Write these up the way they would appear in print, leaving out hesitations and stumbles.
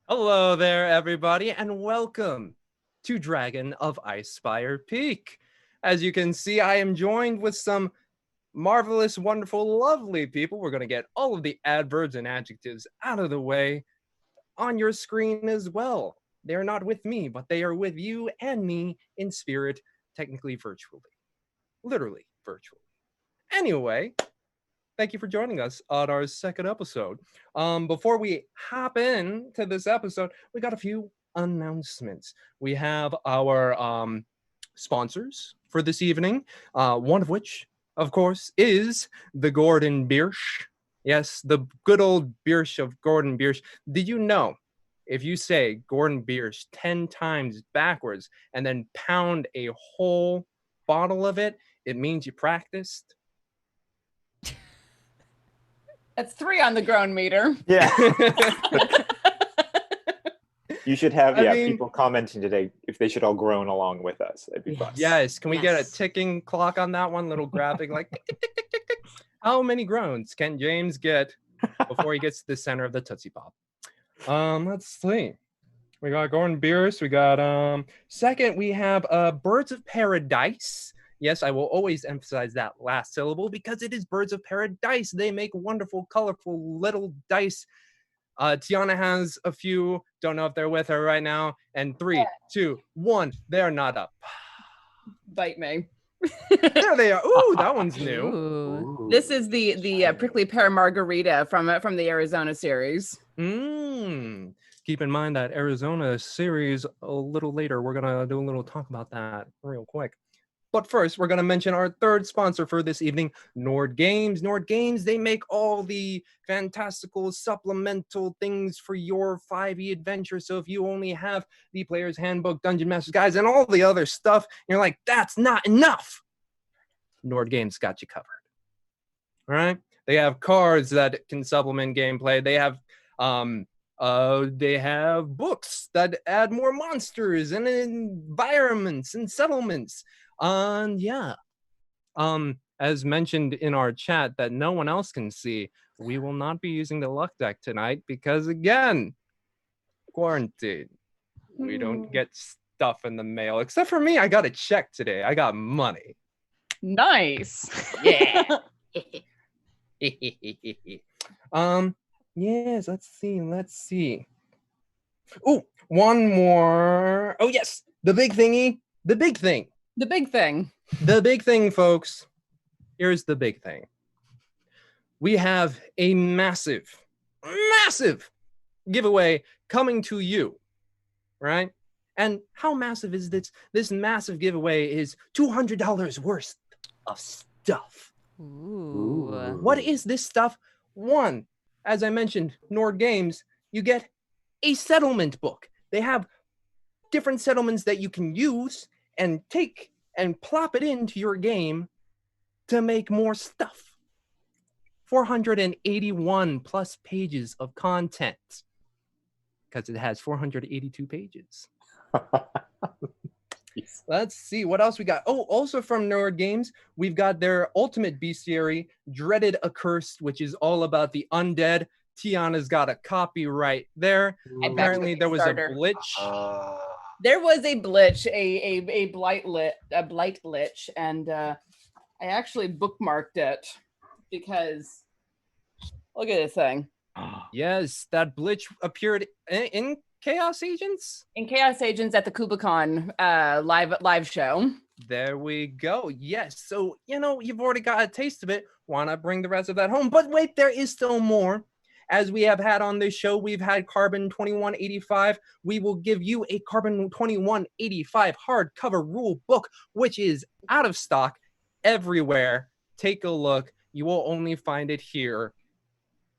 Hello there, everybody, and welcome to Dragon of Icespire Peak. As you can see, I am joined with some marvelous, wonderful, lovely people. We're going to get all of the adverbs and adjectives out of the way on your screen as well. They are not with me, but they are with you and me in spirit, technically virtually. Literally virtually. Anyway, thank you for joining us on our second episode. Before we hop into this episode, we got a few announcements. We have our sponsors for this evening, one of which, of course, is the Gordon Biersch. Yes, the good old Biersch of Gordon Biersch. Did you know if you say Gordon Biersch 10 times backwards and then pound a whole bottle of it, it means you practiced? That's 3 on the groan meter. Yeah. You should have people commenting today if they should all groan along with us. It'd be fun. Yes. Can we get a ticking clock on that one? Little graphic like tick, tick, tick, tick, tick, tick. How many groans can James get before he gets to the center of the Tootsie Pop? Let's see. We got Gordon Bierce. We got second we have Birds of Paradise. Yes, I will always emphasize that last syllable because it is Birds of Paradise. They make wonderful, colorful little dice. Tiana has a few. Don't know if they're with her right now. And 3, 2, 1. They're not up. Bite me. There they are. Ooh, that one's new. Ooh. This is the prickly pear margarita from the Arizona series. Keep in mind that Arizona series a little later. We're gonna do a little talk about that real quick. But first, we're going to mention our third sponsor for this evening, Nord Games. Nord Games, they make all the fantastical supplemental things for your 5e adventure. So if you only have the Player's Handbook, Dungeon Master's Guides, and all the other stuff, you're like, that's not enough. Nord Games got you covered. All right? They have cards that can supplement gameplay. They have books that add more monsters and environments and settlements. As mentioned in our chat that no one else can see, we will not be using the luck deck tonight because, again, quarantine. We don't get stuff in the mail. Except for me, I got a check today. I got money. Nice. Yeah. Yes, let's see. Oh, one more. Oh, yes, the big thingy. The big thing. The big thing. The big thing, folks. Here's the big thing. We have a massive giveaway coming to you, right? And how massive is this? This massive giveaway is $200 worth of stuff. Ooh. What is this stuff? One, as I mentioned, Nord Games, you get a settlement book. They have different settlements that you can use and take and plop it into your game to make more stuff. 481 plus pages of content because it has 482 pages. Let's see what else we got. Oh, also from Nerd Games, we've got their ultimate bestiary, Dreaded Accursed, which is all about the undead. Tiana's got a copy right there. Apparently there was a glitch. There was a glitch, a blight lich, and I actually bookmarked it because look at this thing. Yes, that glitch appeared in Chaos Agents? In Chaos Agents at the KubaCon live show. There we go. Yes. So, you've already got a taste of it. Why not bring the rest of that home? But wait, there is still more. As we have had on this show, we've had Carbon 2185. We will give you a Carbon 2185 hardcover rule book, which is out of stock everywhere. Take a look. You will only find it here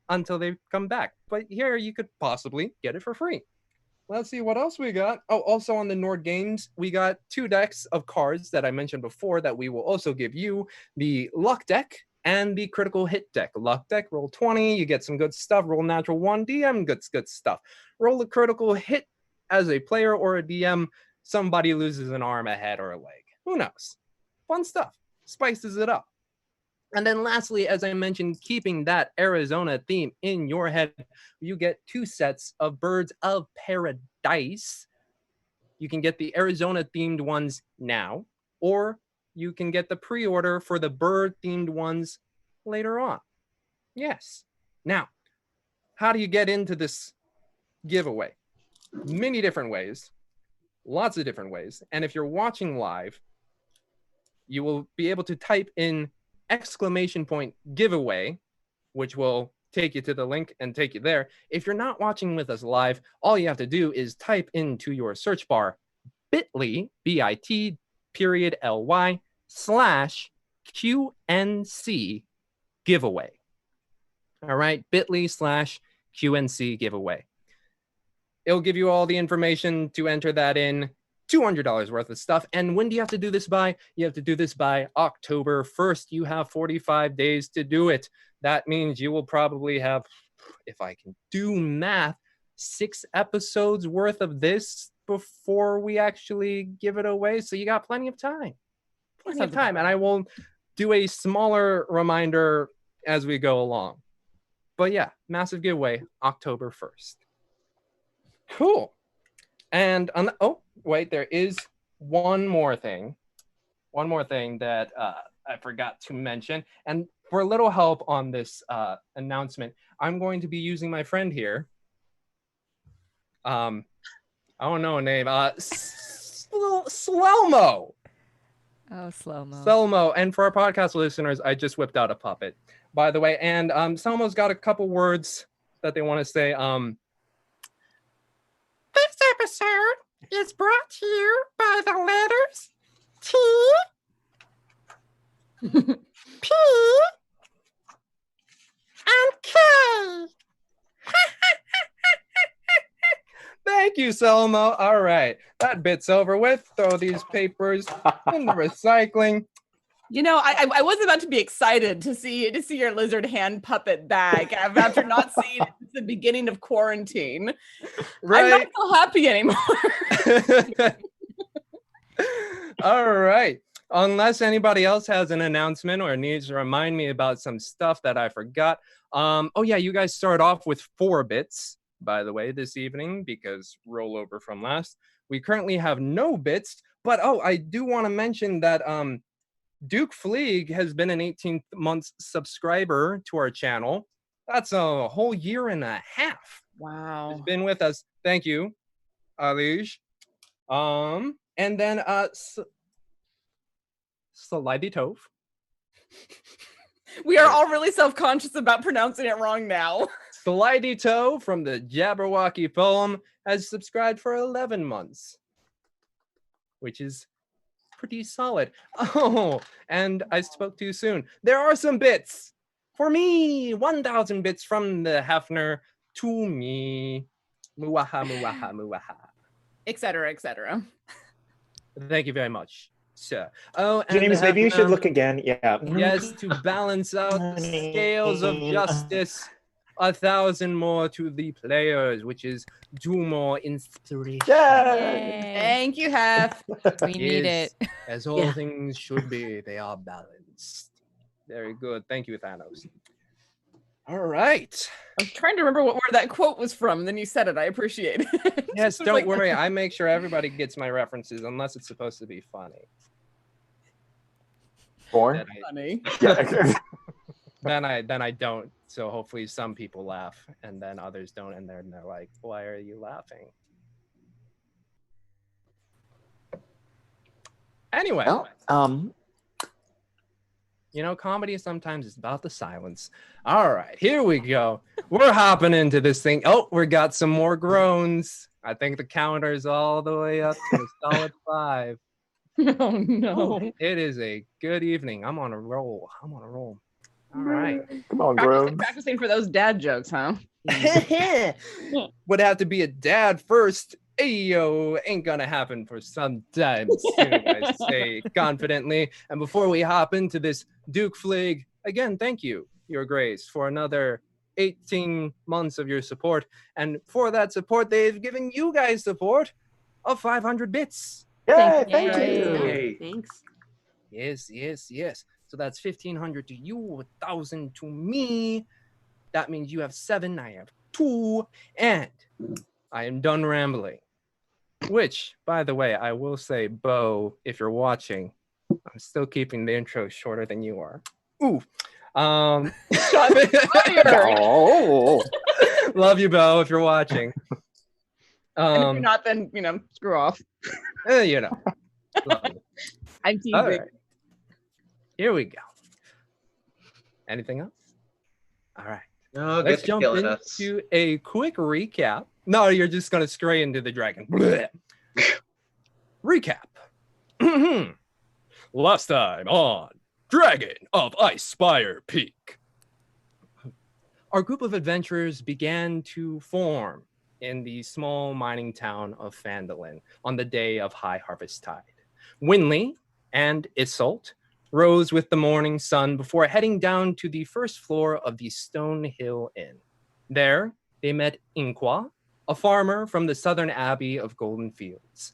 until they come back. But here you could possibly get it for free. Let's see what else we got. Oh, also on the Nord Games, we got 2 decks of cards that I mentioned before that we will also give you. The Luck deck and the Critical Hit deck. Luck deck, roll 20, you get some good stuff. Roll natural 1, DM, good stuff. Roll a Critical Hit as a player or a DM, somebody loses an arm, a head, or a leg. Who knows? Fun stuff. Spices it up. And then lastly, as I mentioned, keeping that Arizona theme in your head, you get 2 sets of Birds of Paradise. You can get the Arizona themed ones now, or you can get the pre-order for the bird themed ones later on. Yes. Now, how do you get into this giveaway? Many different ways, lots of different ways. And if you're watching live, you will be able to type in !giveaway, which will take you to the link and take you there. If you're not watching with us live, all you have to do is type into your search bar bit.ly, bit.ly/QNC giveaway. All right, bit.ly/QNC giveaway. It'll give you all the information to enter that in. $200 worth of stuff. And when do you have to do this by? You have to do this by October 1st. You have 45 days to do it. That means you will probably have, if I can do math, 6 episodes worth of this before we actually give it away. So you got plenty of time. Plenty of time. And I will do a smaller reminder as we go along. But yeah, massive giveaway, October 1st. Cool. And oh, wait, there is one more thing that I forgot to mention. And for a little help on this announcement, I'm going to be using my friend here. I don't know a name. Slow-mo. Oh, slow-mo. Slow-mo. And for our podcast listeners, I just whipped out a puppet, by the way. And Slow-mo's got a couple words that they want to say. This episode is brought to you by the letters T, P, and K. Thank you, Selma. All right, that bit's over with. Throw these papers in the recycling. You know, I was about to be excited to see your lizard hand puppet bag after not seeing it since the beginning of quarantine. Right. I'm not so happy anymore. All right. Unless anybody else has an announcement or needs to remind me about some stuff that I forgot. Oh yeah, you guys start off with 4 bits, by the way, this evening, because rollover from last. We currently have no bits, but I do want to mention that Duke Fleeg has been an 18-month subscriber to our channel. That's a whole year and a half. Wow. He's been with us. Thank you, Alij. And then Slidey Tove. We are all really self-conscious about pronouncing it wrong now. Slidey Toe from the Jabberwocky poem has subscribed for 11 months, which is pretty solid. Oh, and I spoke too soon. There are some bits for me. 1,000 bits from the Hefner to me. Muwaha, muwaha, muwaha. Etc., etc. Thank you very much, sir. Oh, and James, maybe you should look again. Yeah. Yes, to balance out the scales of justice. 1,000 more to the players, which is 2 more inspiration. Yay. Thank you, Hef. We need it. As all things should be, they are balanced. Very good. Thank you, Thanos. All right. I was trying to remember where that quote was from, and then you said it. I appreciate it. Yes, don't worry. I make sure everybody gets my references, unless it's supposed to be funny. Born? Funny. Yeah. Then I don't. So hopefully some people laugh, and then others don't, and they're like, "Why are you laughing?" Anyway, well, you know, comedy sometimes is about the silence. All right, here we go. We're hopping into this thing. Oh, we got some more groans. I think the counter's all the way up to a solid 5. Oh no! Ooh, it is a good evening. I'm on a roll. All right. Come on, groans. Practicing for those dad jokes, huh? Would have to be a dad first. Ayo, ain't gonna happen for some time soon, I say confidently. And before we hop into this, Duke Fleeg, again, thank you, Your Grace, for another 18 months of your support. And for that support, they've given you guys support of 500 bits. Yay, thank Yay. you. Thanks. Yes. So that's 1,500 to you, 1,000 to me. That means you have 7, I have 2, and I am done rambling. Which, by the way, I will say, Bo, if you're watching, I'm still keeping the intro shorter than you are. Ooh. Oh. Love you, Bo, if you're watching. And if you're not, then screw off. Love you. I'm teasing. All right. Here we go. Anything else? All right. No, Let's jump into a quick recap. No, you're just going to stray into the dragon. Recap. Last time on Dragon of Icespire Peak, our group of adventurers began to form in the small mining town of Phandalin on the day of high harvest tide. Winley and Isolt rose with the morning sun before heading down to the first floor of the Stone Hill Inn. There, they met Inqua, a farmer from the southern abbey of Golden Fields.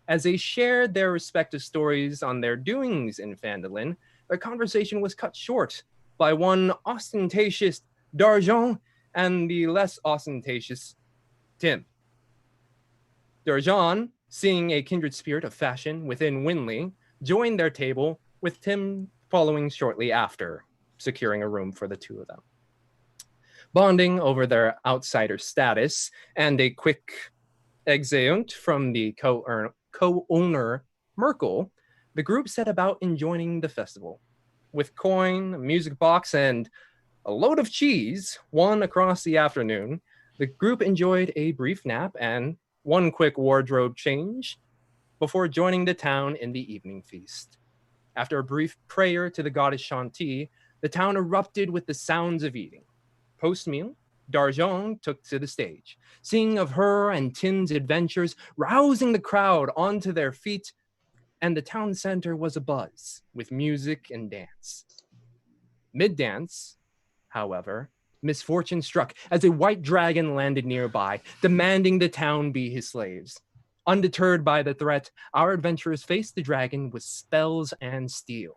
As they shared their respective stories on their doings in Phandalin, their conversation was cut short by one ostentatious D'Argent and the less ostentatious Tim. D'Argent, seeing a kindred spirit of fashion within Winley, joined their table, with Tim following shortly after, securing a room for the two of them. Bonding over their outsider status and a quick exeunt from the co-owner Merkel, the group set about enjoying the festival. With coin, a music box, and a load of cheese won across the afternoon, the group enjoyed a brief nap and one quick wardrobe change before joining the town in the evening feast. After a brief prayer to the goddess Shanti, the town erupted with the sounds of eating. Post-meal, D'Argent took to the stage, singing of her and Tim's adventures, rousing the crowd onto their feet, and the town center was abuzz with music and dance. Mid-dance, however, misfortune struck as a white dragon landed nearby, demanding the town be his slaves. Undeterred by the threat, our adventurers faced the dragon with spells and steel.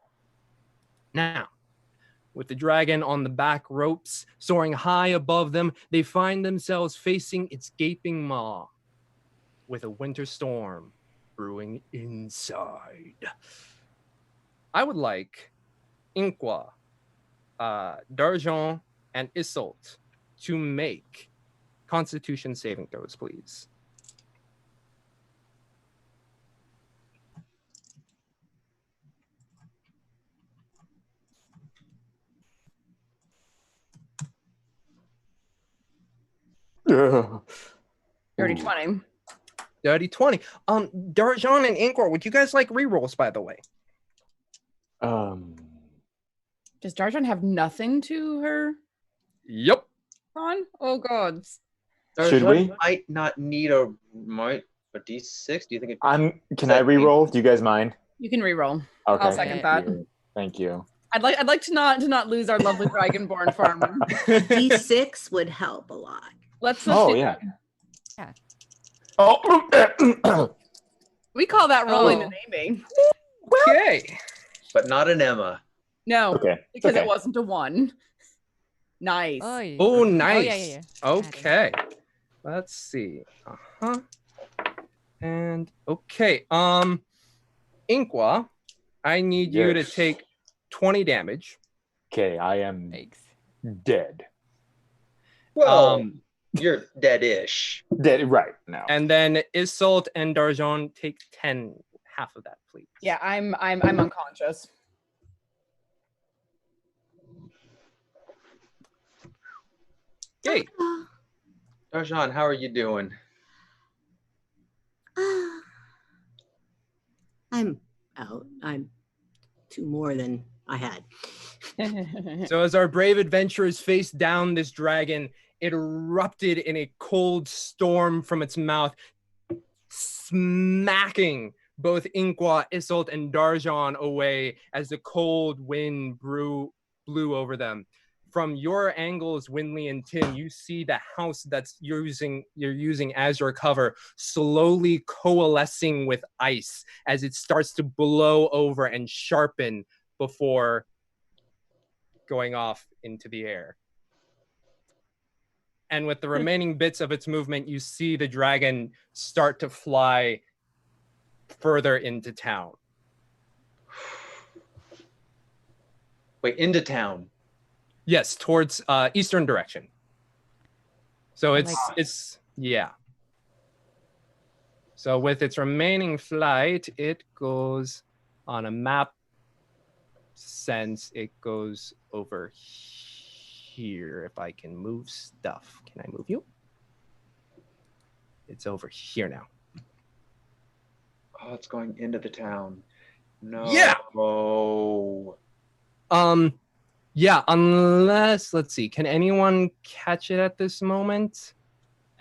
Now, with the dragon on the back ropes, soaring high above them, they find themselves facing its gaping maw, with a winter storm brewing inside. I would like Inqua, D'Argent, and Isolt to make Constitution saving throws, please. Dirty 20. Dirty 20. D'Argent and Inqua, would you guys like rerolls, by the way? Does D'Argent have nothing to her Yep. on? Oh god. Should we? Might not need a D6. Do you think? Can I reroll? Do you guys mind? You can reroll. Okay. I'll second that. Thank you. I'd like to not lose our lovely dragonborn farmer. D6 would help a lot. Let's Oh do yeah. Yeah. Oh. We call that rolling Oh. and aiming. Okay. But not an Emma. No, Okay. because okay. it wasn't a 1. Nice. Oh, nice. Yeah. Okay. Let's see. And okay. Inqua, I need you to Yes. take 20 damage. Okay, I am Thanks. dead. Well, you're dead-ish. Dead right now. And then Isolt and D'Argent take 10, half of that, please. Yeah, I'm unconscious. Okay. Darjan, how are you doing? I'm out. I'm 2 more than I had. So as our brave adventurers faced down this dragon, it erupted in a cold storm from its mouth, smacking both Inqua, Isolt, and D'Argent away as the cold wind blew over them. From your angles, Winley and Tim, you see the house you're using as your cover slowly coalescing with ice as it starts to blow over and sharpen before going off into the air. And with the remaining bits of its movement, you see the dragon start to fly further into town. Wait, into town. Yes, towards eastern direction. So Like- it's yeah. So with its remaining flight, it goes on a map sense. It goes over here. If I can move stuff, can I move you? It's over here now. Oh, it's going into the town. No. Yeah. Oh. Yeah, unless, let's see, can anyone catch it at this moment?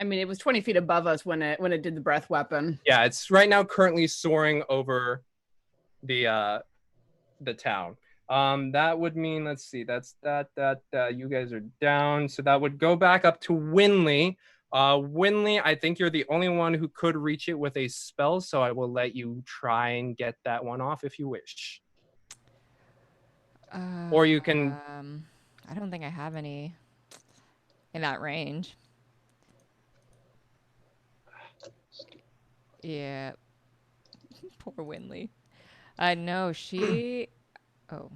I mean, it was 20 feet above us when it did the breath weapon. Yeah, it's right now currently soaring over the town. That would mean, let's see, that's that you guys are down, so that would go back up to Winley. Winley, I think you're the only one who could reach it with a spell, so I will let you try and get that one off if you wish. Or you can... I don't think I have any in that range. Yeah. Poor Winley. No, she... Oh.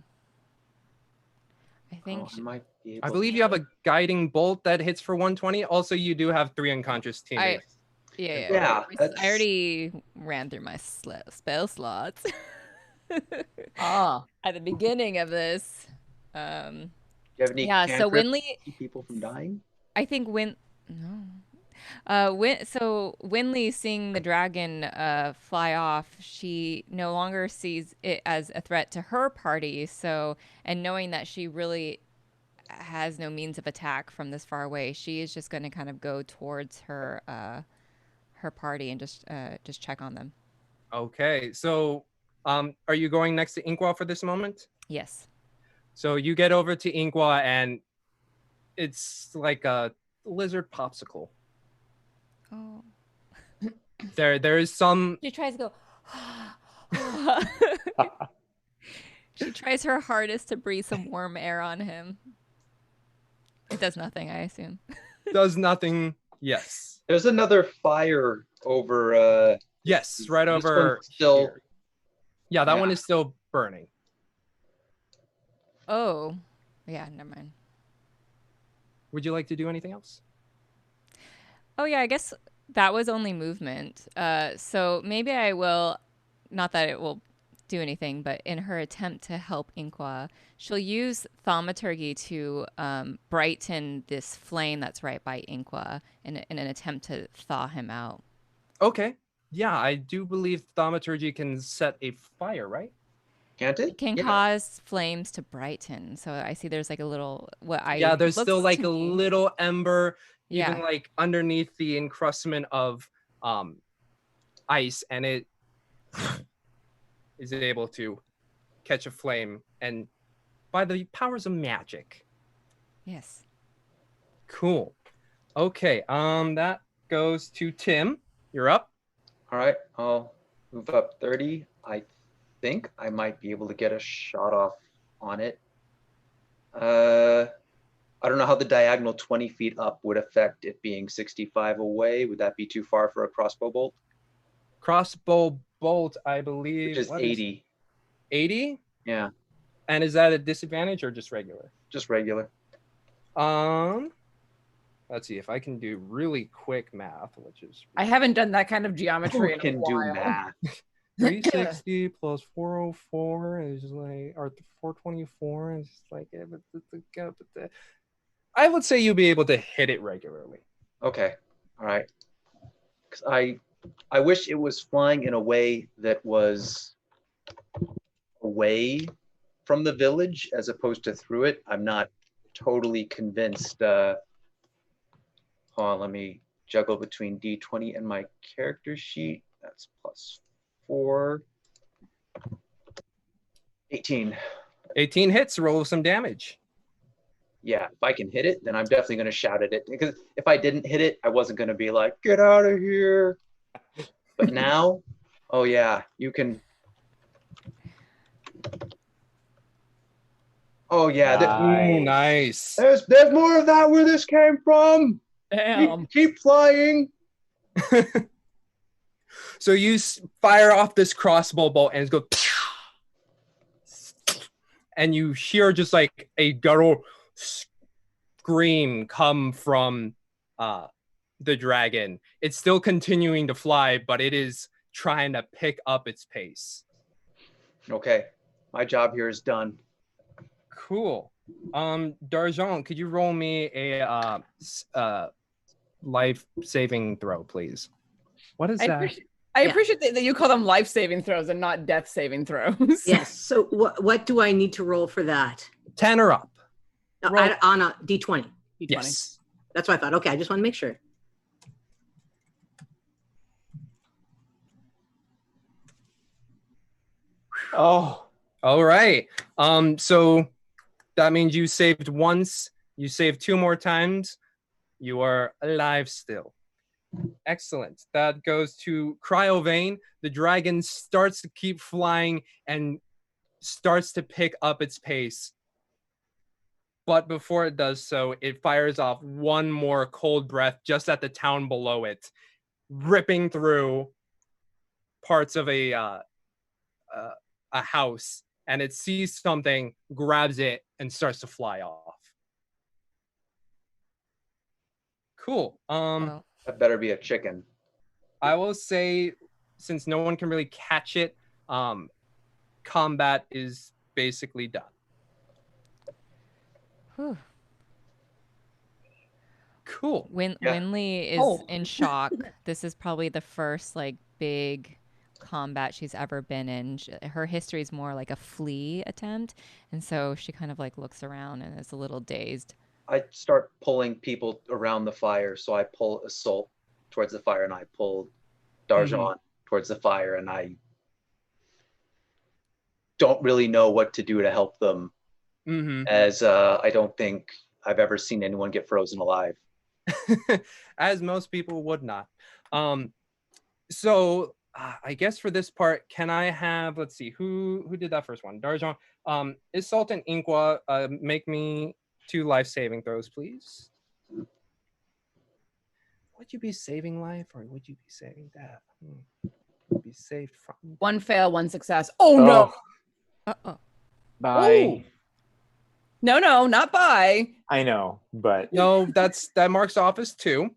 I think... I might be able I believe you have a guiding bolt that hits for 120. Also, you do have 3 unconscious teammates. Yeah, I already ran through my spell slots. Ah. At the beginning of this. Do you have any Yeah, so cantrips Winley... to keep people from dying? I think No. So Winley, seeing the dragon fly off, she no longer sees it as a threat to her party. So, and knowing that she really has no means of attack from this far away, she is just going to kind of go towards her party and just check on them. Okay, so are you going next to Inkwell for this moment? Yes. So you get over to Inkwell, and it's like a lizard popsicle. Oh. There is some... She tries to go. She tries her hardest to breathe some warm air on him. It does nothing, I assume. Does nothing. Yes. There's another fire over. Yes, right this over one's still. here. Yeah, that Yeah. one is still burning. Oh. Yeah, never mind. Would you like to do anything else? Oh, yeah, I guess that was only movement. So maybe I will, not that it will do anything, but in her attempt to help Inqua, she'll use thaumaturgy to brighten this flame that's right by Inqua in an attempt to thaw him out. Okay. Yeah, I do believe thaumaturgy can set a fire, right? Can't it? It can cause flames to brighten. So I see there's like a little, yeah, there's still like a little ember, yeah, even like underneath the encrustment of ice, and it is able to catch a flame, and by the powers of magic. Yes. Cool. Okay, that goes to Tim. You're up. All right, I'll move up 30. I think I might be able to get a shot off on it. I don't know how the diagonal 20 feet up would affect it being 65 away. Would that be too far for a crossbow bolt? Crossbow bolt, I believe. Which is 80. 80? Yeah. And is that a disadvantage or just regular? Just regular. Let's see if I can do really quick math, which is... I haven't done that kind of geometry in a Can do while. math. 360 plus 404 is like, or 424 is like, I would say you'll be able to hit it regularly. Okay. All right. Because I wish it was flying in a way that was away from the village as opposed to through it. I'm not totally convinced. Hold on, let me juggle between D20 and my character sheet. That's plus 4. 18. 18 hits, roll some damage. Yeah, if I can hit it, then I'm definitely going to shout at it. Because if I didn't hit it, I wasn't going to be like, get out of here. But now, oh yeah, you can. Oh yeah, Ooh, nice. there's more of that where this came from. Damn. Keep flying. So you fire off this crossbow bolt and it goes, and you hear just like a guttural scream come from the dragon. It's still continuing to fly, but it is trying to pick up its pace. Okay, my job here is done. Cool. D'Argent, could you roll me a life saving throw, please? What is that? I appreciate that you call them life-saving throws and not death-saving throws. Yes. So what do I need to roll for that? 10 or up. On a D20. Yes. That's what I thought. Okay, I just want to make sure. Oh. All right. So that means you saved once. You saved 2 more times. You are alive still. Excellent. That goes to Cryovane. The dragon starts to keep flying and starts to pick up its pace. But before it does so, it fires off one more cold breath just at the town below it, ripping through parts of a house. And it sees something, grabs it, and starts to fly off. Cool. That better be a chicken. I will say, since no one can really catch it, combat is basically done. Whew. Cool. Winley is in shock. This is probably the first like big combat she's ever been in. Her history is more like a flee attempt, and so she kind of like looks around and is a little dazed. I start pulling people around the fire, so I pull Assault towards the fire, and I pull D'Argent towards the fire, and I don't really know what to do to help them, as I don't think I've ever seen anyone get frozen alive. As most people would not. So I guess for this part, can I have, let's see, who did that first one? D'Argent. Assault and Inqua, make me 2 life saving throws, please. Would you be saving life or would you be saving death? Be saved from 1 fail, 1 success. Oh no. Uh-oh. Bye. Ooh. No, not bye. I know, but no, that marks off as 2.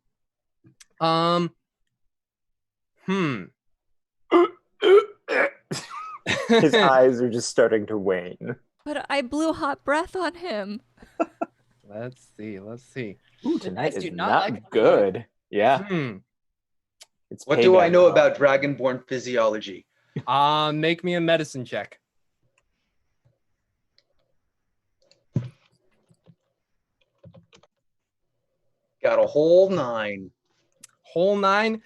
His eyes are just starting to wane. But I blew hot breath on him. Let's see. Ooh, tonight is do not not like good. Yeah. It's What do I payback. know about dragonborn physiology? Make me a medicine check. Got a whole 9. Whole 9.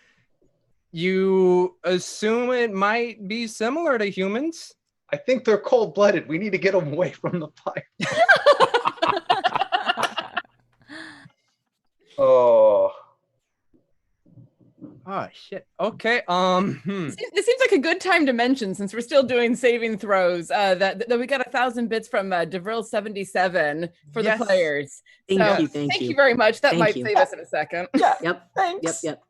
You assume it might be similar to humans? I think they're cold-blooded. We need to get them away from the fire. Oh shit. Okay. This seems like a good time to mention, since we're still doing saving throws, that we got 1,000 bits from DeVril77 for the players. Thank you very much. That might save us in a second. yeah. Yep. Thanks. Yep.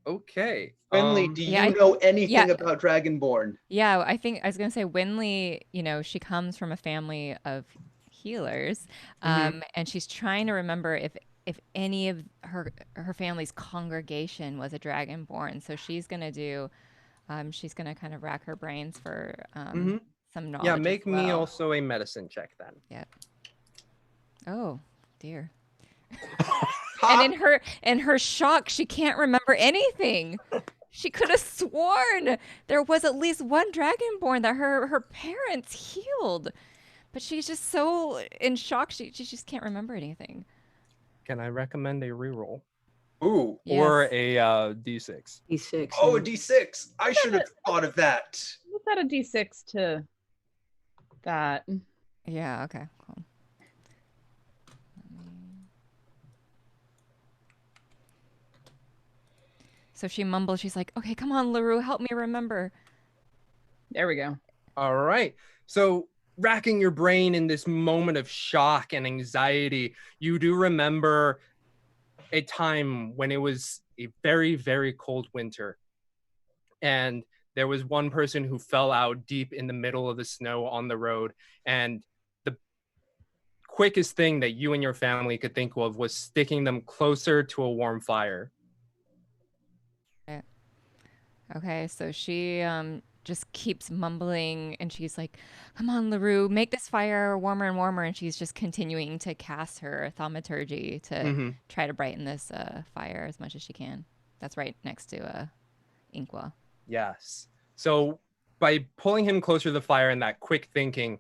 Okay. Winley, do you know anything about Dragonborn? Yeah, I was gonna say Winley, she comes from a family of healers, and she's trying to remember if any of her family's congregation was a dragonborn. So she's gonna kind of rack her brains for some knowledge. Yeah, make me also a medicine check then. Yep. Oh dear. And in her shock, she can't remember anything. She could have sworn there was at least one dragonborn that her parents healed, but she's just so in shock she just can't remember anything. Can I recommend a reroll? Ooh. Yes. Or a D6? D6. Oh, a D6. I should have thought of that. Let's add a D6 to that. Yeah, okay, cool. So she mumbles, she's like, okay, come on, LaRue, help me remember. There we go. All right. So racking your brain in this moment of shock and anxiety, you do remember a time when it was a very, very cold winter. And there was one person who fell out deep in the middle of the snow on the road. And the quickest thing that you and your family could think of was sticking them closer to a warm fire. Okay, so she just keeps mumbling, and she's like, come on, LaRue, make this fire warmer and warmer. And she's just continuing to cast her thaumaturgy to try to brighten this fire as much as she can. That's right next to Inqua. Yes. So by pulling him closer to the fire and that quick thinking,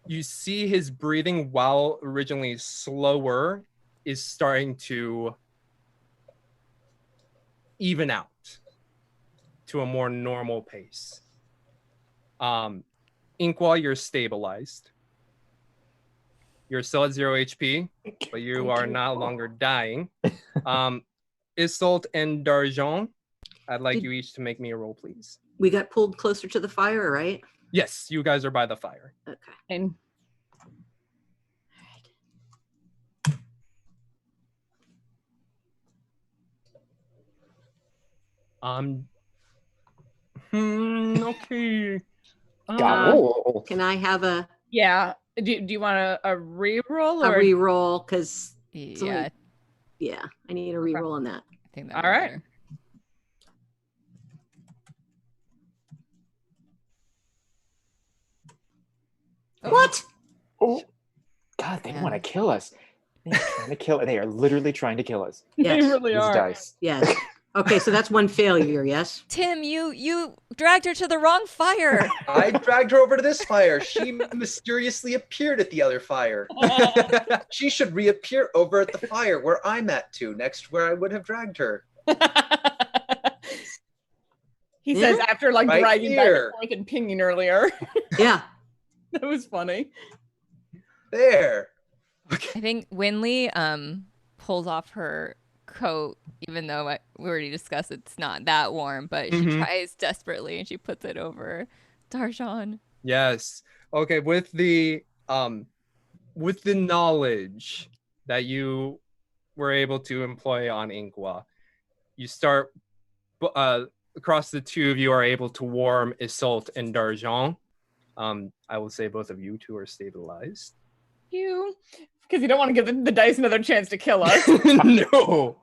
you see his breathing, while originally slower, is starting to even out to a more normal pace. Inqua, you're stabilized. You're still at 0 HP, but you are no longer dying. Isolt and D'Argent, I'd like you each to make me a roll, please. We got pulled closer to the fire, right? Yes, you guys are by the fire. Okay. And Okay. Can I have a yeah? Do you want a reroll or a reroll? Because Yeah, I need a reroll on that. I think all right. Better. What? Oh, God, they want to kill us. They're trying to kill. They are literally trying to kill us. Yes. They really These are. dice. Yes. Okay, so that's one failure. Yes. Tim, you dragged her to the wrong fire. I dragged her over to this fire. She mysteriously appeared at the other fire. She should reappear over at the fire where I'm at too, next where I would have dragged her. He says after like Right dragging back here. and forth and pinging earlier. Yeah. That was funny. There. I think Winley pulls off her coat, even though we already discussed it's not that warm, but she tries desperately and she puts it over D'Argent. Yes. Okay, with the knowledge that you were able to employ on Inqua, you start across the two of you are able to warm Isolt and D'Argent. I will say both of you two are stabilized. You, because you don't want to give the dice another chance to kill us. No.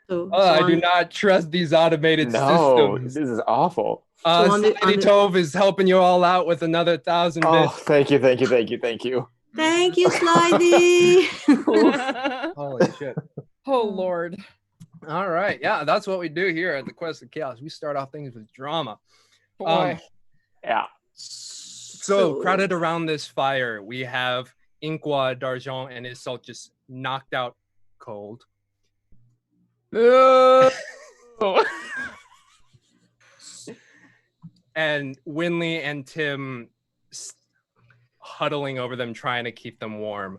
So I do not trust these automated systems. This is awful. S1E2 is helping you all out with another 1,000 bits. Oh, thank you. Thank you, Slidey. Holy shit. Oh, Lord. All right. Yeah, that's what we do here at the Quest of Chaos. We start off things with drama. Boy. Yeah. So crowded around this fire, we have Inqua, D'Argent, and Isolt just knocked out cold. And Winley and Tim huddling over them, trying to keep them warm.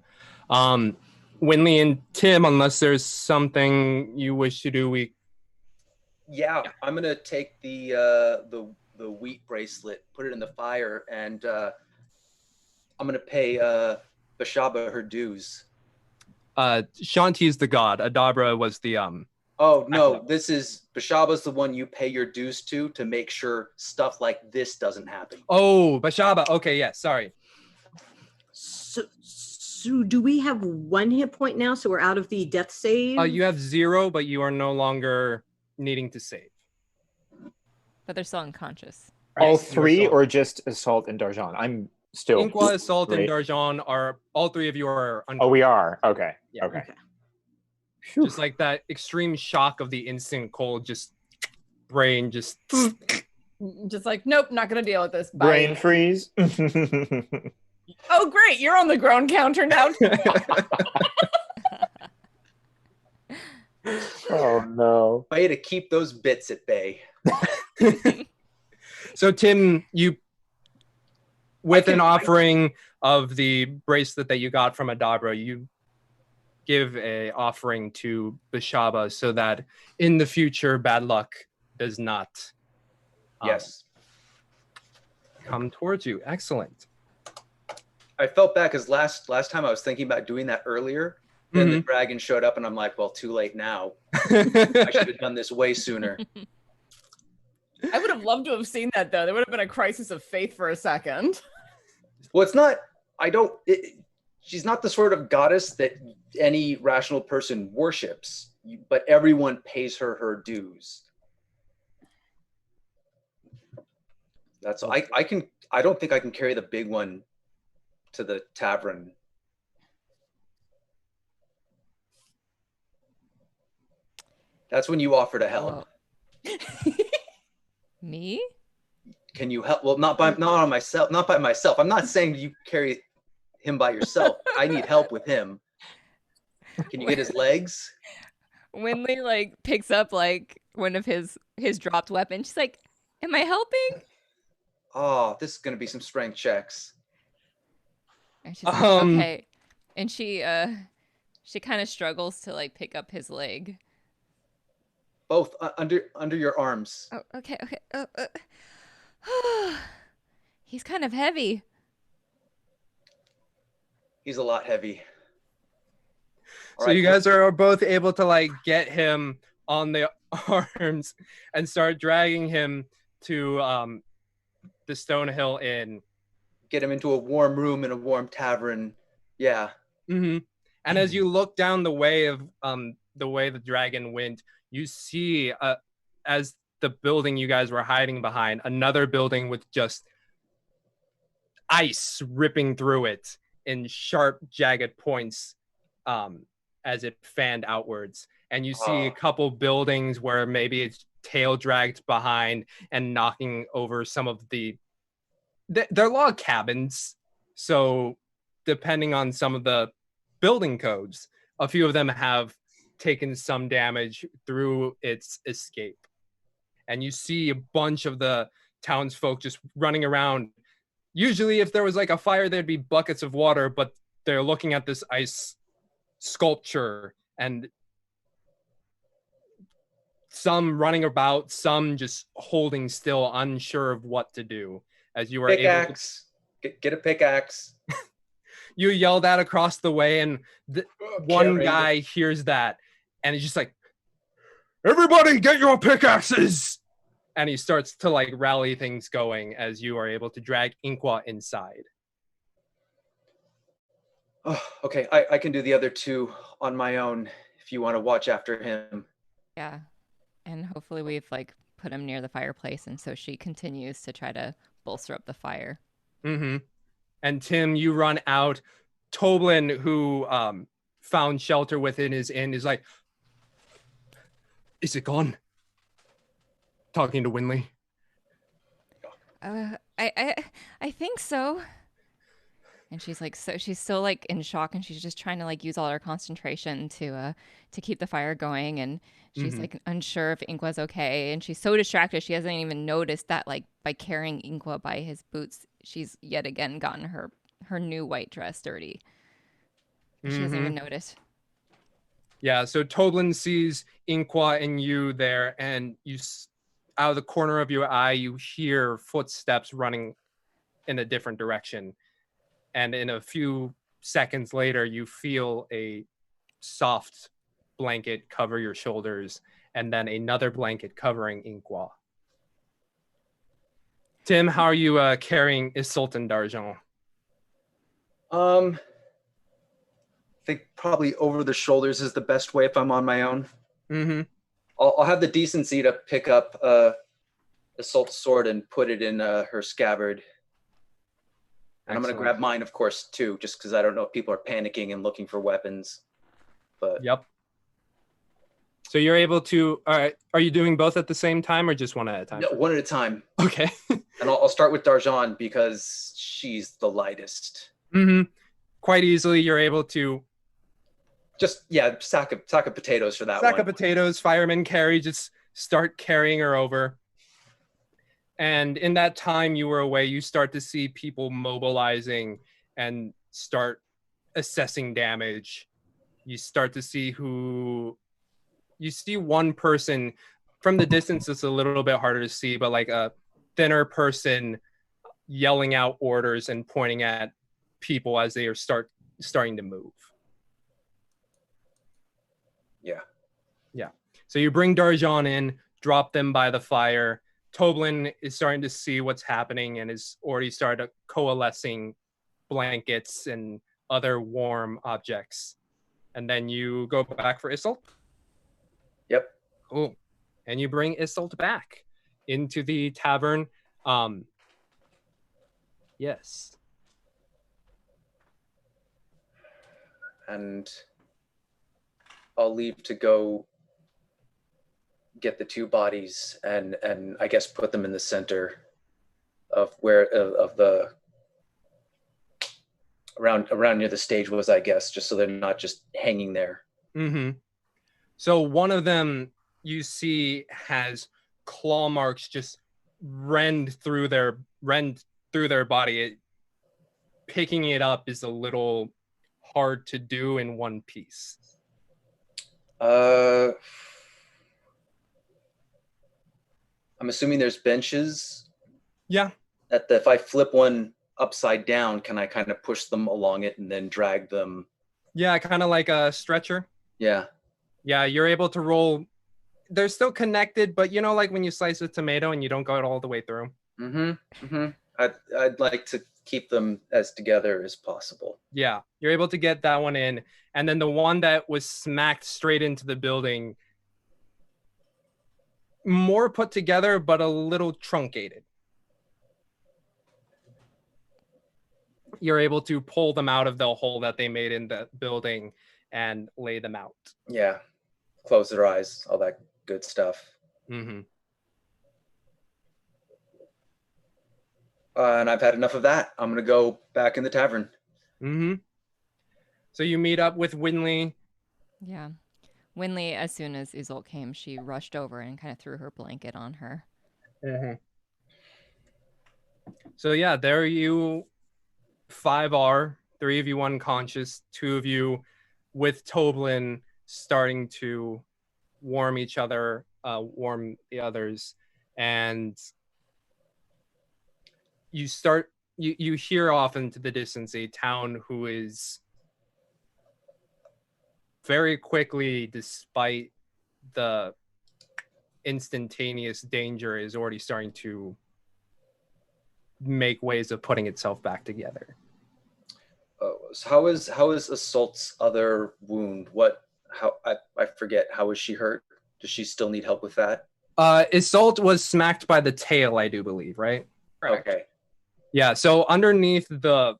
Winley and Tim, unless there's something you wish to do, Yeah, I'm gonna take the wheat bracelet, put it in the fire, and I'm gonna pay Beshaba her dues. Shanti is the god. Adabra was the Oh no, this is Beshaba's the one you pay your dues to make sure stuff like this doesn't happen. Oh, Beshaba. Okay, yeah, sorry. So do we have 1 hit point now? So we're out of the death save? You have 0, but you are no longer needing to save. But they're still unconscious. All 3 or just Isolt and D'Argent? I'm still. Inqua, Isolt, and D'Argent are all 3 of you are unconscious. Oh, we are. Okay. Yeah. Okay. Just like that extreme shock of the instant cold, just brain just like, nope, not gonna deal with this. Bye. Brain freeze. Oh, great, you're on the groan counter now. Oh no! Way to keep those bits at bay. So Tim, you with an offering of the bracelet that you got from Adabra, you give a offering to Beshaba so that in the future bad luck does not Yes. come towards you. Excellent. I felt bad because last time I was thinking about doing that earlier. Then the dragon showed up, and I'm like, well, too late now. I should have done this way sooner. I would have loved to have seen that, though. There would have been a crisis of faith for a second. Well, it's not. She's not the sort of goddess that any rational person worships, but everyone pays her dues. That's all. I don't think I can carry the big one to the tavern. That's when you offer to help. Me? Can you help? Well, not by myself. I'm not saying you carry him by yourself. I need help with him. Can you get his legs? Winley like picks up like one of his dropped weapons. She's like, "Am I helping?" Oh, this is gonna be some strength checks. And she's like, okay, and she kind of struggles to like pick up his leg. Both under your arms. Oh, okay. He's kind of heavy. He's a lot heavy. So you guys are both able to like get him on the arms and start dragging him to the Stonehill Inn. Get him into a warm room in a warm tavern. Yeah. Mm-hmm. And as you look down the way of the way the dragon went, you see as the building you guys were hiding behind, another building with just ice ripping through it in sharp, jagged points as it fanned outwards. And you see a couple buildings where maybe it's tail dragged behind and knocking over some of they're log cabins. So depending on some of the building codes, a few of them have taken some damage through its escape. And you see a bunch of the townsfolk just running around. Usually if there was like a fire, there'd be buckets of water, but they're looking at this ice sculpture and some running about, some just holding still, unsure of what to do. As you are pickaxe. Able to get a pickaxe. You yell that across the way, and one guy hears that, and he's just like, "Everybody, get your pickaxes!" And he starts to like rally things going as you are able to drag Inqua inside. Oh, okay, I can do the other two on my own if you want to watch after him. Yeah, and hopefully we've like put him near the fireplace, and so she continues to try to bolster up the fire. Mm-hmm. And Tim, you run out. Toblin, who found shelter within his inn, is like, "Is it gone?" Talking to Winley. I think so. And she's like, so she's still like in shock, and she's just trying to like use all her concentration to keep the fire going. And she's like unsure if Inqua's okay, and she's so distracted she hasn't even noticed that like by carrying Inqua by his boots, she's yet again gotten her new white dress dirty. She doesn't even notice. Yeah, so Toblin sees Inqua and you there, and you, out of the corner of your eye, you hear footsteps running in a different direction. And in a few seconds later, you feel a soft blanket cover your shoulders, and then another blanket covering Inqua. Tim, how are you carrying Isultan d'Argent? I think probably over the shoulders is the best way if I'm on my own. Mm-hmm. I'll have the decency to pick up Isult's sword and put it in her scabbard. And I'm going to grab mine, of course, too, just because I don't know if people are panicking and looking for weapons. But yep. So you're able to, all right, are you doing both at the same time or just one at a time? No, one at a time. Okay. And I'll start with d'Argent because she's the lightest. Mm-hmm. Quite easily, you're able to. Just, yeah, sack of potatoes for that sack one. Of potatoes, fireman carry, just start carrying her over. And in that time you were away, you start to see people mobilizing and start assessing damage. You start to see you see one person from the distance. It's a little bit harder to see, but like a thinner person yelling out orders and pointing at people as they are starting to move. Yeah. So you bring Darjan in, drop them by the fire. Toblin is starting to see what's happening and is already started coalescing blankets and other warm objects. And then you go back for Isolt? Yep. Cool. And you bring Isolt back into the tavern. Yes. And I'll leave to go get the two bodies and I guess put them in the center of the around near the stage was, I guess, just so they're not just hanging there. Mm-hmm. So one of them you see has claw marks just rend through their body. Picking it up is a little hard to do in one piece. I'm assuming there's benches. Yeah. If I flip one upside down, can I kind of push them along it and then drag them? Yeah, kind of like a stretcher. Yeah. Yeah, you're able to roll. They're still connected, but you know, like when you slice a tomato and you don't go all the way through. I'd like to keep them as together as possible. Yeah, you're able to get that one in. And then the one that was smacked straight into the building, more put together, but a little truncated. You're able to pull them out of the hole that they made in the building and lay them out. Yeah. Close their eyes, all that good stuff. Mm-hmm. And I've had enough of that. I'm going to go back in the tavern. Mm-hmm. So you meet up with Winley. Yeah. Winley, as soon as Isolt came, she rushed over and kind of threw her blanket on her. Mm-hmm. So yeah, there you 5 are, 3 of you unconscious, 2 of you with Toblin starting to warm the others, and you hear off into the distance a town who is very quickly, despite the instantaneous danger, is already starting to make ways of putting itself back together. So how is Assault's other wound? I forget. How is she hurt? Does she still need help with that? Assault was smacked by the tail, I do believe, right? Okay. Yeah, so underneath the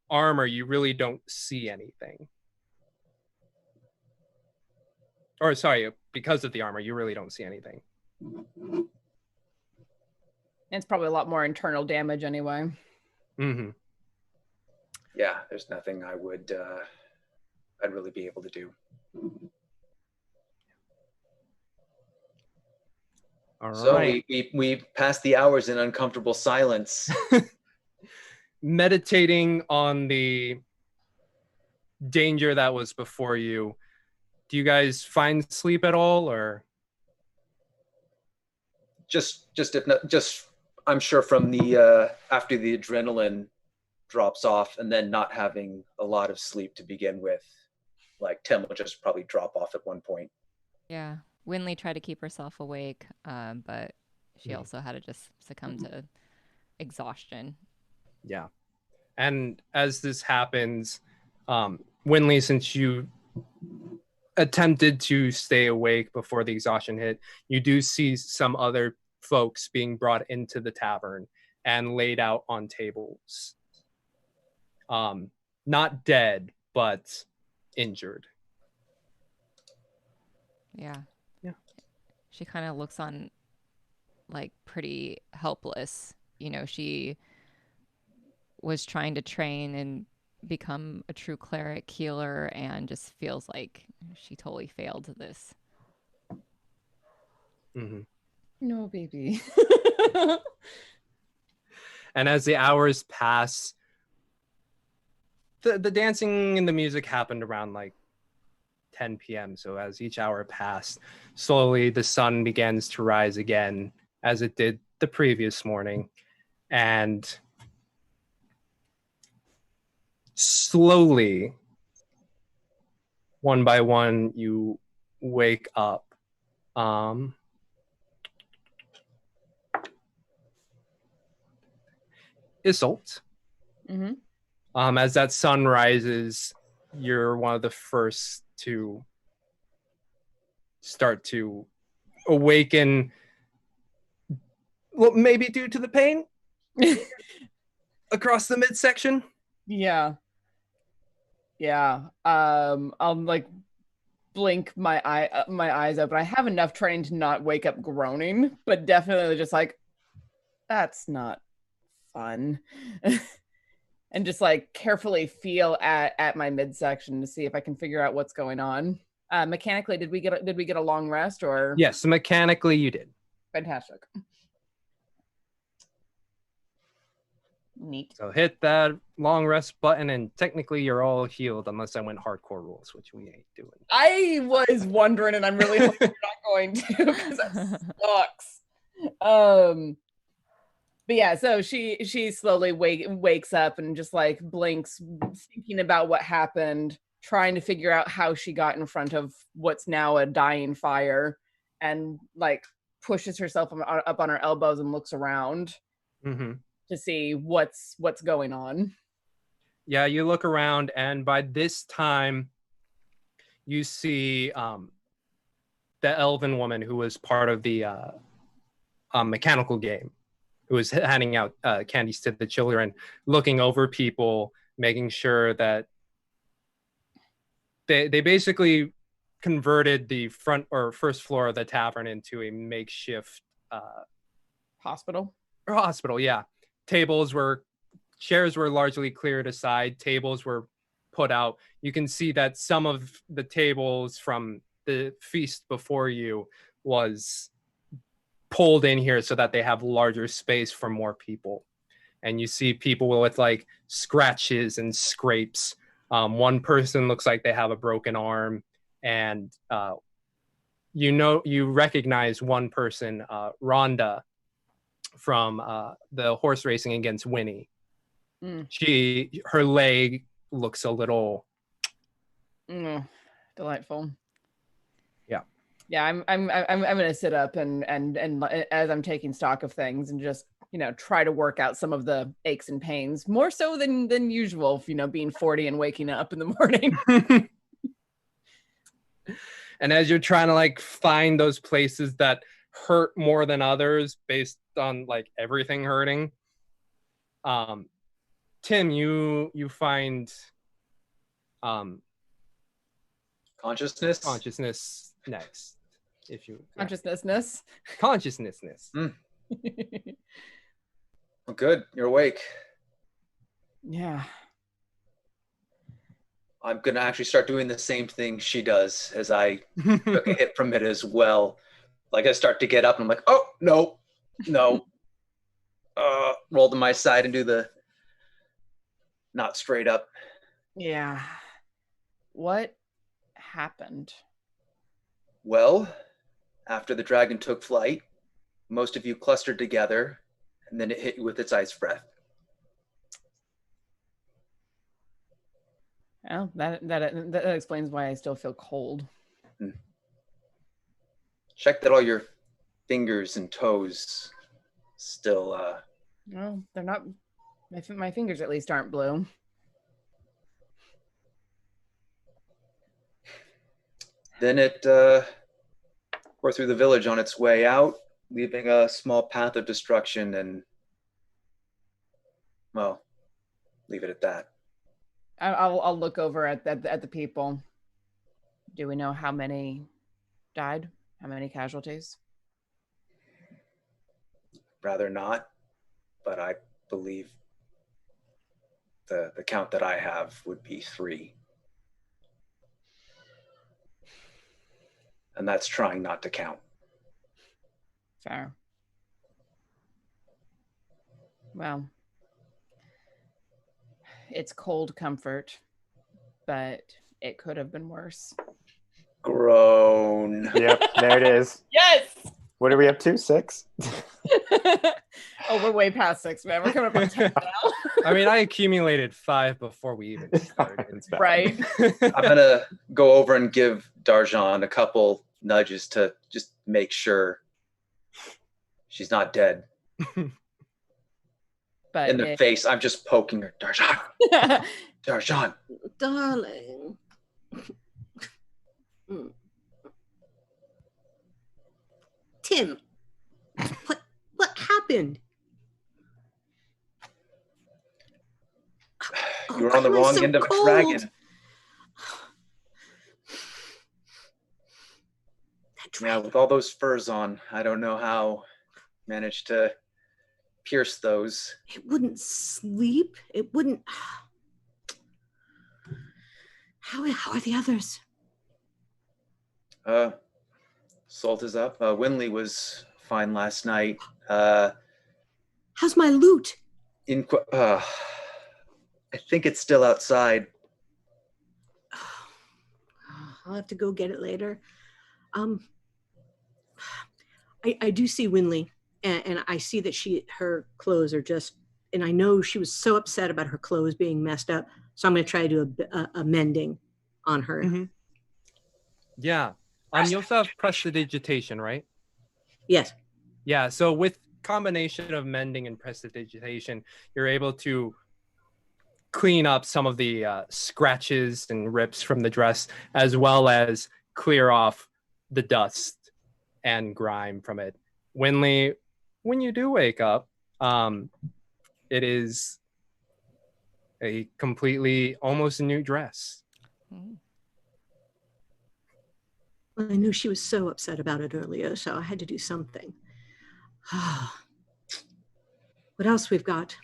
armor, you really don't see anything. Or sorry, because of the armor, you really don't see anything. It's probably a lot more internal damage anyway. Mm-hmm. Yeah, there's nothing I'd really be able to do. All so right. we passed the hours in uncomfortable silence. Meditating on the danger that was before you. Do you guys find sleep at all, or just I'm sure from the after the adrenaline drops off and then not having a lot of sleep to begin with, like Tim will just probably drop off at one point. Yeah. Winley tried to keep herself awake, but she also had to just succumb to exhaustion. Yeah. And as this happens, Winley, since you attempted to stay awake before the exhaustion hit, you do see some other folks being brought into the tavern and laid out on tables. Not dead, but injured. Yeah. Yeah. She kind of looks on like pretty helpless. You know, she was trying to train and become a true cleric healer and just feels like she totally failed to this. Mm-hmm. No, baby. And as the hours pass, the dancing and the music happened around like 10 p.m. So as each hour passed, slowly the sun begins to rise again, as it did the previous morning. And slowly, one by one, you wake up. Isolt. Mm-hmm. As that sun rises, you're one of the first to start to awaken. Well, maybe due to the pain across the midsection. Yeah. I'll like blink my eyes open. I have enough training to not wake up groaning, but definitely just like, that's not fun. And just like carefully feel at my midsection to see if I can figure out what's going on. Mechanically, did we get a long rest or? Yes, mechanically you did. Fantastic. Neat. So hit that long rest button, and technically you're all healed unless I went hardcore rules, which we ain't doing. I was wondering, and I'm really hoping you're not going to, because that sucks. But yeah, so she slowly wakes up and just like blinks, thinking about what happened, trying to figure out how she got in front of what's now a dying fire, and like pushes herself up on her elbows and looks around. Mm-hmm. To see what's going on. Yeah, you look around, and by this time, you see the elven woman who was part of the mechanical game, who was handing out candies to the children, looking over people, making sure that they basically converted the front or first floor of the tavern into a makeshift hospital. Yeah. Chairs were largely cleared aside. Tables were put out. You can see that some of the tables from the feast before you was pulled in here so that they have larger space for more people. And you see people with like scratches and scrapes. One person looks like they have a broken arm, and you recognize one person, Rhonda, from the horse racing against Winnie. Her leg looks a little delightful. Yeah, I'm gonna sit up and as I'm taking stock of things and just try to work out some of the aches and pains, more so than usual, being 40 and waking up in the morning. And as you're trying to like find those places that hurt more than others based on like everything hurting, Tim, you find consciousness next, if you consciousness. Well, good, you're awake. Yeah, I'm gonna actually start doing the same thing she does, as I took a hit from it as well. Like I start to get up and I'm like, oh, no. Roll to my side and do the not straight up. Yeah. What happened? Well, after the dragon took flight, most of you clustered together, and then it hit you with its ice breath. Well, that explains why I still feel cold. Check that all your fingers and toes still No, they're not. My fingers at least aren't blue. Then it tore through the village on its way out, leaving a small path of destruction, and well, leave it at that. I'll look over at the people. Do we know how many died? How many casualties? Rather not, but I believe the count that I have would be 3. And that's trying not to count. Fair. Well, it's cold comfort, but it could have been worse. Groan. Yep, there it is. Yes! What are we up to? 6? Oh, we're way past 6, man. We're coming up on 10 now. I mean, I accumulated 5 before we even started. Right. I'm gonna go over and give Darjan a couple nudges to just make sure she's not dead. But in the face, I'm just poking her. Darjan. Darjan. Darling. Tim, what happened? You were on the wrong end of a dragon. Yeah, with all those furs on, I don't know how I managed to pierce those. It wouldn't sleep. It wouldn't. How are the others? Salt is up. Winley was fine last night. How's my loot? I think it's still outside. I'll have to go get it later. I do see Winley, and I see that her clothes are just, and I know she was so upset about her clothes being messed up. So I'm going to try to do a mending on her. Mm-hmm. Yeah. You also have prestidigitation, right? Yes. Yeah. So with combination of mending and prestidigitation, you're able to clean up some of the scratches and rips from the dress, as well as clear off the dust and grime from it. Winley, when you do wake up, it is a completely almost new dress. Well, I knew she was so upset about it earlier, so I had to do something. What else we've got?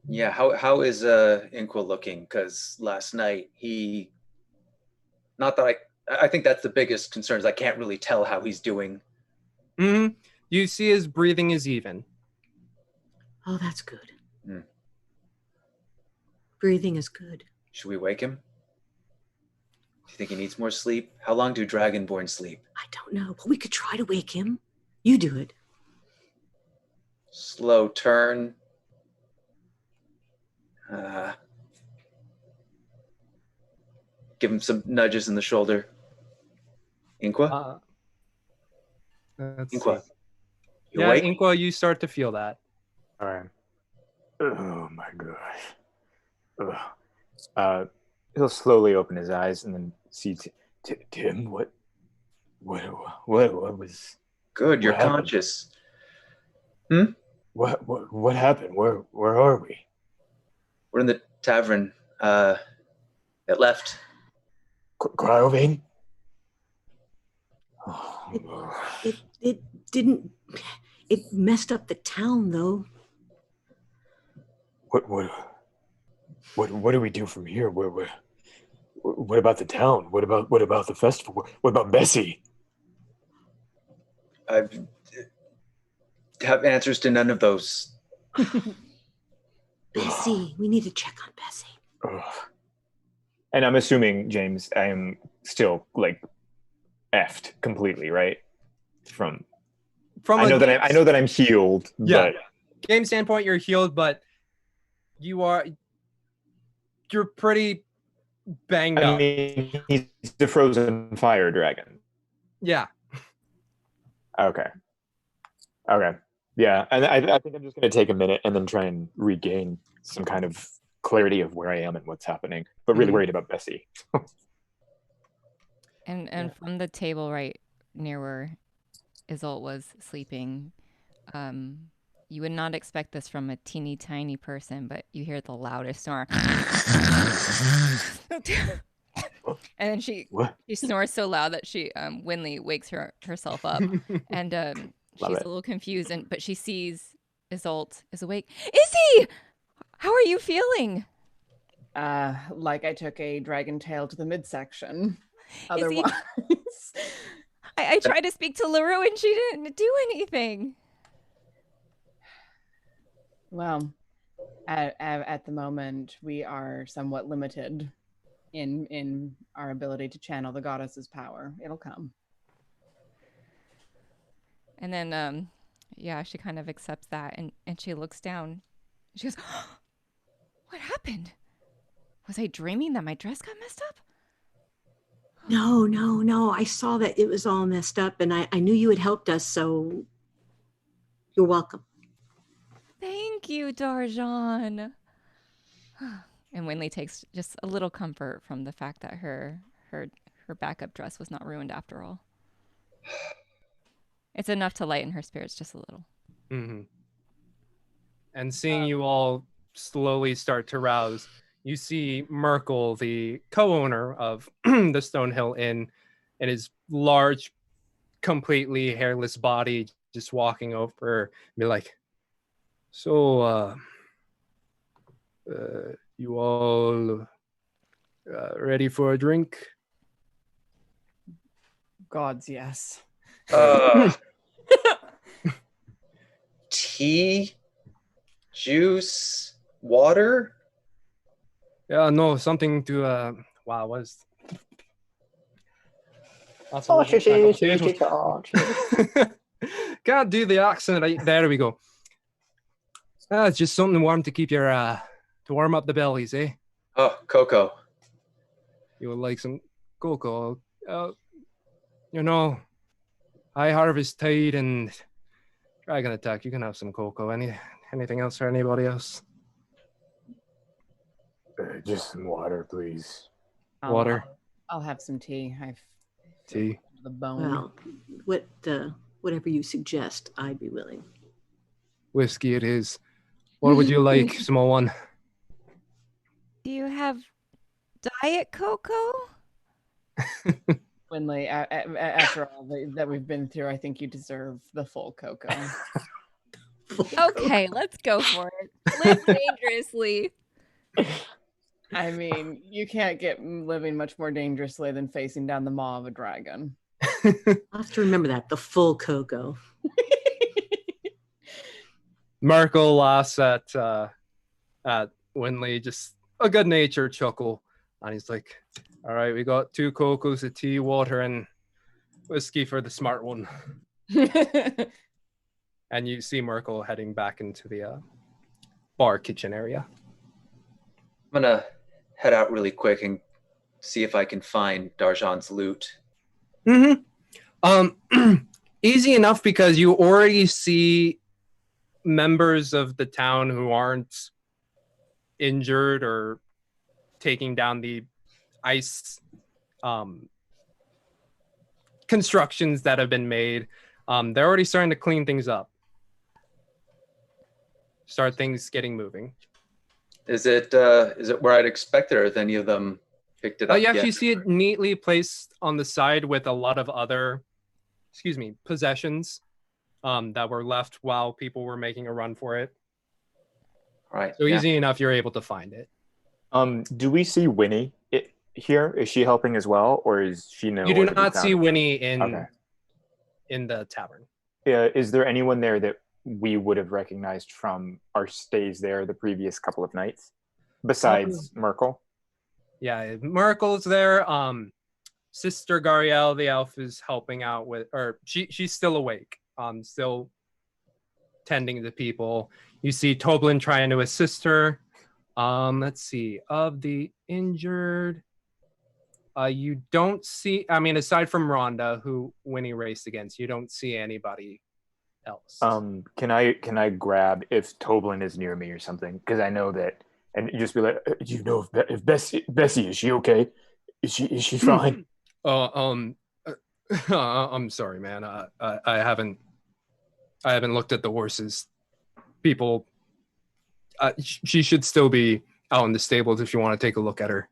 Yeah, how is Inqua looking? Because last night I think that's the biggest concern is I can't really tell how he's doing. Mm-hmm. You see his breathing is even. Oh, that's good. Breathing is good. Should we wake him? Do you think he needs more sleep? How long do Dragonborn sleep? I don't know, but we could try to wake him. You do it. Slow turn. Give him some nudges in the shoulder. Inqua? Inqua. Yeah, awake? Inqua, you start to feel that. All right. Oh my gosh. He'll slowly open his eyes and then see Tim. What was? Good, you're conscious. What happened? Where are we? We're in the tavern. It left. Cryovane? It didn't. It messed up the town, though. What do we do from here? What about the town? What about the festival? What about Bessie? I have answers to none of those. Bessie, we need to check on Bessie. And I'm assuming, James, I am still like effed completely, right? I know that I'm healed. Yeah. But game standpoint, you're healed, but you're pretty banged up. I mean, he's the frozen fire dragon. Yeah. Okay. Yeah, and I think I'm just going to take a minute and then try and regain some kind of clarity of where I am and what's happening, but really worried about Bessie. And from the table right near where Isolde was sleeping, you would not expect this from a teeny tiny person, but you hear the loudest snore. And then she snores so loud that she Winley wakes herself up, and she's a little confused, but she sees Isolde is awake. Izzy, how are you feeling? Like I took a dragon tail to the midsection. Otherwise, I tried to speak to LaRue and she didn't do anything. Well, at the moment, we are somewhat limited in our ability to channel the goddess's power. It'll come. And then, she kind of accepts that, and she looks down. She goes, What happened? Was I dreaming that my dress got messed up? No. I saw that it was all messed up, and I knew you had helped us, so you're welcome. Thank you, Darjan. And Winley takes just a little comfort from the fact that her backup dress was not ruined after all. It's enough to lighten her spirits just a little. Mm-hmm. And seeing you all slowly start to rouse, you see Merkel, the co-owner of the Stonehill Inn, and his large, completely hairless body just walking over and be like, so, you all ready for a drink? Gods, yes. Tea, juice, water? Yeah, no, something to, wow, what is... Can't do the accent. There we go. It's just something warm to keep your, to warm up the bellies, eh? Oh, cocoa. You would like some cocoa. You know, high harvest tide and dragon attack. You can have some cocoa. Anything else for anybody else? Just some water, please. Water. I'll have some tea. Tea. The bone. Well, whatever you suggest, I'd be willing. Whiskey it is. What would you like, small one? Do you have diet cocoa? Winley, after all that we've been through, I think you deserve the full cocoa. Okay, let's go for it. Live dangerously. I mean, you can't get living much more dangerously than facing down the maw of a dragon. I'll have to remember that, the full cocoa. Merkel laughs at Winley, just a good-natured chuckle. And he's like, all right, we got 2 cocos, a tea, water, and whiskey for the smart one. And you see Merkel heading back into the bar kitchen area. I'm gonna head out really quick and see if I can find Darjan's loot. Easy enough because you already see members of the town who aren't injured or taking down the ice constructions that have been made. They're already starting to clean things up. Start things getting moving. Is it where I'd expect it, or have any of them picked it up? You actually see it neatly placed on the side with a lot of other, possessions that were left while people were making a run for it. All right. So easy enough, you're able to find it. Do we see Winnie here? Is she helping as well, or is she no? You do not see Winnie in the tavern. Yeah. Is there anyone there that we would have recognized from our stays there the previous couple of nights, besides Merkel? Yeah, Merkel's there. Sister Gariel, the elf, is helping out with, or she's still awake, still tending to people. You see Toblin trying to assist her. Let's see, of the injured, you don't see, aside from Rhonda, who Winnie raced against, you don't see anybody else. Can I grab if Toblin is near me or something? Because I know that, and just be like, do you know if Bessie, is she okay? Is she fine? I'm sorry, man. I haven't looked at the horses. People, she should still be out in the stables if you want to take a look at her.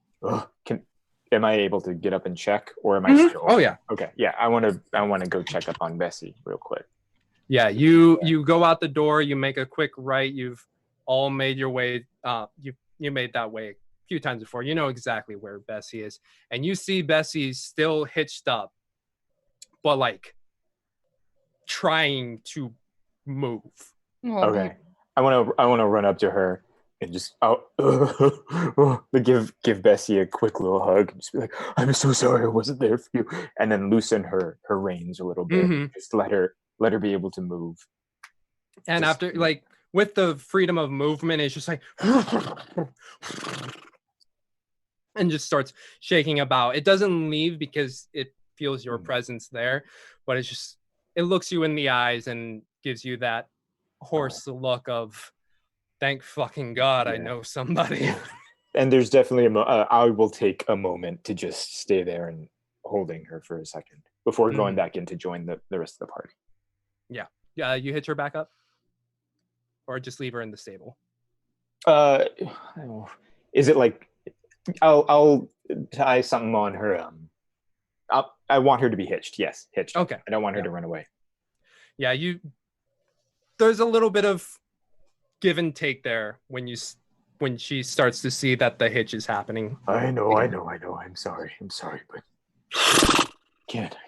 Am I able to get up and check, or am I still? Oh yeah. Okay. Yeah, I want to go check up on Bessie real quick. Yeah, you go out the door. You make a quick right. You've all made your way. You made that way a few times before. You know exactly where Bessie is, and you see Bessie still hitched up, but like trying to move. Okay, I want to run up to her and just give Bessie a quick little hug and just be like, I'm so sorry I wasn't there for you, and then loosen her reins a little bit. Just let her be able to move. And after, like, with the freedom of movement, it's just like and just starts shaking about. It doesn't leave because it feels your presence there, but it's just, it looks you in the eyes and gives you that hoarse look of, thank fucking God, I know somebody. And there's definitely I will take a moment to just stay there and holding her for a second before going back in to join the rest of the party. Yeah, you hitch her back up, or just leave her in the stable. Is it like I'll tie something on her? I want her to be hitched. Yes, hitched. Okay. I don't want her to run away. Yeah, there's a little bit of give and take there when she starts to see that the hitch is happening. I know. I'm sorry, but I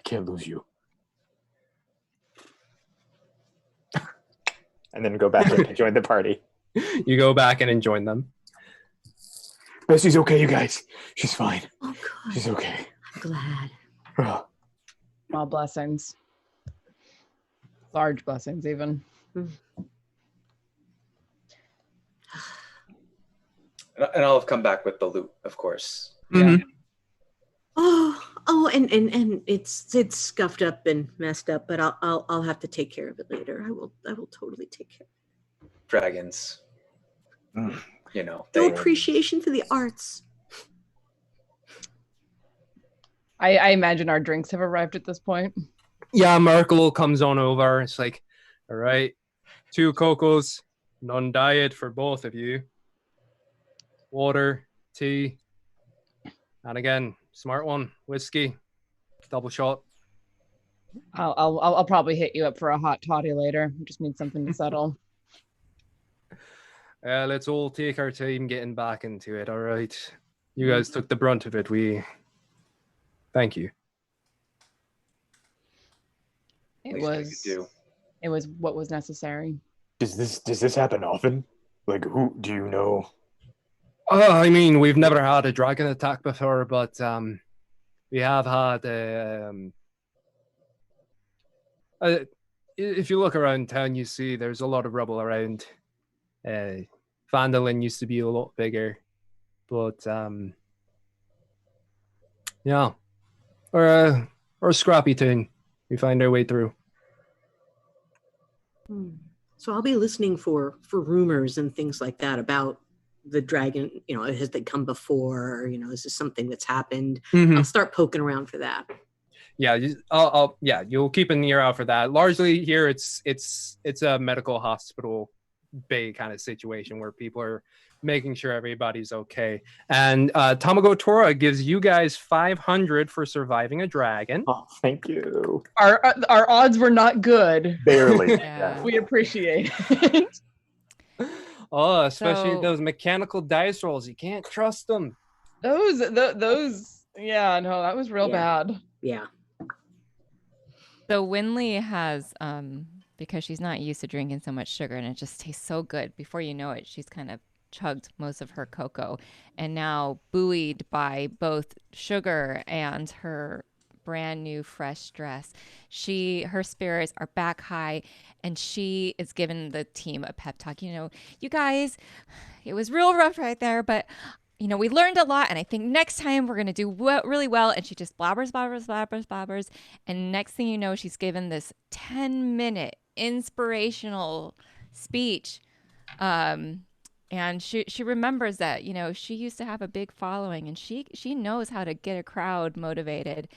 can't lose you. And then go back in to join the party. You go back in and join them. Bestie's okay, you guys. She's fine. Oh, God. She's okay. I'm glad. Small blessings. Large blessings, even. And I'll have come back with the loot, of course. Mm-hmm. Oh, and it's scuffed up and messed up, but I'll have to take care of it later. I will totally take care. Dragons, you know, No appreciation for the arts. I imagine our drinks have arrived at this point. Yeah, Merkel comes on over. It's like, all right, 2 cocos, non-diet for both of you. Water, tea, and again, smart one, whiskey, double shot. I'll probably hit you up for a hot toddy later. I just need something to settle. Let's all take our time getting back into it. All right, you guys took the brunt of it. Thank you. It was what was necessary. Does this happen often? Like, who do you know? I mean, we've never had a dragon attack before, but we have had if you look around town, you see there's a lot of rubble around. Phandalin used to be a lot bigger, but yeah, or a scrappy town. We find our way through. So I'll be listening for rumors and things like that about the dragon. You know, has they come before? Or, you know, is this something that's happened? I'll start poking around for that. Yeah, you'll keep an ear out for that. Largely here, it's a medical hospital bay kind of situation where people are making sure everybody's okay. And Tamago Tora gives you guys 500 for surviving a dragon. Oh, thank you. Our odds were not good. Barely. Yeah. We appreciate it. Oh, especially those mechanical dice rolls. You can't trust them. Those, yeah, no, that was real bad. Yeah. So Winley has, because she's not used to drinking so much sugar and it just tastes so good, before you know it, she's kind of chugged most of her cocoa. And now, buoyed by both sugar and her brand new fresh dress, her spirits are back high, and she is giving the team a pep talk. You know, you guys, it was real rough right there, but you know, we learned a lot, and I think next time we're going to do really well. And she just blabbers. And next thing you know, she's given this 10-minute inspirational speech. And she remembers that, you know, she used to have a big following, and she knows how to get a crowd motivated.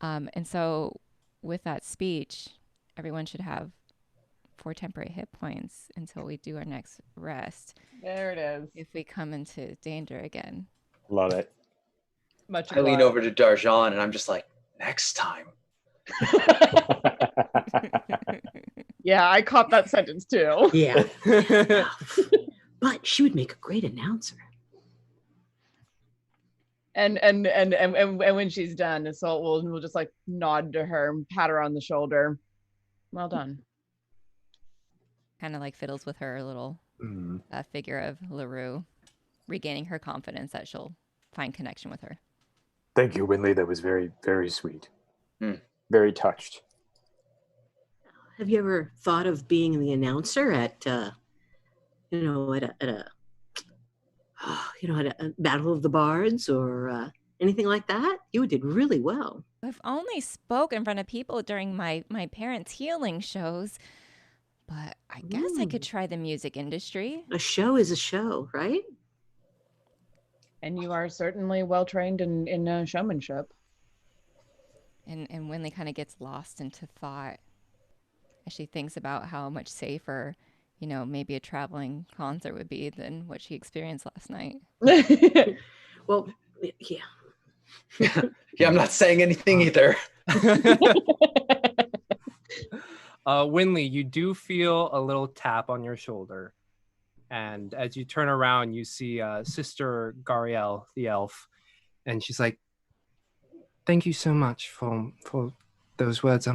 And so with that speech, everyone should have 4 temporary hit points until we do our next rest. There it is. If we come into danger again. Love it. I lean over to Darjan and I'm just like, next time. Yeah, I caught that sentence too. Yeah. But she would make a great announcer. And when she's done, so we'll just like nod to her and pat her on the shoulder. Well done. Kind of like fiddles with her little figure of LaRue, regaining her confidence that she'll find connection with her. Thank you, Winley. That was very, very sweet. Very touched. Have you ever thought of being the announcer at at a Battle of the Bards or anything like that? You did really well. I've only spoke in front of people during my parents' healing shows, but I guess I could try the music industry. A show is a show, right? And you are certainly well trained in showmanship. And Winley kind of gets lost into thought as she thinks about how much safer, maybe a traveling concert would be than what she experienced last night. Well, yeah. Yeah, I'm not saying anything either. Winley, you do feel a little tap on your shoulder. And as you turn around, you see Sister Gariel, the elf. And she's like, thank you so much for those words.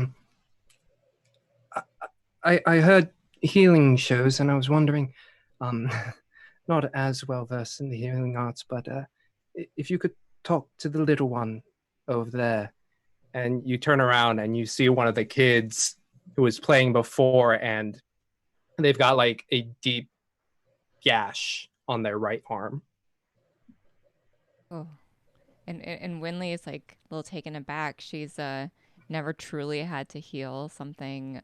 I heard healing shows, and I was wondering, not as well versed in the healing arts, but if you could talk to the little one over there. And you turn around and you see one of the kids who was playing before, and they've got like a deep gash on their right arm. Oh, and Winley is like a little taken aback. She's never truly had to heal something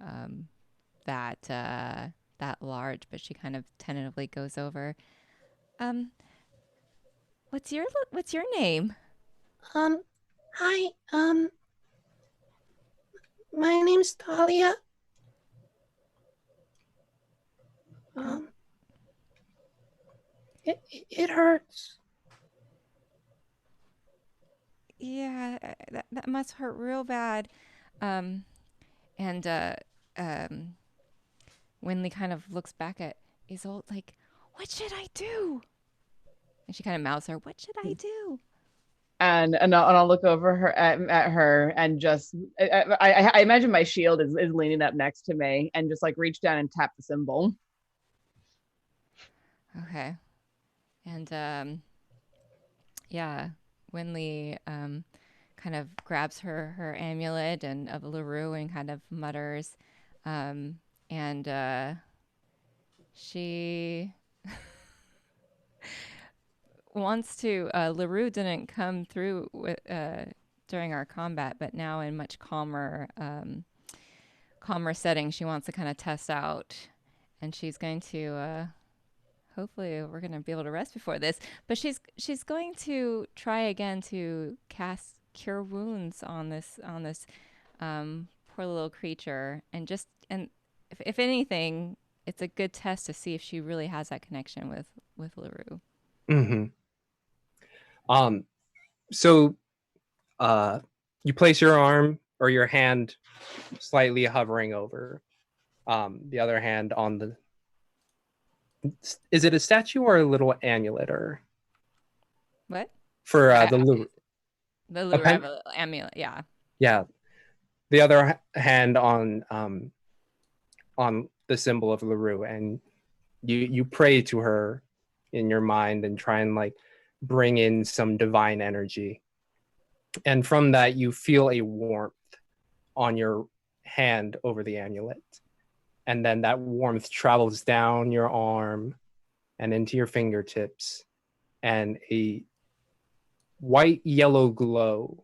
that large, but she kind of tentatively goes over. What's your name? Hi, my name's Talia. It hurts. Yeah, that must hurt real bad. Winley kind of looks back at Isolde like, what should I do? And she kind of mouths her, what should I do? And I'll look over her at her and just I imagine my shield is leaning up next to me and just like reach down and tap the symbol. Okay. And yeah, Winley kind of grabs her amulet and of LaRue and kind of mutters, and she wants to. LaRue didn't come through with during our combat, but now in much calmer setting, she wants to kind of test out, and she's going to. Hopefully, we're going to be able to rest before this. But she's going to try again to cast Cure Wounds on this poor little creature, and if anything, it's a good test to see if she really has that connection with LaRue. Mm-hmm. So you place your arm or your hand slightly hovering over the other hand on the. Is it a statue or a little amulet or what? For the LaRue. The LaRue amulet, yeah. Yeah. The other hand on the symbol of LaRue, and you pray to her in your mind and try and like bring in some divine energy. And from that you feel a warmth on your hand over the amulet. And then that warmth travels down your arm and into your fingertips, and a white yellow glow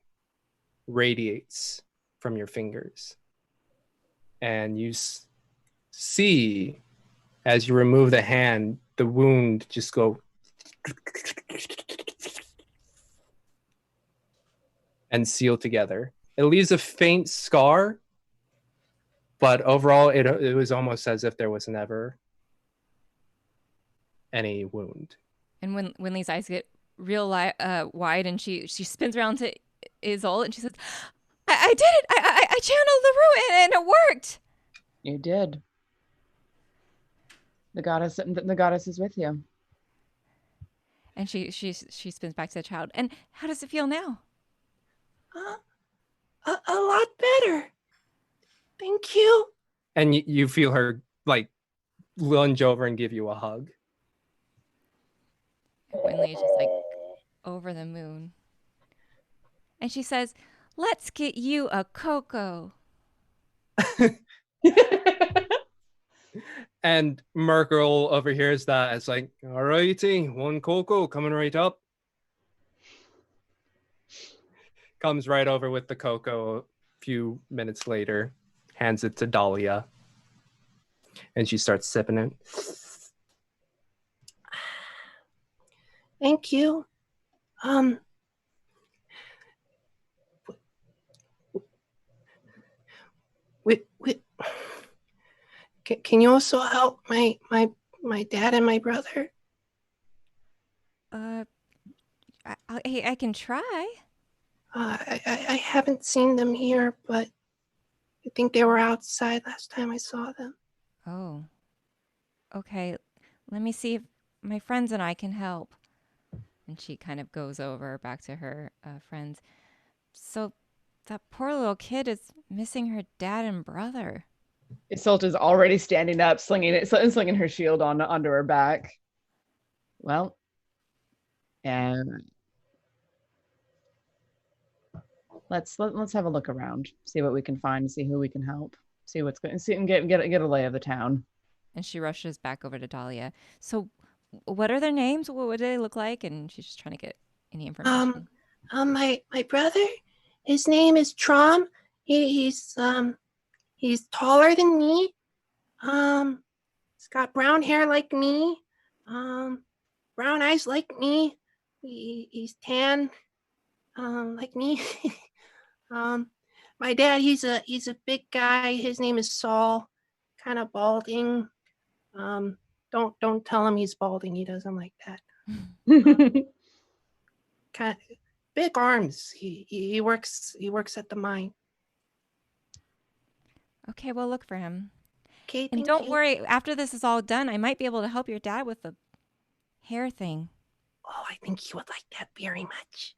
radiates from your fingers. And you see, as you remove the hand, the wound just go and seal together. It leaves a faint scar, but overall, it was almost as if there was never any wound. And when Winley's eyes get real wide, and she spins around to Isolde, and she says, "I did it! I channeled LaRue, and it worked." You did. The goddess is with you. And she spins back to the child. And how does it feel now? A lot better. Thank you. And you feel her like lunge over and give you a hug. And Winley is just like over the moon. And she says, "Let's get you a cocoa." And Merkel overhears that. It's like, all righty, one cocoa coming right up. Comes right over with the cocoa a few minutes later, hands it to Dahlia. And she starts sipping it. Thank you. Can you also help my dad and my brother? I can try. I haven't seen them here, but I think they were outside last time I saw them. Oh. Okay, let me see if my friends and I can help. And she kind of goes over back to her friends. So that poor little kid is missing her dad and brother. Isolde is already standing up, slinging her shield onto her back. Well, and let's have a look around, see what we can find, see who we can help, see what's going, see and get a lay of the town. And she rushes back over to Dahlia. So, what are their names? What do they look like? And she's just trying to get any information. My brother, his name is Trom. He's taller than me. He's got brown hair like me. Brown eyes like me. He's tan, like me. My dad, he's a big guy. His name is Saul. Kind of balding. Don't tell him he's balding. He doesn't like that. Kind of big arms. He works at the mine. Okay, we'll look for him. Okay, and don't worry. After this is all done, I might be able to help your dad with the hair thing. Oh, I think he would like that very much.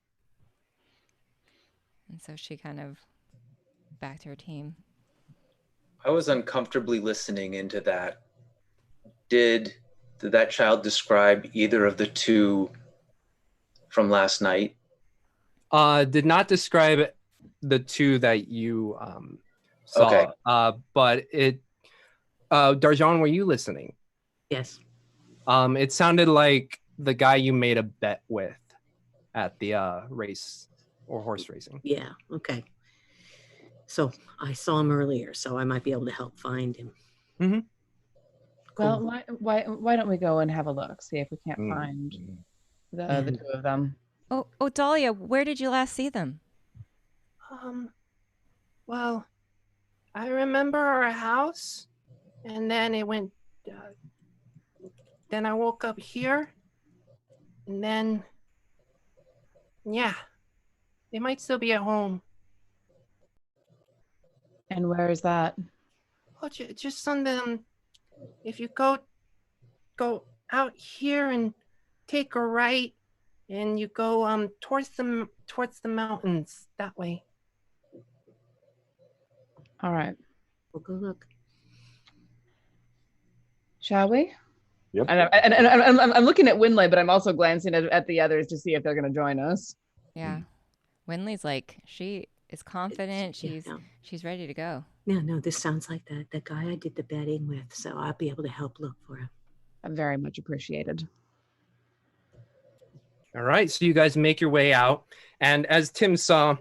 And so she kind of back to her team. I was uncomfortably listening into that. Did that child describe either of the two from last night? Did not describe the two that you saw. Okay. But it, Darjan, were you listening? Yes. It sounded like the guy you made a bet with at the race or horse racing. Yeah. Okay. So I saw him earlier, so I might be able to help find him. Mm-hmm. Cool. Well, why don't we go and have a look, see if we can't find the two of them. Oh, Dahlia, where did you last see them? Well, I remember our house, and then it went. Then I woke up here, and then, yeah, they might still be at home. And where is that? Oh, just on the. If you go out here and take a right, and you go towards the mountains that way. All right, We'll go look. Shall we? Yep. And I'm looking at Winley, but I'm also glancing at the others to see if they're going to join us. Yeah, Winley's like, she is confident. She's ready to go. No, this sounds like the guy I did the betting with, so I'll be able to help look for him. Very much appreciated. All right, so you guys make your way out, and as Tim saw,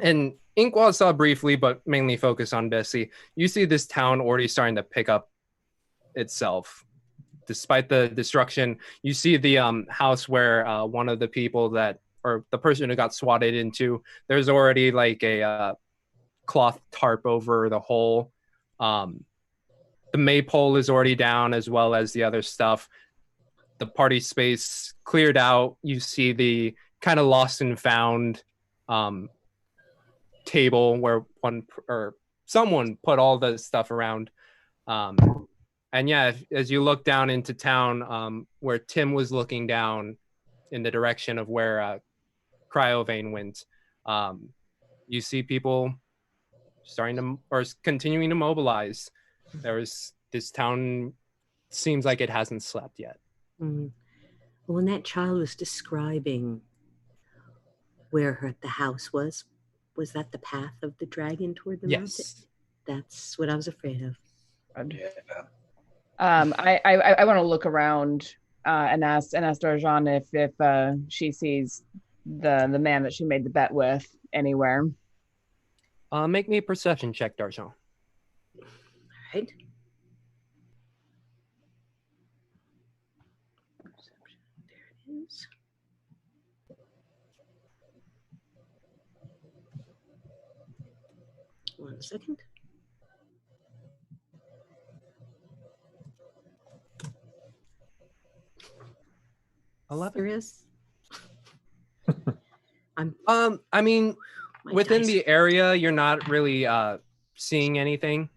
and Inkwell saw briefly, but mainly focused on Bessie, you see this town already starting to pick up itself. Despite the destruction, you see the house where one of the people that, or the person who got swatted into, there's already like a cloth tarp over the hole. The maypole is already down, as well as the other stuff. The party space cleared out. You see the kind of lost and found table where someone put all the stuff around. And yeah, as you look down into town, where Tim was looking down in the direction of where Cryovane went, you see people continuing to mobilize. This town seems like it hasn't slept yet. Mm. When that child was describing where the house was that the path of the dragon toward the mountain? Yes. That's what I was afraid of. Yeah. I want to look around and ask Argent if she sees the man that she made the bet with anywhere. Make me a perception check, Argent. All right. There it is. One second. Serious? I mean, within the area, you're not really seeing anything.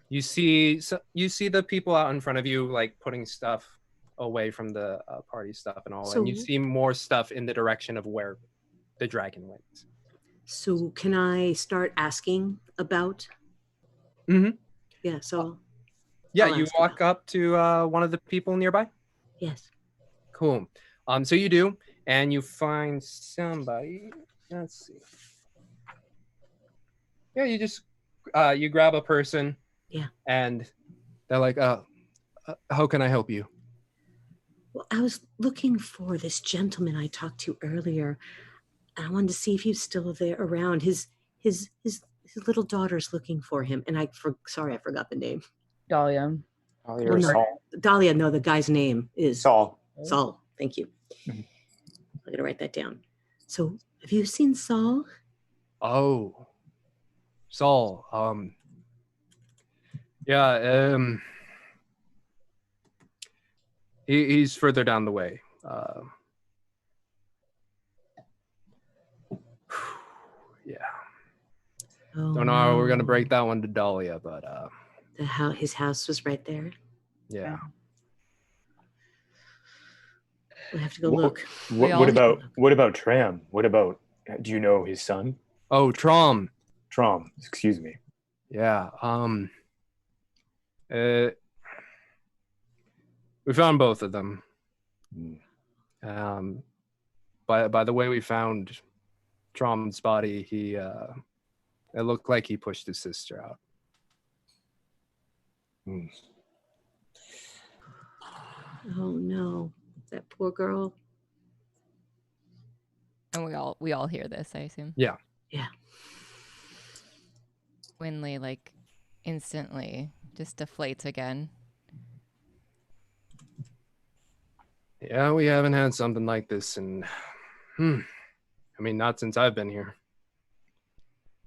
You see the people out in front of you, like putting stuff away from the party stuff and all, and you see more stuff in the direction of where the dragon went. So can I start asking about? Mm-hmm. Yeah. So. Yeah, you walk up to one of the people nearby. Yes. Cool. So you do, and you find somebody. Let's see. Yeah, you just you grab a person. Yeah. And they're like, how can I help you? Well, I was looking for this gentleman I talked to earlier. I wanted to see if he's still there around. His little daughter's looking for him, and I forgot the name. Dahlia. Saul. Dahlia. No, the guy's name is Saul. Saul. Thank you. I'm gonna write that down. So, have you seen Saul? Oh, Saul. Yeah. He's further down the way. Yeah. Oh, don't know how we're gonna break that one to Dahlia, but his house was right there. Yeah. We'll have to go look. What about Tram? What about? Do you know his son? Oh, Trom. Excuse me. Yeah. We found both of them. By the way we found Trom's body, he it looked like he pushed his sister out. Oh no, that poor girl. And we all hear this, I assume. Yeah. Yeah. Winley instantly just deflates again. Yeah, we haven't had something like this in I mean, not since I've been here.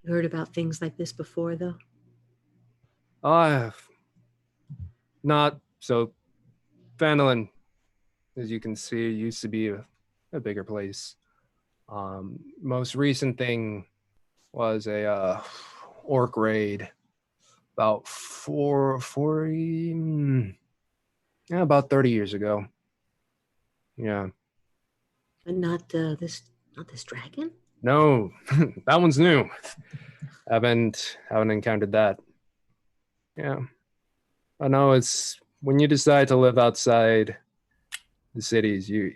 You heard about things like this before, though? Not so. Phandalin, as you can see, used to be a bigger place. Most recent thing was a orc raid about about 30 years ago. Yeah. But not this dragon? No, that one's new. Haven't encountered that. Yeah. I know it's when you decide to live outside the cities, you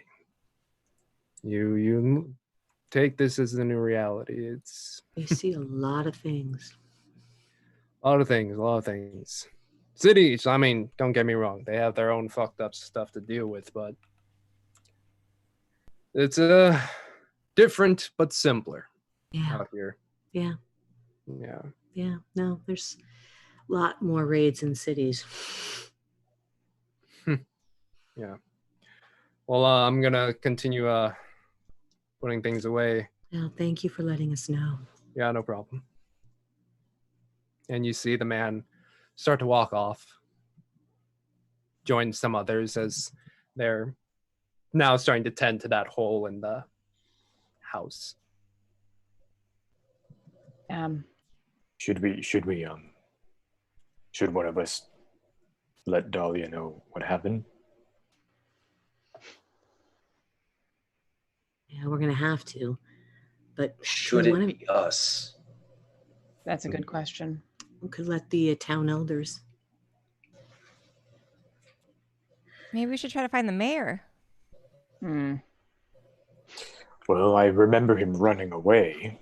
take this as the new reality. You see a lot of things. A lot of things. Cities, I mean, don't get me wrong, they have their own fucked up stuff to deal with, but it's different but simpler out here. Yeah. Yeah. Yeah. No, there's a lot more raids in cities. Yeah. Well, I'm gonna continue putting things away. Well, thank you for letting us know. Yeah, no problem. And you see the man start to walk off, join some others as they're now starting to tend to that hole in the house. Should one of us let Dahlia know what happened? Yeah, we're gonna have to. But should it be us? That's a good question. We could let the town elders. Maybe we should try to find the mayor. Well, I remember him running away.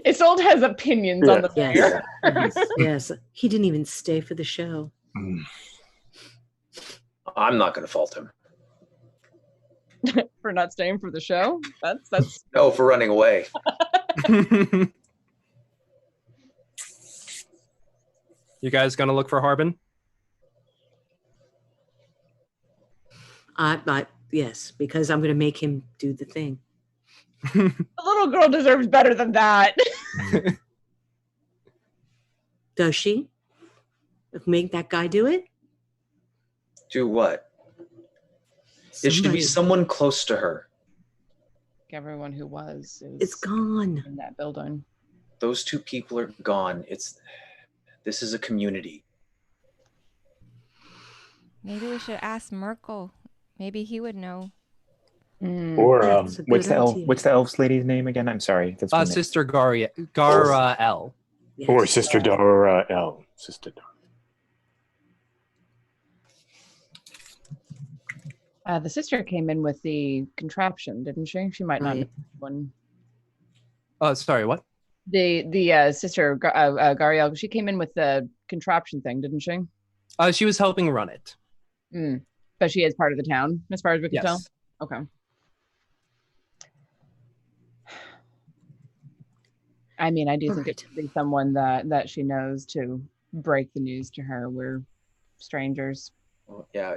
Isolde has opinions on the mayor. Yes. He didn't even stay for the show. I'm not going to fault him. For not staying for the show? That's No, for running away. You guys gonna look for Harbin? Yes, because I'm gonna make him do the thing. The little girl deserves better than that. Does she? Make that guy do it? Do what? It should be someone close to her. Everyone who was it's gone in that building. Those two people are gone. This is a community. Maybe we should ask Merkel. Maybe he would know. Or what's the elf's lady's name again? I'm sorry. That's Sister Gara L. Yes. Or Sister Dara L. Sister Dara. The sister came in with the contraption, didn't she? She might not know one. Oh, sorry, what? The sister Gariel, she came in with the contraption thing, didn't she? She was helping run it. But she is part of the town, as far as we can tell? Okay. I mean, I do think it should be someone that she knows to break the news to her. We're strangers. Well, yeah,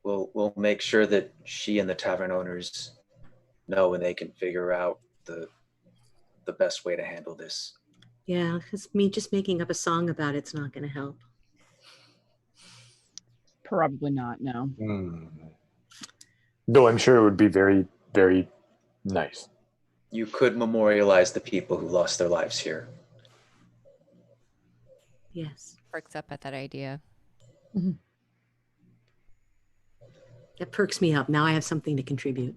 we'll make sure that she and the tavern owners know, and they can figure out the best way to handle this. Yeah, because me just making up a song about it's not going to help. Probably not, no. Though I'm sure it would be very, very nice. You could memorialize the people who lost their lives here. Yes. Perks up at that idea. That perks me up. Now I have something to contribute.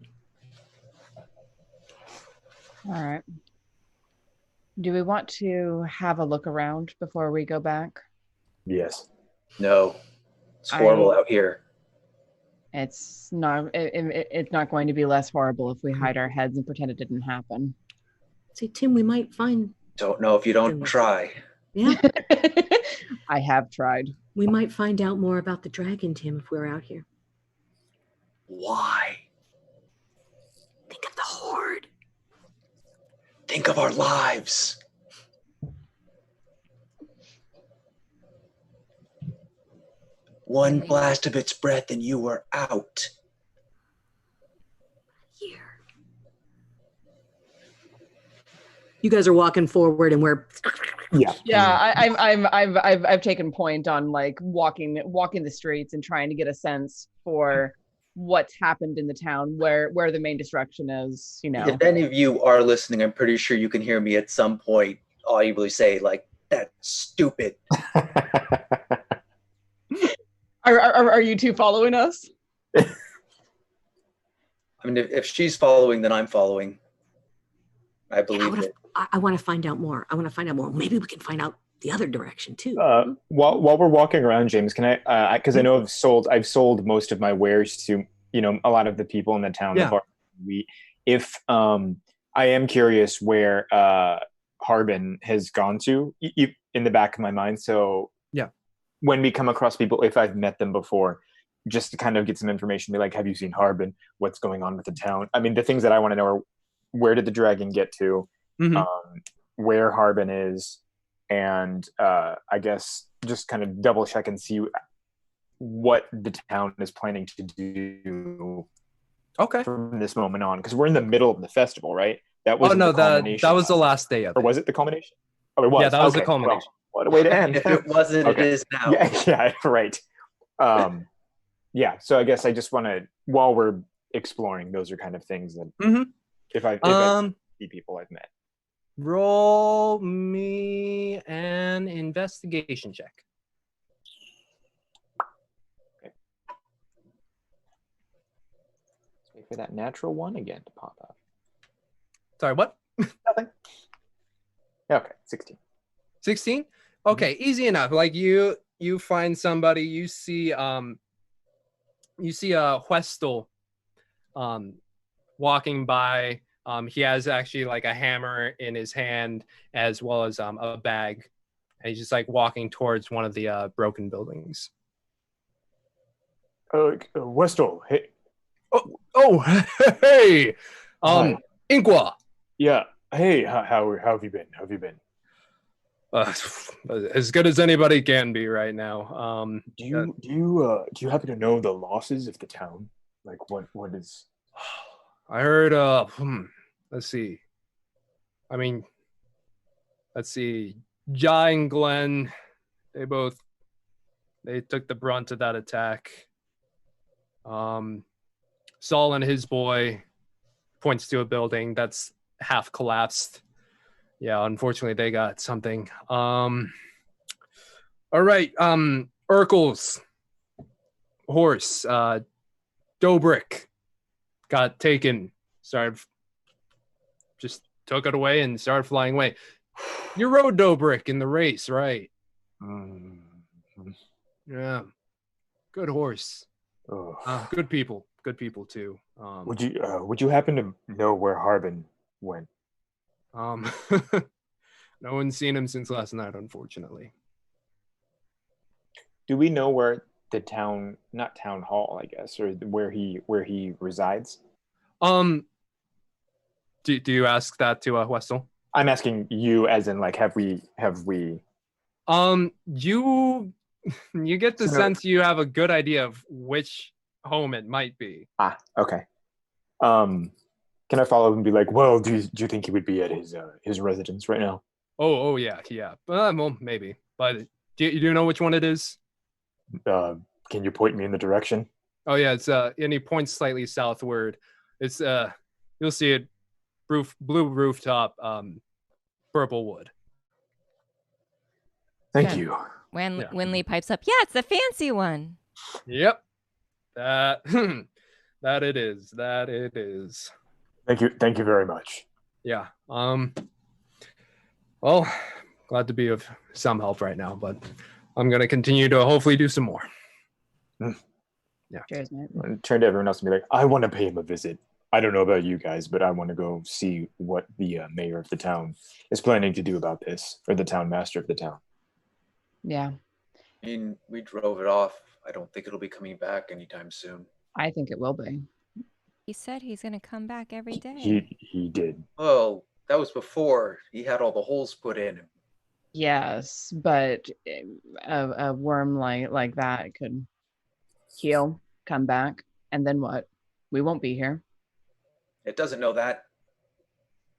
All right. Do we want to have a look around before we go back? Yes. No. It's horrible out here. It's not going to be less horrible if we hide our heads and pretend it didn't happen. See, Tim, we might find... Don't know if you don't try. Yeah. I have tried. We might find out more about the dragon, Tim, if we're out here. Why? Think of the horde. Think of our lives. One blast of its breath and you were out. Here. You guys are walking forward, and we're. Yeah. I've taken point on like walking the streets and trying to get a sense for what's happened in the town, where the main destruction is. You know, if any of you are listening, I'm pretty sure you can hear me at some point audibly say like, "That's stupid." Are you two following us? I mean, if she's following, then I'm following. I believe it. I want to find out more. Maybe we can find out the other direction too. While we're walking around, James, can I? Because I know I've sold most of my wares to a lot of the people in the town. Yeah. I am curious where Harbin has gone to in the back of my mind. So yeah. When we come across people, if I've met them before, just to kind of get some information, be like, have you seen Harbin? What's going on with the town? I mean, the things that I want to know are, where did the dragon get to? Where Harbin is, and I guess just kind of double check and see what the town is planning to do. Okay. From this moment on, because we're in the middle of the festival, right? That was that was the last day of it. Or was it the culmination? Oh, it was. Yeah, that was the culmination. Well, what a way to end. If it wasn't, It is now. Yeah, right. Yeah, so I guess I just want to, while we're exploring, those are kind of things that if I see people I've met. Roll me an investigation check. Okay. Let's wait for that natural one again to pop up. Sorry, what? Nothing. Okay, 16. 16? Okay, easy enough. Like you find somebody, you see a Huestel walking by. He has actually like a hammer in his hand, as well as a bag and he's just like walking towards one of the broken buildings. Westall, hey. Oh, hey, Hi. Inqua. Yeah. Hey, how have you been? How have you been? As good as anybody can be right now. Do you happen to know the losses of the town? Like what is? I heard. Let's see. I mean, let's see. Jai and Glenn, they took the brunt of that attack. Saul and his boy points to a building that's half collapsed. Yeah, unfortunately they got something. All right, Urkel's horse, Dobrik, got taken. Just took it away and started flying away. You rode Dobrik in the race, right? Yeah, good horse. Good people too. Would you happen to know where Harbin went? No one's seen him since last night, unfortunately. Do we know where the town, not town hall, I guess, or where he resides? Do you ask that to Westall? I'm asking you, as in, like, have we? You get the sense you have a good idea of which home it might be. Okay. Can I follow up and be like, well, do you think he would be at his residence right now? Oh yeah. Well, maybe. But do you know which one it is? Can you point me in the direction? Oh yeah, it's and he points slightly southward. It's you'll see it, blue rooftop, purple wood. Thank you. When Winley pipes up, yeah, it's the fancy one. Yep. That it is. Thank you very much. Yeah. Well, glad to be of some help right now, but I'm gonna continue to hopefully do some more. Yeah. Cheers, mate. Turn to everyone else and be like, I want to pay him a visit. I don't know about you guys, but I want to go see what the mayor of the town is planning to do about this, or the town master of the town. Yeah. I mean, we drove it off. I don't think it'll be coming back anytime soon. I think it will be. He said he's going to come back every day. He did. Well, that was before he had all the holes put in him. Yes, but a worm like that could heal, come back, and then what? We won't be here. It doesn't know that.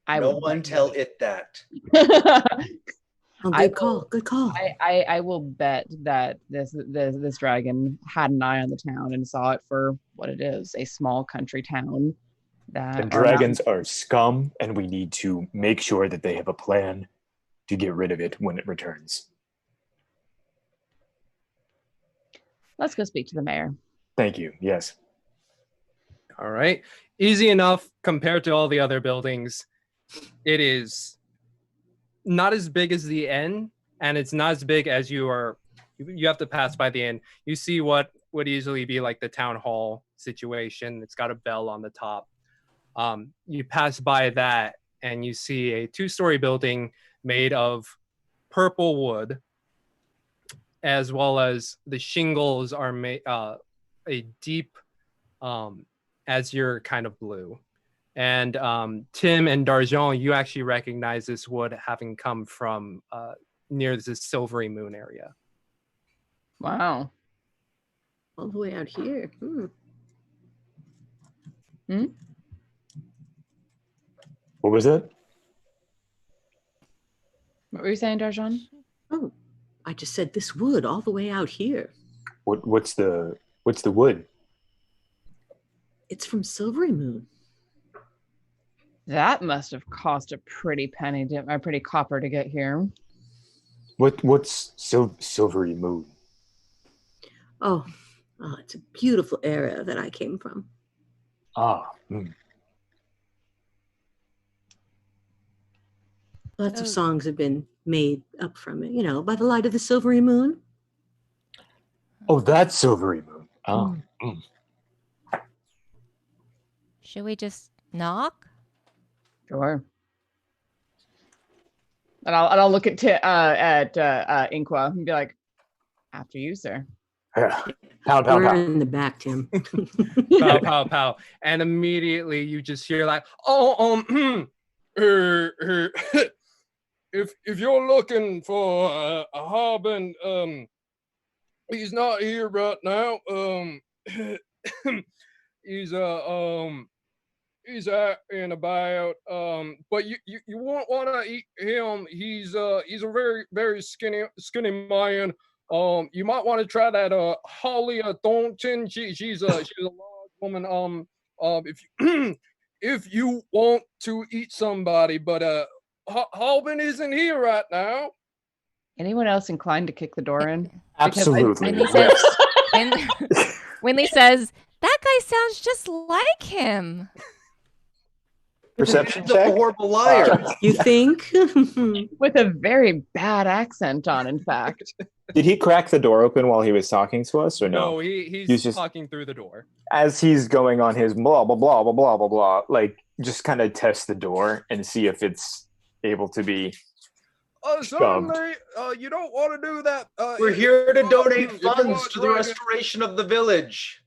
No one tell it that. Good call. I will bet that this dragon had an eye on the town and saw it for what it is, a small country town. And dragons are scum, and we need to make sure that they have a plan to get rid of it when it returns. Let's go speak to the mayor. Thank you. Yes. All right. Easy enough compared to all the other buildings. It is not as big as the inn, and it's not as big as you have to pass by the inn. You see what would easily be like the town hall situation. It's got a bell on the top. You pass by that and you see a 2-story building made of purple wood, as well as the shingles are made a deep azure kind of blue. And Tim and D'Argent, you actually recognize this wood having come from near this Silvery Moon area. Wow. All the way out here. What was that? What were you saying, D'Argent? Oh, I just said this wood all the way out here. What's the wood? It's from Silvery Moon. That must have cost a pretty copper to get here. What's Silvery Moon? Oh, it's a beautiful area that I came from. Lots of songs have been made up from it, by the light of the Silvery Moon. Oh, that's Silvery Moon. Should we just knock? Sure. And I'll look at Inqua and be like, after you, sir. Yeah. Pound, We're pound. in the back, Tim. Pow, pow, pow. And immediately you just hear like, if you're looking for a Harbin, he's not here right now. He's out and about. But you won't want to eat him. He's a very, very skinny man. You might want to try that Holly Thornton. She's a large woman. If you want to eat somebody, but Harbin isn't here right now. Anyone else inclined to kick the door in? Absolutely. Winley says, that guy sounds just like him. Perception He's check. a horrible liar. You think? With a very bad accent on, in fact. Did he crack the door open while he was talking to us, or no? No, he's just talking through the door. As he's going on his blah, blah, blah, blah, blah, blah, blah, like, just kind of test the door and see if it's able to be Certainly, you don't want to do that. We're here to donate funds to the restoration of the village.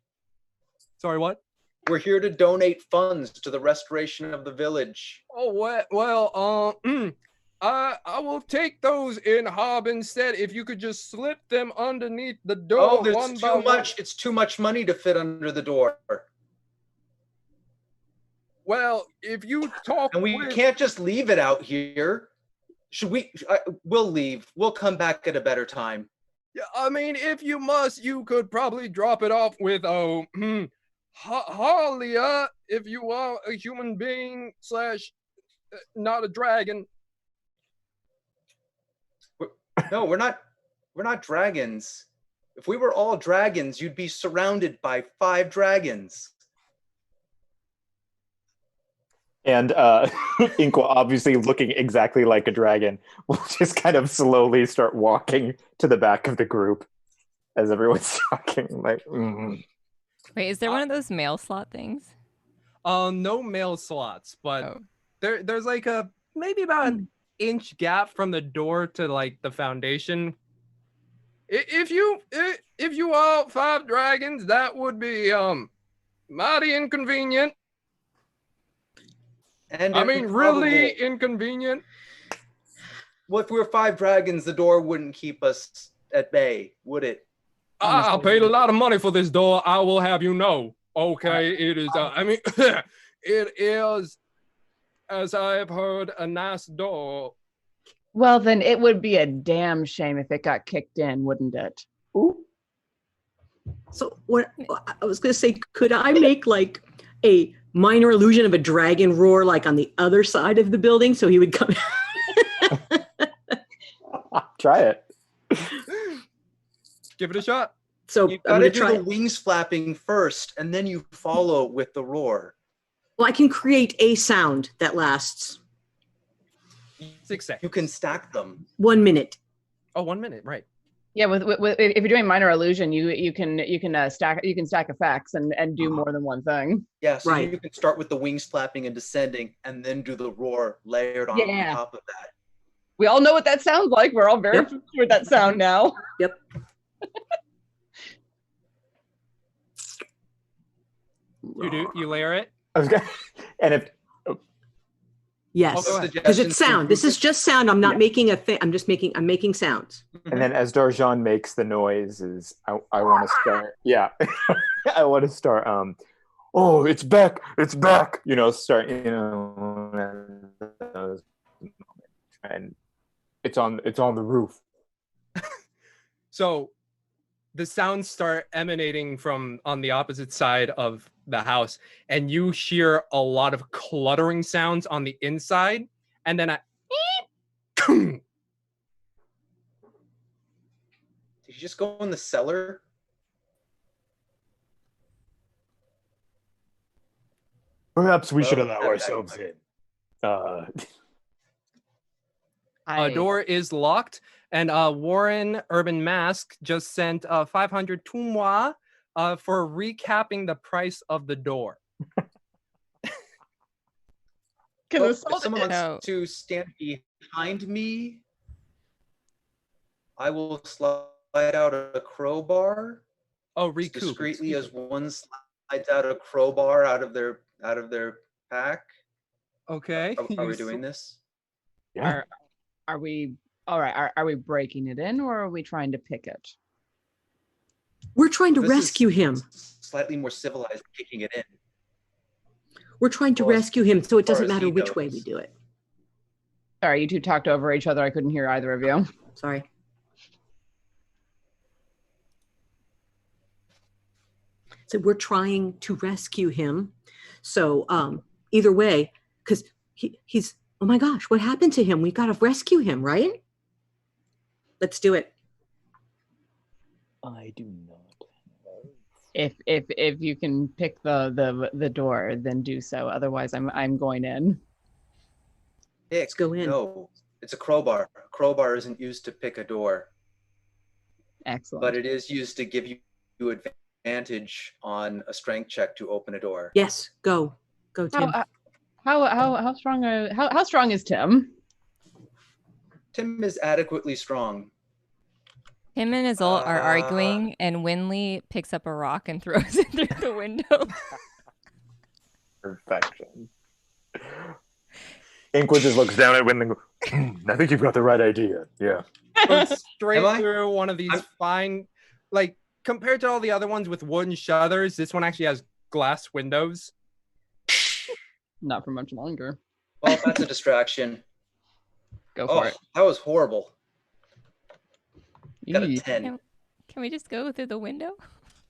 Sorry, what? We're here to donate funds to the restoration of the village. Oh, well, I will take those in Hob instead. If you could just slip them underneath the door. Oh, there's too much. It's too much money to fit under the door. Well, if you talk, and we can't just leave it out here. Should we? We'll leave. We'll come back at a better time. Yeah, I mean, if you must, you could probably drop it off with Halia, if you are a human being / not a dragon. No, we're not dragons. If we were all dragons, you'd be surrounded by 5 dragons. And Inqua, obviously looking exactly like a dragon, will just kind of slowly start walking to the back of the group as everyone's talking. Like, Wait, is there one of those mail slot things? No mail slots, but there's like maybe about an inch gap from the door to like the foundation. If you are 5 dragons, that would be mighty inconvenient. And I mean, really inconvenient. Well, if we were 5 dragons, the door wouldn't keep us at bay, would it? I paid a lot of money for this door. I will have you know. Okay, it is. I mean, it is, as I have heard, a nice door. Well, then it would be a damn shame if it got kicked in, wouldn't it? Ooh. So what I was going to say, could I make like a minor illusion of a dragon roar, like on the other side of the building, so he would come? Try it. Give it a shot. So you gotta do the wings flapping first, and then you follow with the roar. Well, I can create a sound that lasts 6 seconds. You can stack them. 1 minute. Oh, 1 minute, right? Yeah, with if you're doing minor illusion, you can stack effects and do more than one thing. Yeah, so you can start with the wings flapping and descending, and then do the roar layered on top of that. We all know what that sounds like. We're all very familiar with that sound now. Yep. You layer it? And if yes, because it's sound. This is just sound. I'm not making a thing. I'm making sounds. And then as Darjan makes the noises, I want to start. Yeah, I want to start. Oh, it's back! It's back! Start. And it's on the roof. So the sounds start emanating from on the opposite side of the house, and you hear a lot of cluttering sounds on the inside, and then Did you just go in the cellar? Perhaps we should allow ourselves in. A door is locked, and Warren Urban Mask just sent 500 Tumois for recapping the price of the door. If someone wants to stand behind me, I will slide out a crowbar. Oh, recoup. Discreetly as one slides out a crowbar out of their pack. Okay. Are we doing this? Yeah. Are we all right? Are we breaking it in, or are we trying to pick it? We're trying to rescue him. Slightly more civilized, kicking it in. We're trying to rescue him, so it doesn't matter which way we do it. Sorry, you two talked over each other. I couldn't hear either of you. Sorry. So we're trying to rescue him. So either way, because he's, oh my gosh, what happened to him? We got to rescue him, right? Let's do it. I do not. If you can pick the door, then do so. Otherwise, I'm going in. Let's go in. No, it's a crowbar. A crowbar isn't used to pick a door. Excellent. But it is used to give you advantage on a strength check to open a door. Yes, go, Tim. How strong is Tim? Tim is adequately strong. Him and Azul are arguing, and Winley picks up a rock and throws it through the window. Perfection. Inkwood just looks down at Winley and goes, I think you've got the right idea. Yeah. Straight through one of these fine, like, compared to all the other ones with wooden shutters, this one actually has glass windows. Not for much longer. Well, that's a distraction. Go for it. That was horrible. Got a 10. Can we just go through the window?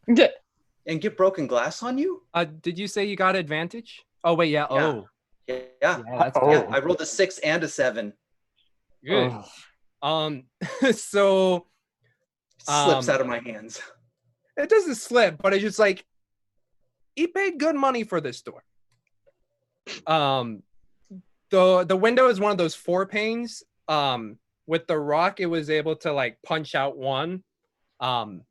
And get broken glass on you? Did you say you got advantage? Oh, wait, yeah. Oh. Yeah. That's good. I rolled a 6 and a 7. Good. So slips out of my hands. It doesn't slip, but it's just like he paid good money for this door. The window is one of those 4 panes. With the rock, it was able to like punch out one. Tim,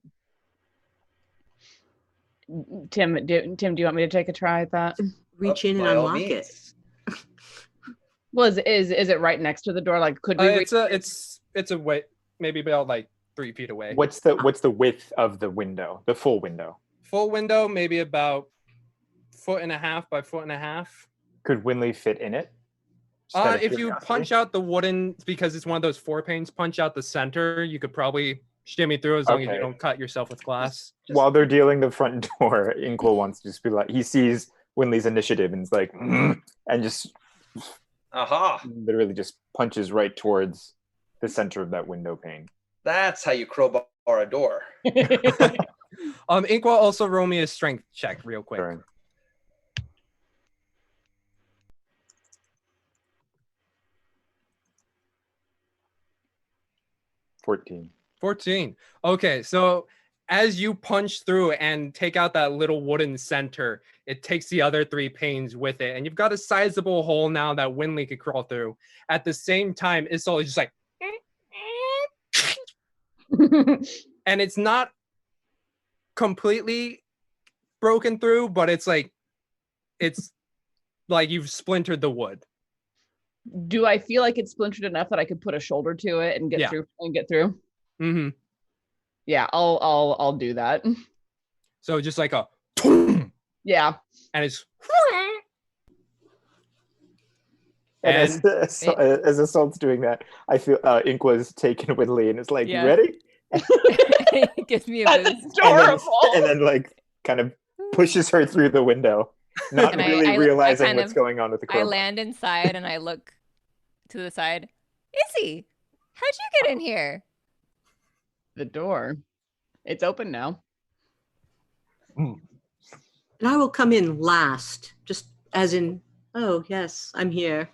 do you want me to take a try at that? Reach in and unlock it. Well, is it right next to the door? Like, could we? It's a way, maybe about like 3 feet away. What's the width of the window? The full window. Full window, maybe about 1.5 by 1.5. Could Winley fit in it? If you punch out the wooden, because it's one of those 4 panes, punch out the center, you could probably shimmy through as long as you don't cut yourself with glass. While they're dealing the front door, Inkwell wants to just be like, he sees Winley's initiative and is like, and just literally just punches right towards the center of that window pane. That's how you crowbar a door. Inkwell, also roll me a strength check real quick. Sure. $14. Okay, so as you punch through and take out that little wooden center, it takes the other 3 panes with it, and you've got a sizable hole now that Winley could crawl through. At the same time, Issel is just like, and it's not completely broken through, but it's like you've splintered the wood. Do I feel like it's splintered enough that I could put a shoulder to it and get through? Mm-hmm. Yeah, I'll do that. So just like a yeah, and it's and as Assault's doing that, I feel Ink was taken Winley and is like, "You ready?" It gives me a boost. And then like kind of pushes her through the window, not really realizing what's going on with the crowbar. I land inside and I look to the side. Izzy, how'd you get in here? The door. It's open now. And I will come in last, just as in, oh yes, I'm here.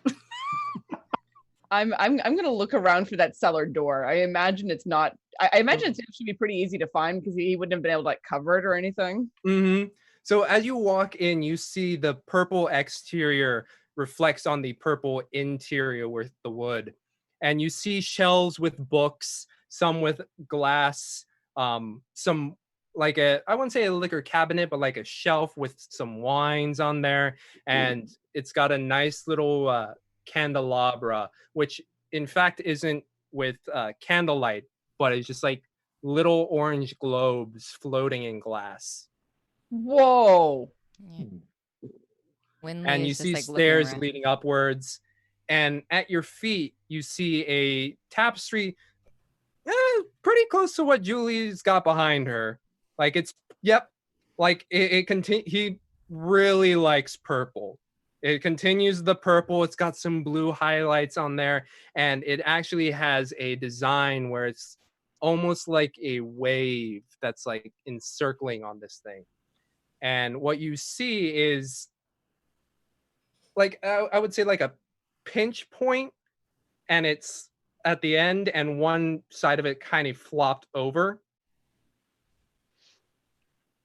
I'm gonna look around for that cellar door. I imagine it's not. I imagine it should be pretty easy to find because he wouldn't have been able to like cover it or anything. Mm-hmm. So as you walk in, you see the purple exterior reflects on the purple interior with the wood, and you see shelves with books, some with glass, some like I wouldn't say a liquor cabinet, but like a shelf with some wines on there, and it's got a nice little candelabra, which in fact isn't with candlelight, but it's just like little orange globes floating in glass. Whoa. Yeah. And you see stairs leading upwards, and at your feet you see a tapestry pretty close to what Julie's got behind her. Like it's like he really likes purple. It continues the purple. It's got some blue highlights on there, and it actually has a design where it's almost like a wave that's like encircling on this thing. And what you see is like I would say like a pinch point, and it's at the end, and one side of it kind of flopped over.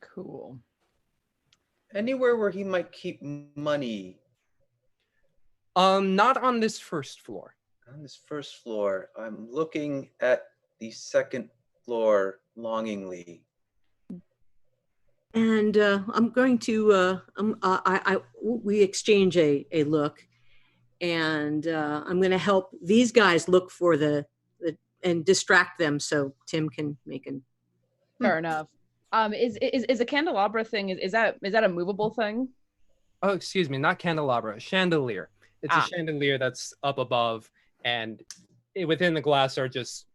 Cool. Anywhere where he might keep money? Not on this first floor. On this first floor, I'm looking at the second floor longingly. And I'm going to we exchange a look, and I'm going to help these guys look for the and distract them so Tim can make an. Fair enough. Is a candelabra thing? Is that a movable thing? Oh, excuse me, not candelabra, chandelier. It's a chandelier that's up above, and within the glass are just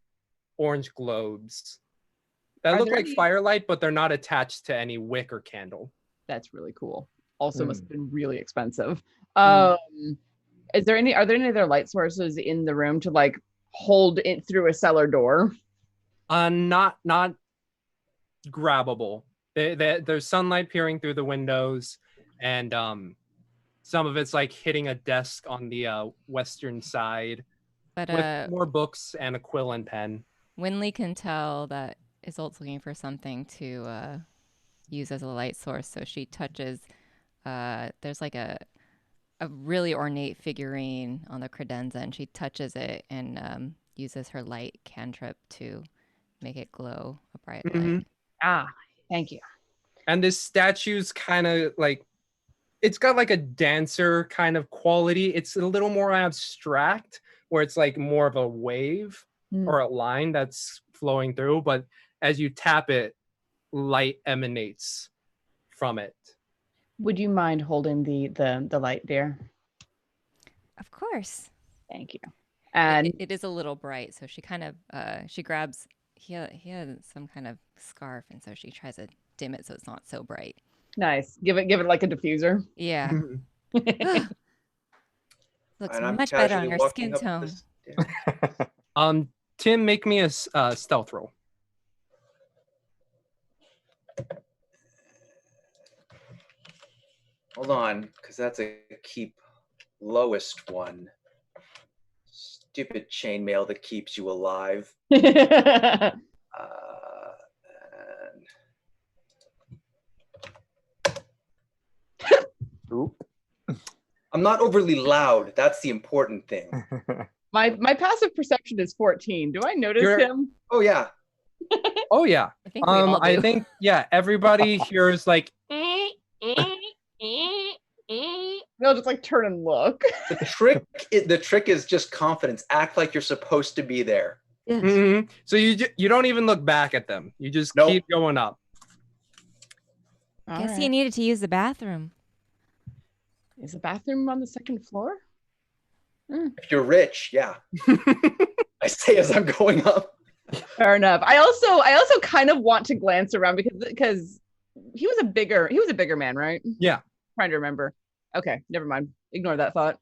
orange globes that look like firelight, but they're not attached to any wick or candle. That's really cool. Also must have been really expensive. Are there any other light sources in the room to like hold it through a cellar door? Not grabbable. There's sunlight peering through the windows, and some of it's like hitting a desk on the western side, but with more books and a quill and pen. Winley can tell that Isolde's looking for something to use as a light source, so she touches. There's like a really ornate figurine on the credenza, and she touches it and uses her light cantrip to make it glow a bright light. Thank you. And this statue's kind of like, it's got like a dancer kind of quality. It's a little more abstract, where it's like more of a wave or a line that's flowing through, but as you tap it, light emanates from it. Would you mind holding the light, dear? Of course. Thank you. And it is a little bright, so she kind of she grabs. He had some kind of scarf, and so she tries to dim it so it's not so bright. Nice. Give it like a diffuser. Yeah. Looks much better on her skin tone. Tim, make me a stealth roll. Hold on, because that's a keep lowest one. Stupid chainmail that keeps you alive. I'm not overly loud. That's the important thing. My passive perception is 14. Do I notice him? Oh yeah. Oh yeah. I think everybody hears like They'll just like turn and look. The trick is just confidence. Act like you're supposed to be there. Yes. Mm-hmm. So you don't even look back at them. You just keep going up. Guess you needed to use the bathroom. Is the bathroom on the second floor? If you're rich, yeah. I say as I'm going up. Fair enough. I also kind of want to glance around because he was a bigger man, right? Yeah. Trying to remember. Okay, never mind. Ignore that thought.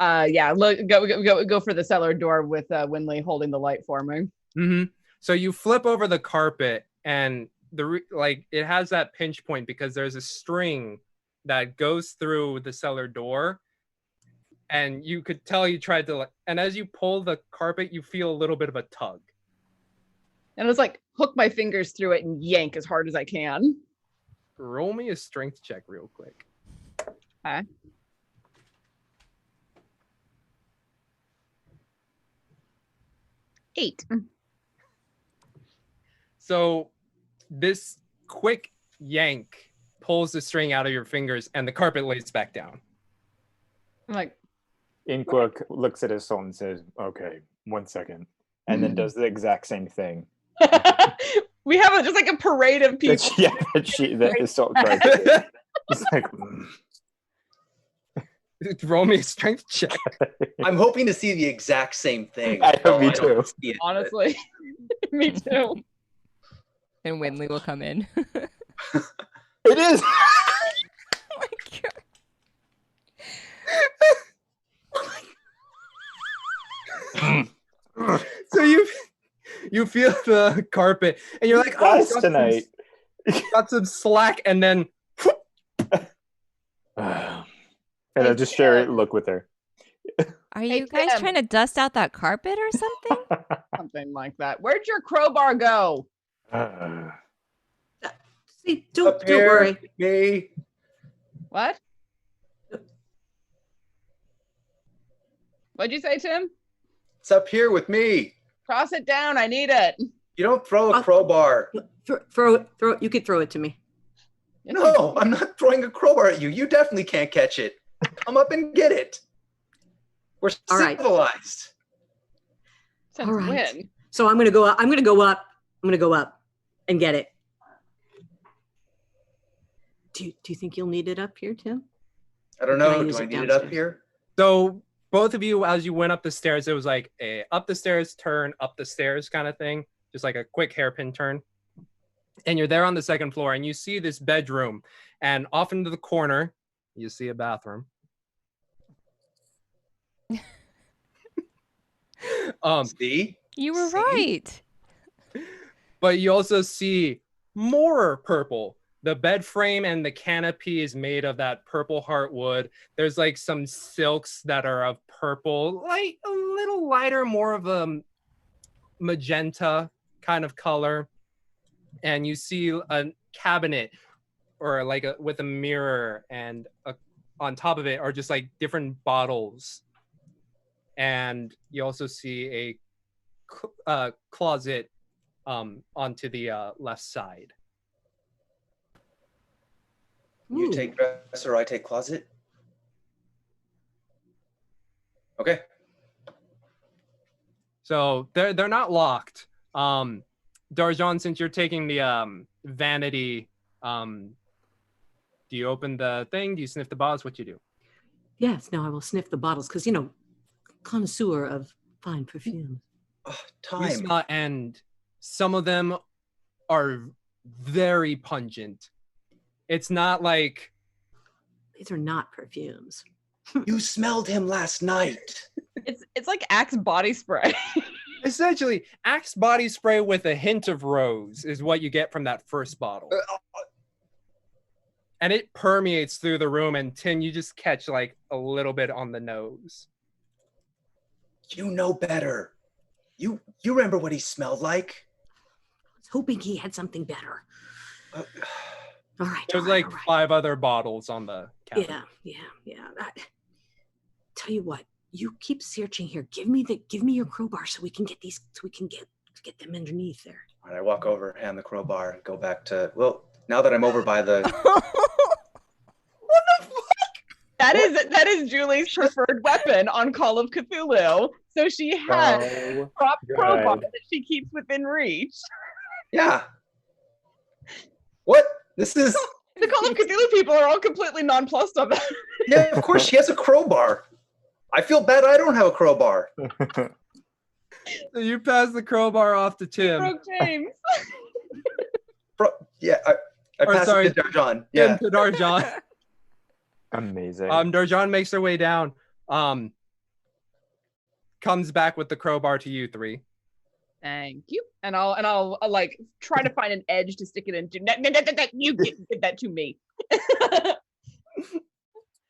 Go for the cellar door with Winley holding the light for me. Mm-hmm. So you flip over the carpet, and it has that pinch point because there's a string that goes through the cellar door, and you could tell you tried to. And as you pull the carpet, you feel a little bit of a tug. And I was like, hook my fingers through it and yank as hard as I can. Roll me a strength check real quick. Okay. Eight. So this quick yank pulls the string out of your fingers, and the carpet lays back down. I'm like, Inkwork looks at his soul and says, "Okay, 1 second, and then does the exact same thing. We have just like a parade of people. That Assault tries to do. It's like, roll me a strength check. I'm hoping to see the exact same thing. I know, me too. Honestly, me too. And Winley will come in. It is. Oh my God. So you feel the carpet, and you're like, "Oh, tonight." Got some slack, and then. And I just share a look with her. Are you guys trying to dust out that carpet or something? Something like that. Where'd your crowbar go? See, don't worry. Me. What? What'd you say, Tim? It's up here with me. Cross it down. I need it. You don't throw a crowbar. Throw it. You could throw it to me. No, I'm not throwing a crowbar at you. You definitely can't catch it. Come up and get it. We're civilized. All right. When? So I'm gonna go up. I'm gonna go up and get it. Do you think you'll need it up here, Tim? I don't know. Do I need it up here? So both of you, as you went up the stairs, it was like a up the stairs turn, up the stairs kind of thing, just like a quick hairpin turn. And you're there on the second floor, and you see this bedroom, and off into the corner, you see a bathroom. See? You were right. But you also see more purple. The bed frame and the canopy is made of that purple heartwood. There's like some silks that are of purple, like a little lighter, more of a magenta kind of color. And you see a cabinet or like with a mirror, and on top of it are just like different bottles. And you also see a closet onto the left side. You take dresser, I take closet. Okay. So they're not locked. Darjan, since you're taking the vanity, do you open the thing? Do you sniff the bottles? What you do? Yes, no, I will sniff the bottles because, connoisseur of fine perfume. Time. And some of them are very pungent. It's not like... These are not perfumes. You smelled him last night. It's like Axe body spray. Essentially, Axe body spray with a hint of rose is what you get from that first bottle. And it permeates through the room, and Tim, you just catch like a little bit on the nose. You know better. You remember what he smelled like? I was hoping he had something better. All right. There's like 5 other bottles on the cabinet. Yeah. Tell you what, you keep searching here. Give me your crowbar so we can get these. So we can get them underneath there. All right, I walk over, hand the crowbar, and go back to. Well, now that I'm over by the. What the fuck? That is Julie's preferred weapon on Call of Cthulhu. So she has a prop crowbar that she keeps within reach. Yeah. What? This is... The Call of Cthulhu people are all completely nonplussed on that. Yeah, of course, she has a crowbar. I feel bad I don't have a crowbar. So you pass the crowbar off to Tim. Broke James. Yeah, I passed it to Darjan. Yeah. Tim to Darjan. Amazing. Darjan makes her way down. Comes back with the crowbar to you 3. Thank you. And I'll like try to find an edge to stick it into. You give that to me.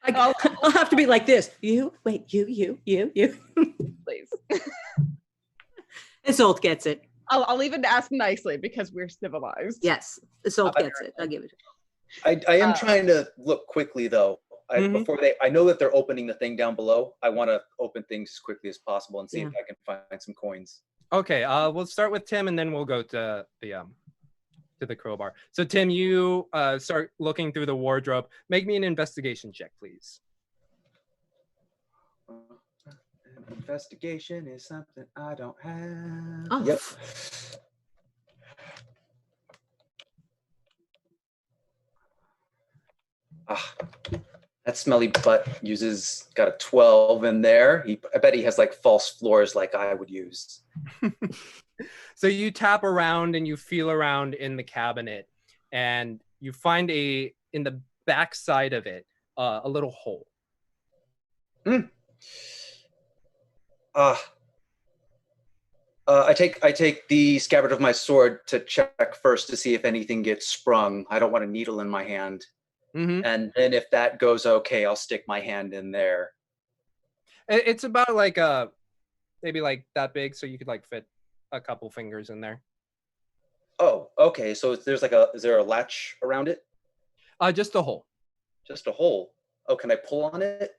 I'll have to be like this. You. Please. Isolde gets it. I'll even ask nicely because we're civilized. Yes, Isolde gets it. I'll give it. I am trying to look quickly though. Before I know that they're opening the thing down below. I want to open things as quickly as possible and see if I can find some coins. Okay, we'll start with Tim, and then we'll go to the crowbar. So Tim, you start looking through the wardrobe. Make me an investigation check, please. Investigation is something I don't have. Oh. Yep. That smelly butt got a 12 in there. I bet he has like false floors like I would use. So you tap around and you feel around in the cabinet, and you find in the back side of it a little hole. I take the scabbard of my sword to check first to see if anything gets sprung. I don't want a needle in my hand. Mm-hmm. And then if that goes okay, I'll stick my hand in there. It's about like maybe like that big, so you could like fit a couple fingers in there. Oh, okay. So is there a latch around it? Just a hole. Just a hole. Oh, can I pull on it?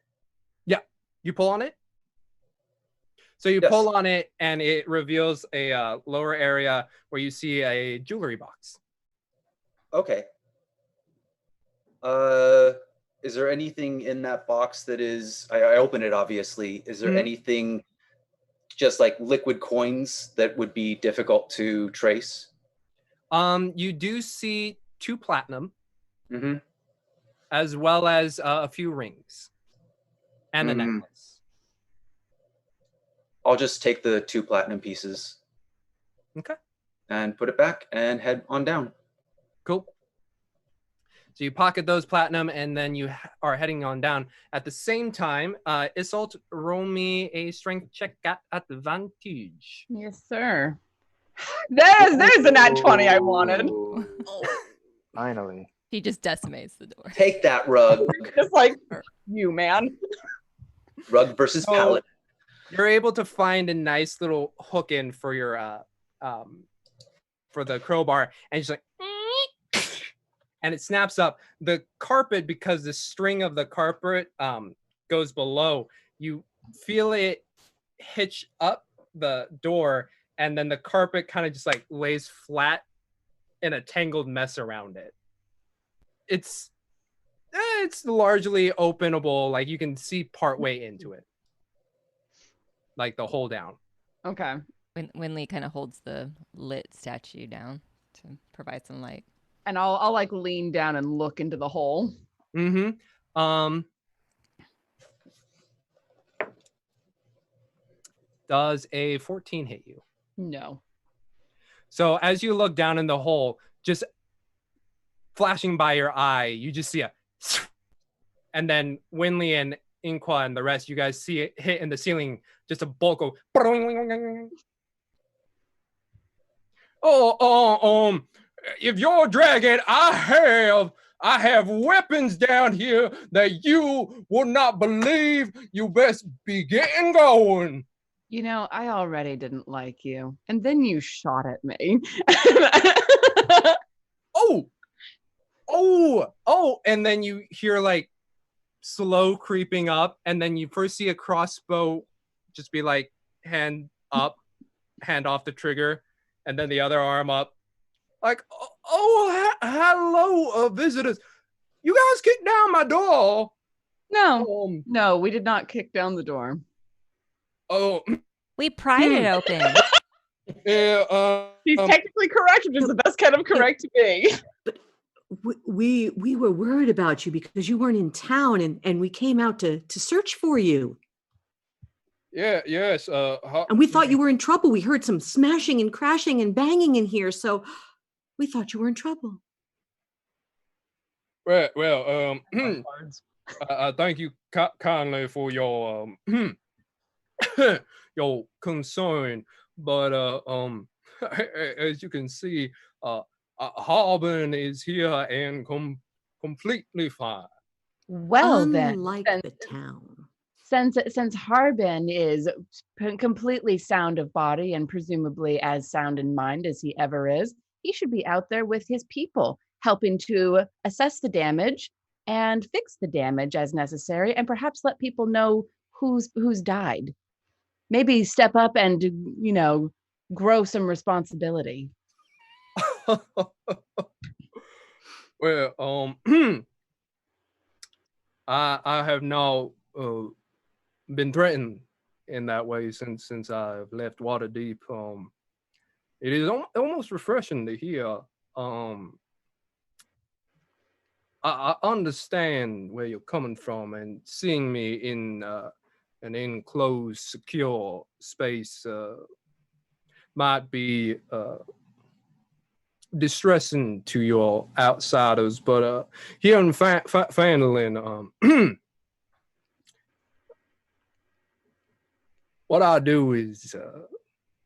Yeah, you pull on it. So you pull on it, and it reveals a lower area where you see a jewelry box. Okay. Is there anything in that box that is? I open it, obviously. Is there anything, just like liquid coins, that would be difficult to trace? You do see 2 platinum, as well as a few rings and a necklace. I'll just take the 2 platinum pieces. Okay. And put it back and head on down. Cool. So you pocket those platinum, and then you are heading on down. At the same time, Isolt, roll me a strength check at advantage. Yes, sir. There's the nat 20 I wanted. Finally. He just decimates the door. Take that, Rug. Just like you, man. Rug versus pallet. You're able to find a nice little hook in for your for the crowbar, and it's like, and it snaps up. The carpet, because the string of the carpet goes below, you feel it hitch up the door, and then the carpet kind of just like lays flat in a tangled mess around it. It's largely openable, like you can see part way into it, like the hole down. Okay. Winley kind of holds the lit statue down to provide some light. And I'll like lean down and look into the hole. Does a 14 hit you? No. So as you look down in the hole, just flashing by your eye, you just see and then Winley and Inqua and the rest, you guys see it hit in the ceiling, just a bulk of if you're a dragon, I have weapons down here that you will not believe. You best be getting going. You know, I already didn't like you, and then you shot at me. And then you hear like slow creeping up, and then you first see a crossbow just be like hand up, hand off the trigger, and then the other arm up. Like, hello, visitors. You guys kicked down my door. No, we did not kick down the door. Oh, we pried it open. Yeah, he's technically correct, which is the best kind of correct to be. But we were worried about you because you weren't in town, and we came out to search for you. Yes. And we thought you were in trouble. We heard some smashing and crashing and banging in here, so we thought you were in trouble. Well, thank you kindly for your your concern, but as you can see, Harbin is here and completely fine. Well, unlike the town. Since Harbin is completely sound of body and presumably as sound in mind as he ever is, he should be out there with his people, helping to assess the damage and fix the damage as necessary, and perhaps let people know who's died. Maybe step up and, grow some responsibility. Well, I have now been threatened in that way since I've left Waterdeep. It is almost refreshing to hear. I understand where you're coming from, and seeing me in an enclosed, secure space might be distressing to your outsiders. But here in Phandalin, what I do is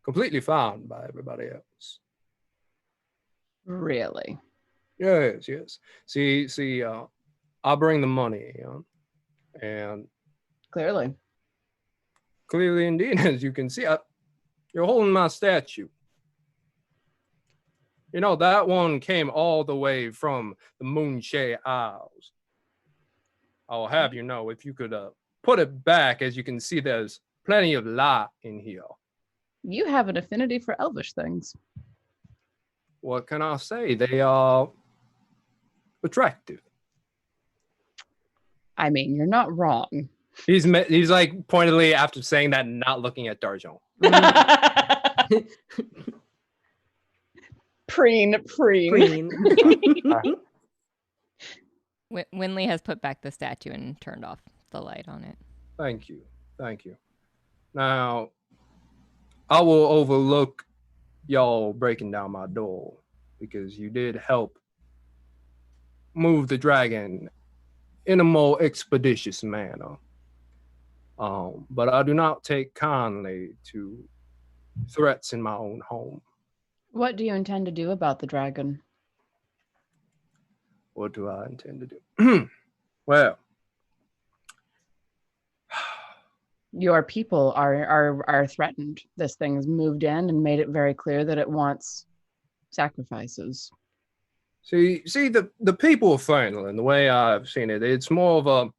completely fine by everybody else. Really? Yes. See, I bring the money, and clearly indeed, as you can see, you're holding my statue. You know, that one came all the way from the Moonshade Isles. I'll have you know, if you could put it back, as you can see, there's plenty of light in here. You have an affinity for elvish things. What can I say? They are attractive. I mean, you're not wrong. He's like pointedly, after saying that, not looking at Argent. Preen. Winley has put back the statue and turned off the light on it. Thank you. Now, I will overlook y'all breaking down my door, because you did help move the dragon in a more expeditious manner. But I do not take kindly to threats in my own home. What do you intend to do about the dragon? What do I intend to do? Well, your people are threatened. This thing has moved in and made it very clear that it wants sacrifices. See the people of Phandalin, the way I've seen it, it's more of a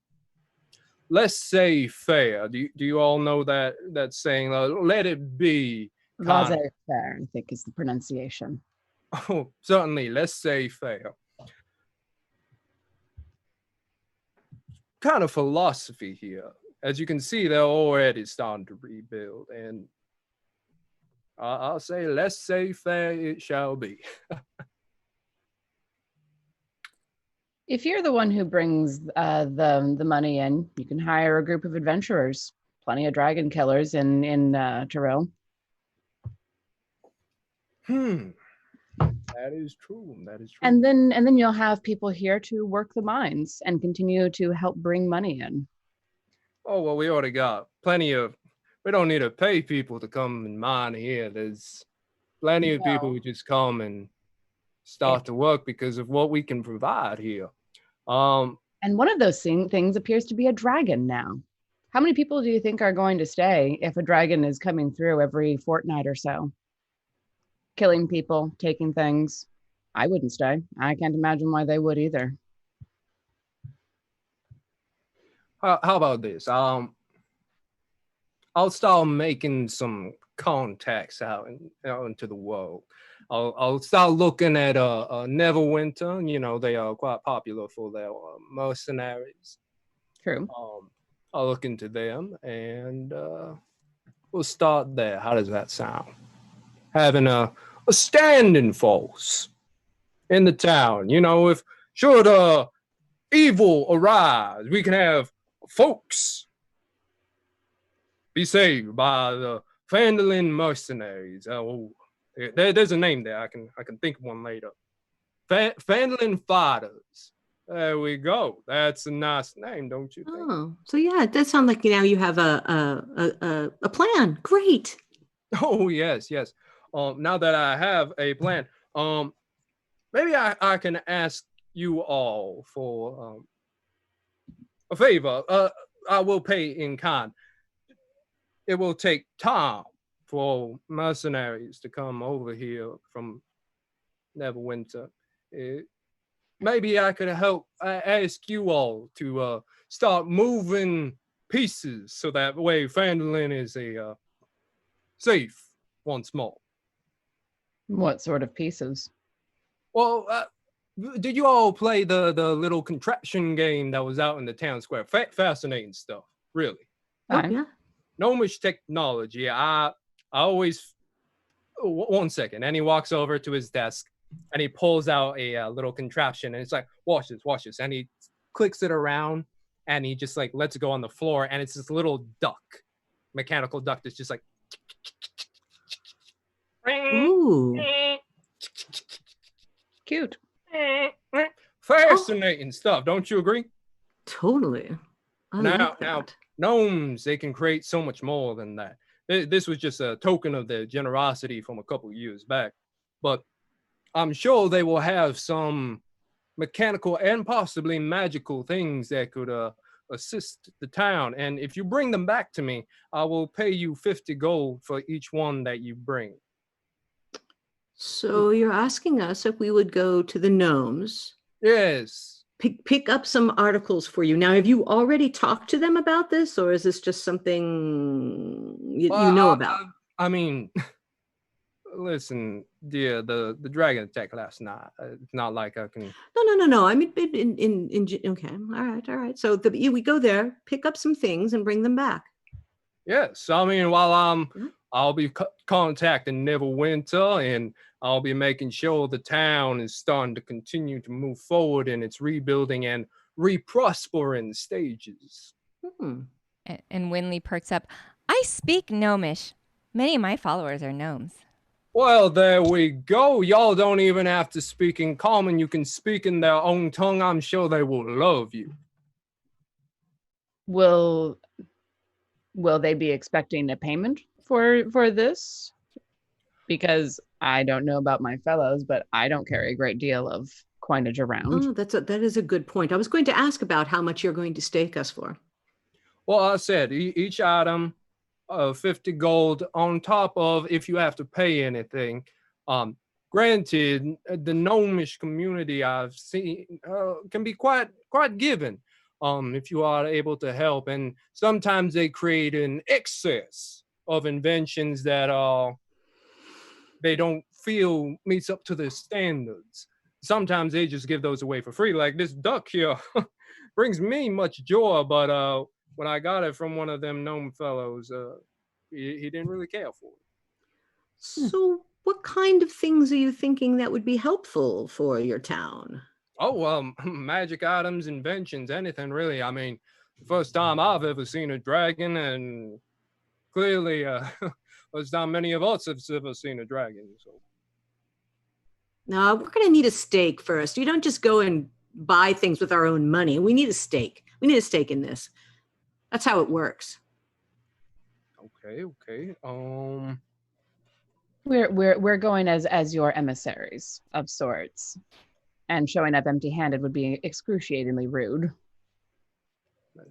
laissez-faire. Do you all know that saying? Let it be. Laissez-faire, I think, is the pronunciation. Oh, certainly, laissez-faire. Kind of philosophy here. As you can see, they're already starting to rebuild, and I'll say laissez-faire it shall be. If you're the one who brings the money in, you can hire a group of adventurers. Plenty of dragon killers in Tyrell. That is true. And then you'll have people here to work the mines and continue to help bring money in. Oh, well, we already got plenty of... We don't need to pay people to come and mine here. There's plenty of people who just come and start to work because of what we can provide here. And one of those things appears to be a dragon now. How many people do you think are going to stay if a dragon is coming through every fortnight or so? Killing people, taking things. I wouldn't stay. I can't imagine why they would either. How about this? I'll start making some contacts out into the world. I'll start looking at Neverwinter. You know, they are quite popular for their mercenaries. True. I'll look into them, and we'll start there. How does that sound? Having a standing force in the town. You know, if should evil arise, we can have folks be saved by the Phandalin mercenaries. There's a name there. I can think of one later. Phandalin fighters. There we go. That's a nice name, don't you think? Oh, so yeah, it does sound like now you have a plan. Great. Oh yes. Now that I have a plan, maybe I can ask you all for a favor. I will pay in kind. It will take time for mercenaries to come over here from Neverwinter. Maybe I could help ask you all to start moving pieces so that way Phandalin is safe once more. What sort of pieces? Well, did you all play the little contraption game that was out in the town square? Fascinating stuff, really. Oh, yeah. gnomish technology. I always, one second. And he walks over to his desk and he pulls out a little contraption and it's like, watch this. And he clicks it around and he just like lets it go on the floor. And it's this little duck, mechanical duck that's just like, ooh, cute. Fascinating stuff, don't you agree? Totally. Now, gnomes, they can create so much more than that. This was just a token of their generosity from a couple of years back. But I'm sure they will have some mechanical and possibly magical things that could assist the town. And if you bring them back to me, I will pay you 50 gold for each one that you bring. So you're asking us if we would go to the gnomes? Yes. Pick up some articles for you. Now, have you already talked to them about this, or is this just something you know about? I mean, listen, dear, the dragon attack last night. It's not like I can. No. I mean, okay, all right. So we go there, pick up some things, and bring them back. Yes, I mean, while I'll be contacting Neverwinter, and I'll be making sure the town is starting to continue to move forward in its rebuilding and re-prospering stages. And Winley perks up. I speak Gnomish. Many of my followers are gnomes. Well, there we go. Y'all don't even have to speak in common. You can speak in their own tongue. I'm sure they will love you. Will they be expecting a payment for this? Because I don't know about my fellows, but I don't carry a great deal of coinage around. Oh, that is a good point. I was going to ask about how much you're going to stake us for. Well, I said each item, 50 gold on top of if you have to pay anything. Granted, the gnomish community I've seen can be quite giving if you are able to help. And sometimes they create an excess of inventions that they don't feel meets up to their standards. Sometimes they just give those away for free. Like this duck here brings me much joy, but when I got it from one of them gnome fellows, he didn't really care for it. So what kind of things are you thinking that would be helpful for your town? Oh, magic items, inventions, anything really. I mean, the first time I've ever seen a dragon, and clearly first time many of us have ever seen a dragon. So. No, we're going to need a stake first. You don't just go and buy things with our own money. We need a stake. We need a stake in this. That's how it works. Okay. We're going as your emissaries of sorts, and showing up empty-handed would be excruciatingly rude.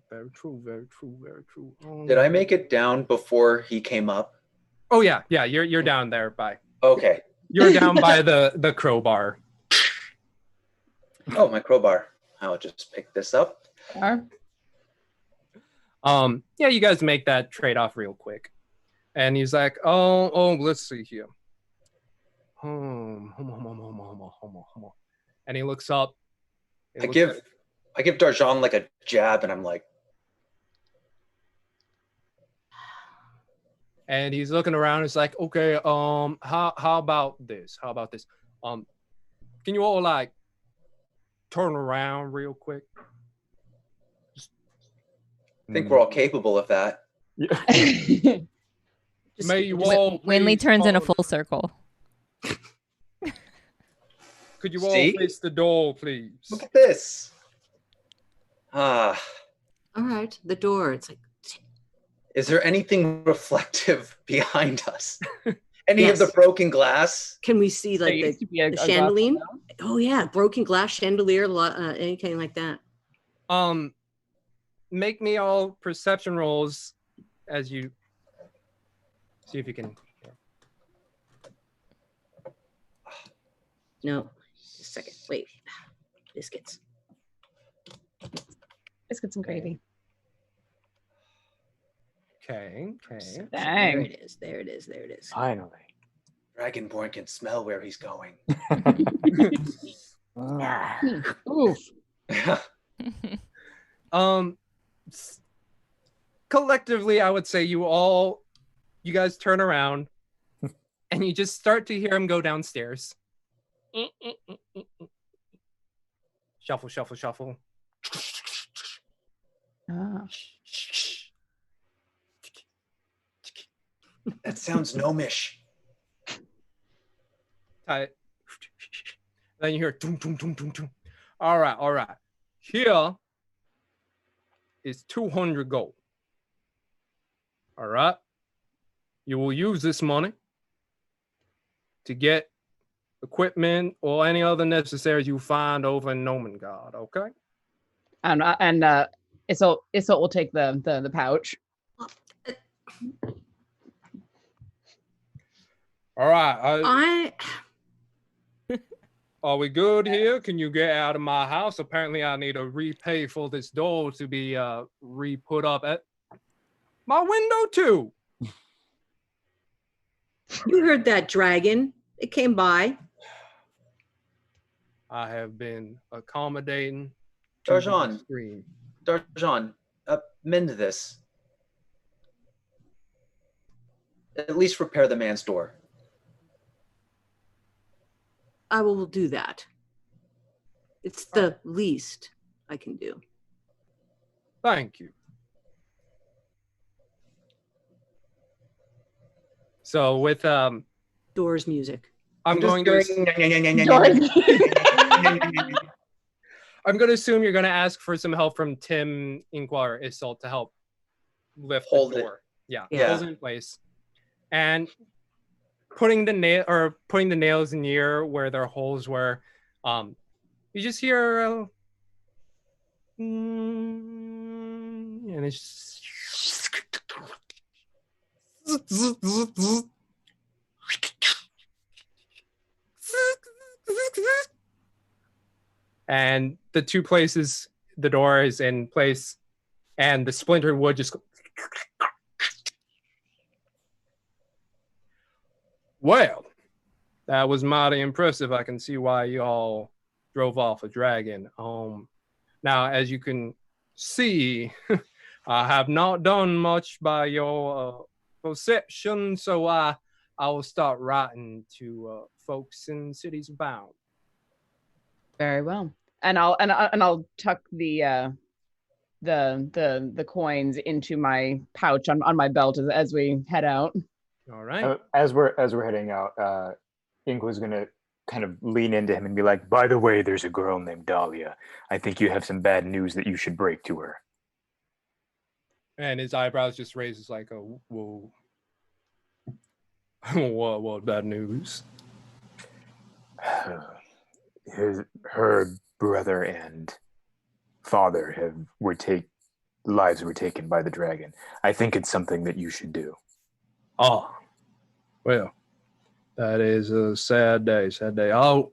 Very true. Did I make it down before he came up? Oh yeah. You're down there by. Okay. You're down by the crowbar. Oh, my crowbar. I'll just pick this up. Yeah, you guys make that trade-off real quick. And he's like, oh, let's see here. And he looks up. I give Darjan like a jab, and I'm like, and he's looking around. It's like, okay, how about this? Can you all like turn around real quick? I think we're all capable of that. May you all Winley turns in a full circle. Could you all face the door, please? Look at this. All right, the door. It's like. Is there anything reflective behind us? Any of the broken glass? Can we see like the chandelier? Oh yeah, broken glass chandelier, anything like that. Make me all perception rolls as you see if you can. No, just a second. Wait, biscuits and gravy. Okay. Dang. There it is. Finally. Dragonborn can smell where he's going. Oof. collectively, I would say you guys turn around and you just start to hear him go downstairs. Shuffle, shuffle, shuffle. That sounds gnomish. Then you hear doom, doom, doom, doom, doom. All right. Here is 200 gold. All right. You will use this money to get equipment or any other necessaries you find over in Nomengard, okay? And Isolde will take the pouch. All right. Are we good here? Can you get out of my house? Apparently, I need to repay for this door to be re-put up at my window too. You heard that, dragon. It came by. I have been accommodating. Darjan, mend this. At least repair the man's door. I will do that. It's the least I can do. Thank you. So with Doors music. I'm going to assume you're going to ask for some help from Tim, Inquire, Isolde to help lift the door. Yeah, hold it in place. And putting the nails near where their holes were, you just hear and it's and the two places the door is in place and the splintered wood just well, that was mighty impressive. I can see why you all drove off a dragon. Now, as you can see, I have not done much by your perception, so I will start writing to folks in cities abound. Very well, and I'll tuck the coins into my pouch on my belt as we head out. All right. As we're heading out, Ink was gonna kind of lean into him and be like, "By the way, there's a girl named Dahlia. I think you have some bad news that you should break to her." And his eyebrows just raises like a whoa. What bad news? Her brother and father lives were taken by the dragon. I think it's something that you should do. Oh, well, that is a sad day. Oh,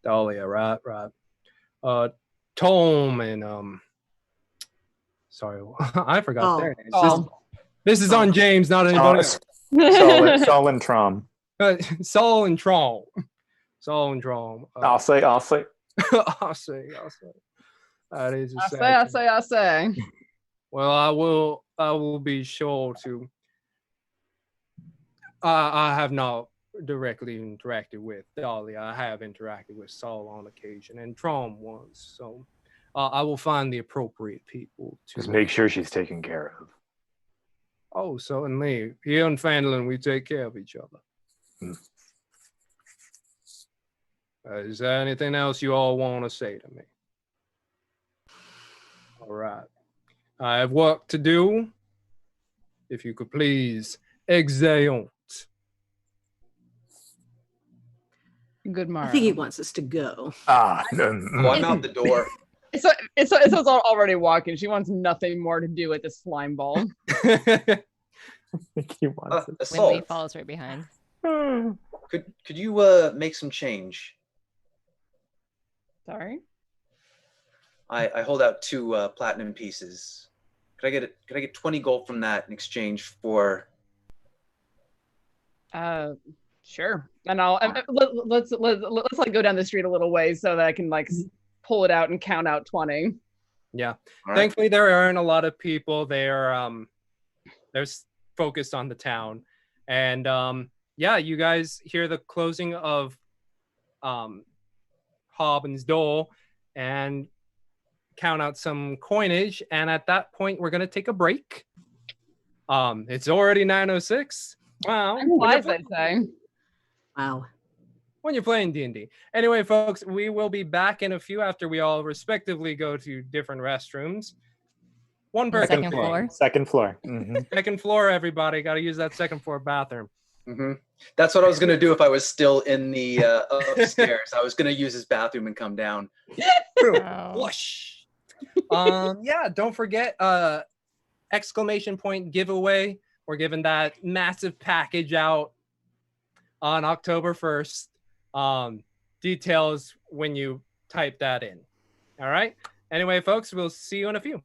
Dahlia, right. Tom and sorry, I forgot their names. This is on James, not anybody else. Saul and Trom. Saul and Trom. I'll say. I'll say. That is a sad day. I say. Well, I will be sure to. I have not directly interacted with Dahlia. I have interacted with Saul on occasion, and Trom once. So I will find the appropriate people to just make sure she's taken care of. Oh, certainly. Here in Phandalin, we take care of each other. Is there anything else you all want to say to me? All right. I have work to do. If you could please, exeunt. Good morning. I think he wants us to go. I'm out the door. It's already walking. She wants nothing more to do with this slime ball. He wants it. Winley follows right behind. Could you make some change? Sorry? I hold out 2 platinum pieces. Could I get 20 gold from that in exchange for? Sure. And let's like go down the street a little ways so that I can like pull it out and count out 20. Yeah. All right. Thankfully, there aren't a lot of people there. They're focused on the town. And yeah, you guys hear the closing of Hobin's door and count out some coinage. And at that point, we're going to take a break. It's already 9:06. Wow. Why that time? Wow. When you're playing D&D. Anyway, folks, we will be back in a few after we all respectively go to different restrooms. One per second floor. Second floor. Mm-hmm. Second floor, everybody. Got to use that second floor bathroom. Mm-hmm. That's what I was going to do if I was still in the upstairs. I was going to use his bathroom and come down. Flush. Yeah, don't forget exclamation point giveaway. We're giving that massive package out on October 1st. Details when you type that in. All right. Anyway, folks, we'll see you in a few.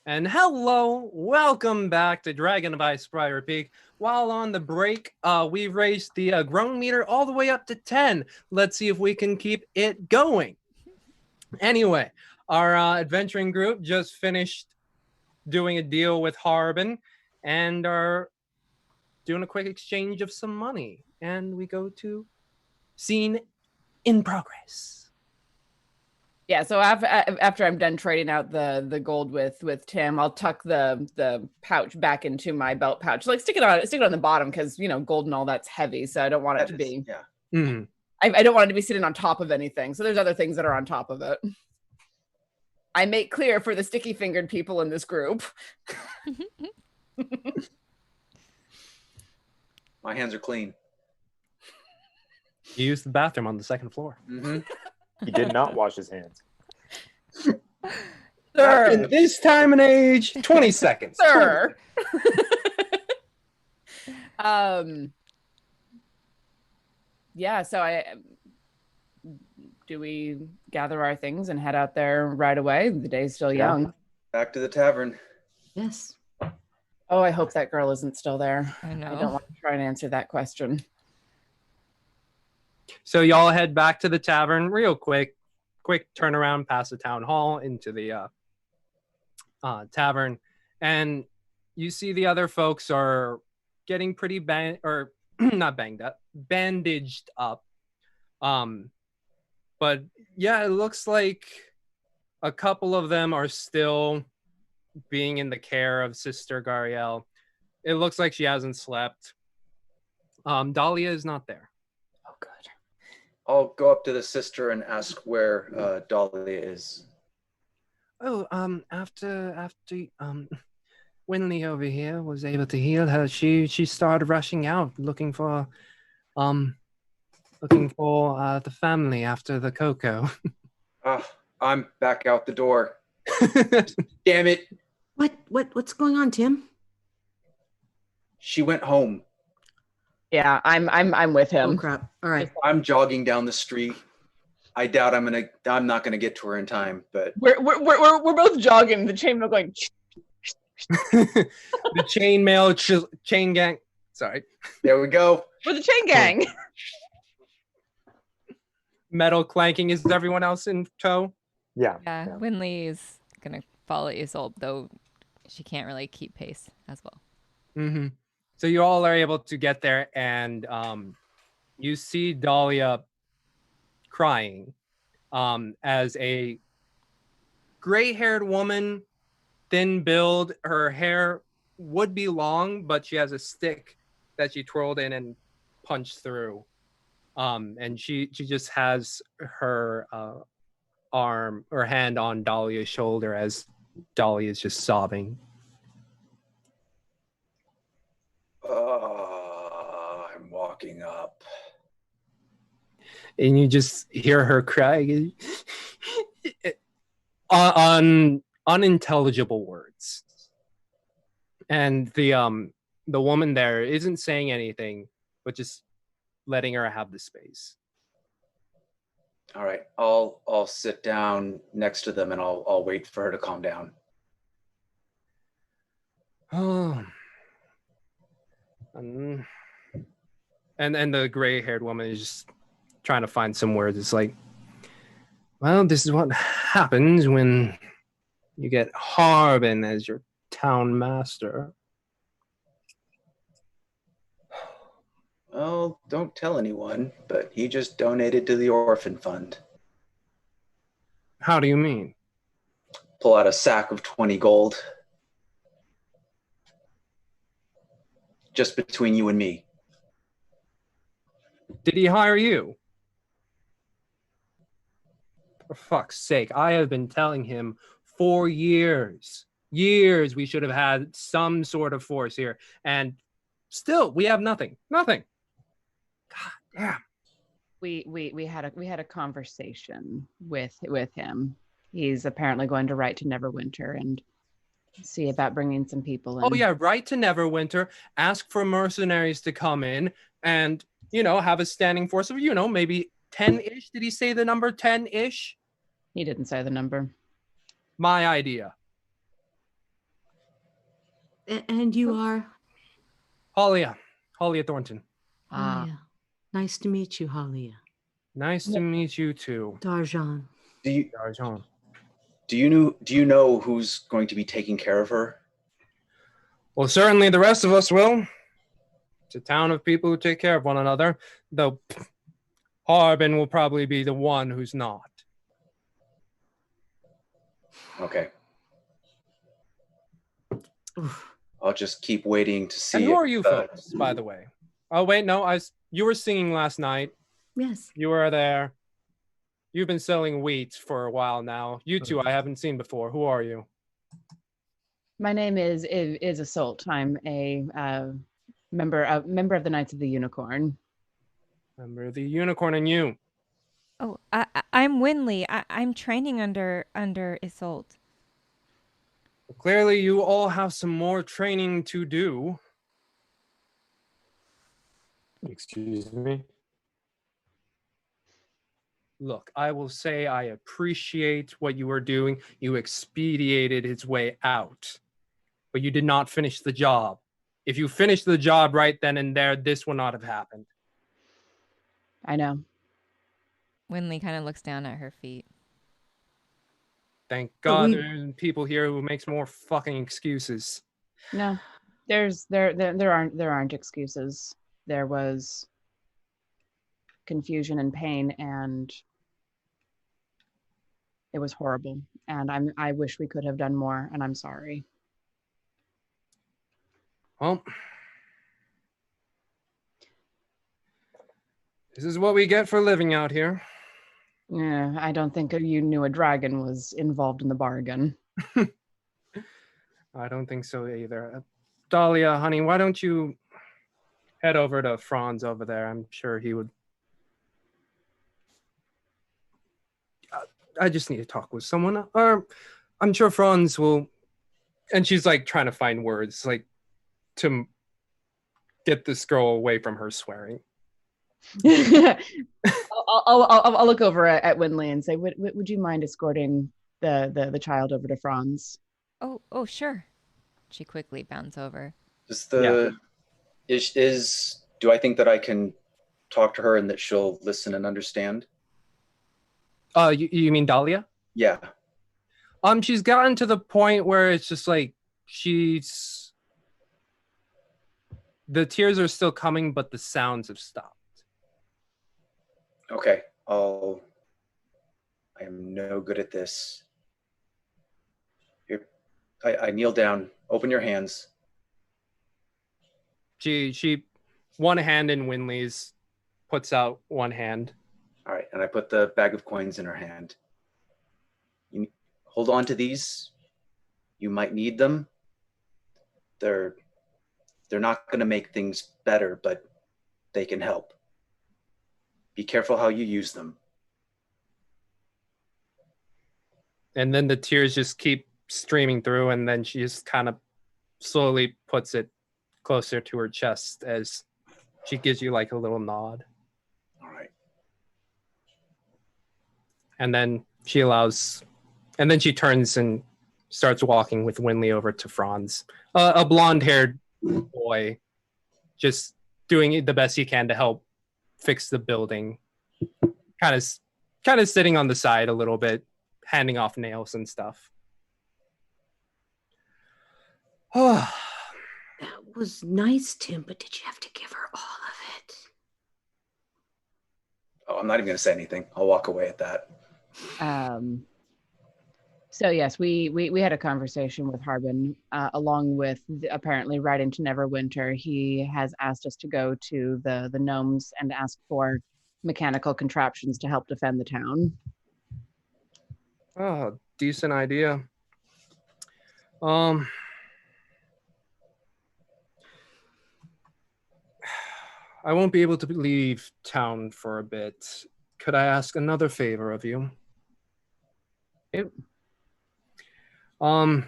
And hello, welcome back to Dragon of Icespire Peak. While on the break, we've raised the groan meter all the way up to 10. Let's see if we can keep it going. Anyway, our adventuring group just finished doing a deal with Harbin and are doing a quick exchange of some money. And we go to scene in progress. Yeah, so after I'm done trading out the gold with Tim, I'll tuck the pouch back into my belt pouch. Like stick it on the bottom because gold and all that's heavy. So I don't want it to be. Yeah. Mm-hmm. I don't want it to be sitting on top of anything. So there's other things that are on top of it. I make clear for the sticky fingered people in this group. My hands are clean. He used the bathroom on the second floor. Mm-hmm. He did not wash his hands. Sir. In this time and age, 20 seconds. Sir. Yeah, so do we gather our things and head out there right away? The day's still young. Back to the tavern. Yes. Oh, I hope that girl isn't still there. I know. I don't want to try and answer that question. So y'all head back to the tavern real quick turnaround past the town hall into the tavern, and you see the other folks are getting pretty not banged up, bandaged up. But yeah, it looks like a couple of them are still being in the care of Sister Gariel. It looks like she hasn't slept. Dahlia is not there. Oh, good. I'll go up to the sister and ask where Dahlia is. Oh, after Winley over here was able to heal her, she started rushing out looking for the family after the cocoa. I'm back out the door. Damn it. What's going on, Tim? She went home. Yeah, I'm with him. Oh crap. All right. I'm jogging down the street. I doubt I'm not gonna get to her in time, but We're both jogging, the chainmail going. The chain gang. Sorry. There we go. We're the chain gang. Metal clanking. Is everyone else in tow? Yeah. Winley is gonna follow Isolde, though she can't really keep pace as well. Mm-hmm. So you all are able to get there, and you see Dahlia crying as a gray-haired woman, thin build. Her hair would be long, but she has a stick that she twirled in and punched through. And she just has her arm or hand on Dahlia's shoulder as Dahlia is just sobbing. I'm walking up. And you just hear her cry on unintelligible words. And the woman there isn't saying anything, but just letting her have the space. All right, I'll sit down next to them and I'll wait for her to calm down. Oh. And the gray-haired woman is just trying to find some words. It's like, well, this is what happens when you get Harbin as your town master. Well, don't tell anyone, but he just donated to the orphan fund. How do you mean? Pull out a sack of 20 gold. Just between you and me. Did he hire you? For fuck's sake, I have been telling him for years we should have had some sort of force here, and still we have nothing. God damn. We had a conversation with him. He's apparently going to write to Neverwinter and see about bringing some people in. Oh yeah, write to Neverwinter, ask for mercenaries to come in and, have a standing force of, maybe 10-ish. Did he say the number 10-ish? He didn't say the number. My idea. And you are? Halia Thornton. Halia. Nice to meet you, Halia. Nice to meet you too. Darjan. Darjan. Do you know who's going to be taking care of her? Well, certainly the rest of us will. It's a town of people who take care of one another, though Harbin will probably be the one who's not. Okay. I'll just keep waiting to see. And who are you folks, by the way? Oh, wait, no, you were singing last night. Yes. You were there. You've been selling wheat for a while now. You two I haven't seen before. Who are you? My name is Assault. I'm a member of the Knights of the Unicorn. Member of the Unicorn, and you? Oh, I'm Winley. I'm training under Isolde. Well, clearly, you all have some more training to do. Excuse me? Look, I will say I appreciate what you were doing. You expedited his way out, but you did not finish the job. If you finished the job right then and there, this would not have happened. I know. Winley kind of looks down at her feet. Thank God there's people here who makes more fucking excuses. No, there aren't excuses. There was confusion and pain, and it was horrible. And I wish we could have done more, and I'm sorry. Well, this is what we get for living out here. Yeah, I don't think you knew a dragon was involved in the bargain. I don't think so either. Dahlia, honey, why don't you head over to Franz over there? I'm sure he would. I just need to talk with someone. Or I'm sure Franz will. And she's like trying to find words like to get this girl away from her swearing. I'll look over at Winley and say, would you mind escorting the child over to Franz? Oh, sure. She quickly bounds over. Do I think that I can talk to her and that she'll listen and understand? You mean Dahlia? Yeah. She's gotten to the point where it's just like the tears are still coming, but the sounds have stopped. Okay. I am no good at this. Here, I kneel down. Open your hands. She one hand in Winley's, puts out one hand. All right, and I put the bag of coins in her hand. You hold on to these. You might need them. They're not going to make things better, but they can help. Be careful how you use them. And then the tears just keep streaming through, and then she just kind of slowly puts it closer to her chest as she gives you like a little nod. All right. And then she turns and starts walking with Winley over to Franz, a blonde-haired boy, just doing the best he can to help fix the building. Kind of sitting on the side a little bit, handing off nails and stuff. That was nice, Tim, but did you have to give her all of it? Oh, I'm not even going to say anything. I'll walk away at that. So yes, we had a conversation with Harbin, along with apparently right into Neverwinter. He has asked us to go to the gnomes and ask for mechanical contraptions to help defend the town. Oh, decent idea. I won't be able to leave town for a bit. Could I ask another favor of you? Yep. I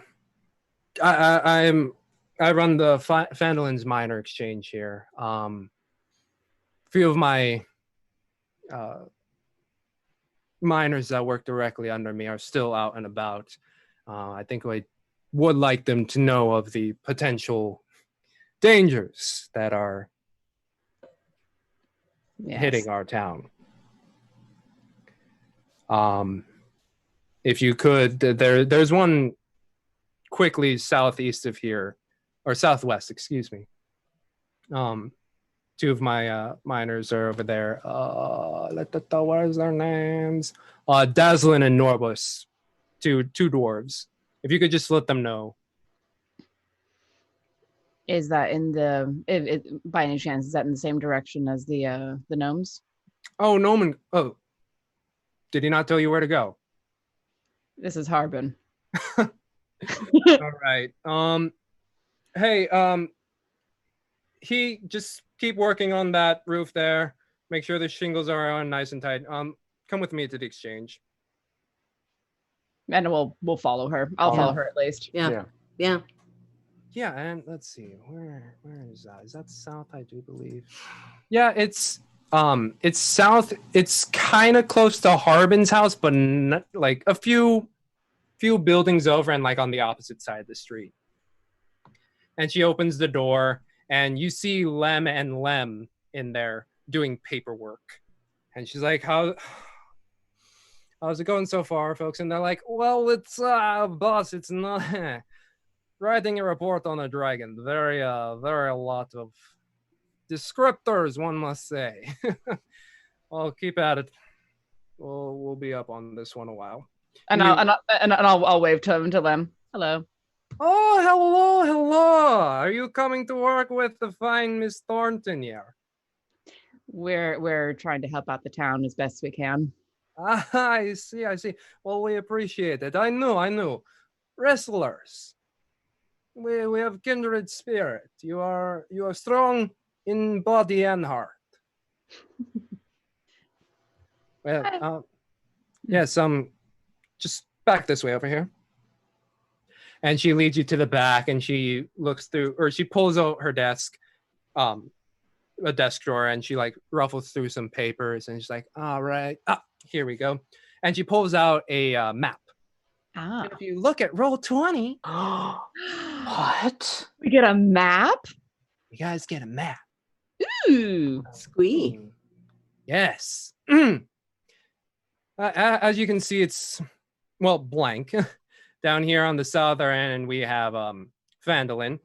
run the Phandalin's minor exchange here. Few of my miners that work directly under me are still out and about. I think would like them to know of the potential dangers that are hitting our town. If you could, there's one quickly southeast of here, or southwest, excuse me. Two of my miners are over there. What is their names? Dazzlin and Norbus, two dwarves. If you could just let them know. Is that in the? By any chance, is that in the same direction as the gnomes? Oh, Noman. Oh, did he not tell you where to go? This is Harbin. All right. Hey, he just keep working on that roof there. Make sure the shingles are on nice and tight. Come with me to the exchange. And we'll follow her. I'll follow her at least. Yeah. Yeah, and let's see. Where is that? Is that south? I do believe. Yeah, it's south. It's kind of close to Harbin's house, but not, like a few buildings over and like on the opposite side of the street. And she opens the door, and you see Lem and Lem in there doing paperwork. And she's like, how's it going so far, folks? And they're like, well, it's boss, it's not writing a report on a dragon. Very a lot of descriptors, one must say. Well, keep at it. We'll be up on this one a while. And I'll wave to him, to Lem. Hello. Oh, hello. Are you coming to work with the fine Miss Thornton here? We're trying to help out the town as best we can. Ah, I see. Well, we appreciate it. I knew. Wrestlers. We have kindred spirit. You are strong in body and heart. Well, yes, just back this way over here. And she leads you to the back, and she looks through, or she pulls out her desk, a desk drawer, and she like ruffles through some papers, and she's like, all right, here we go. And she pulls out a map. Ah. And if you look at roll 20. What? We get a map? You guys get a map. Ooh. Squee. Yes. As you can see, it's, well, blank. Down here on the southern end, we have Phandalin.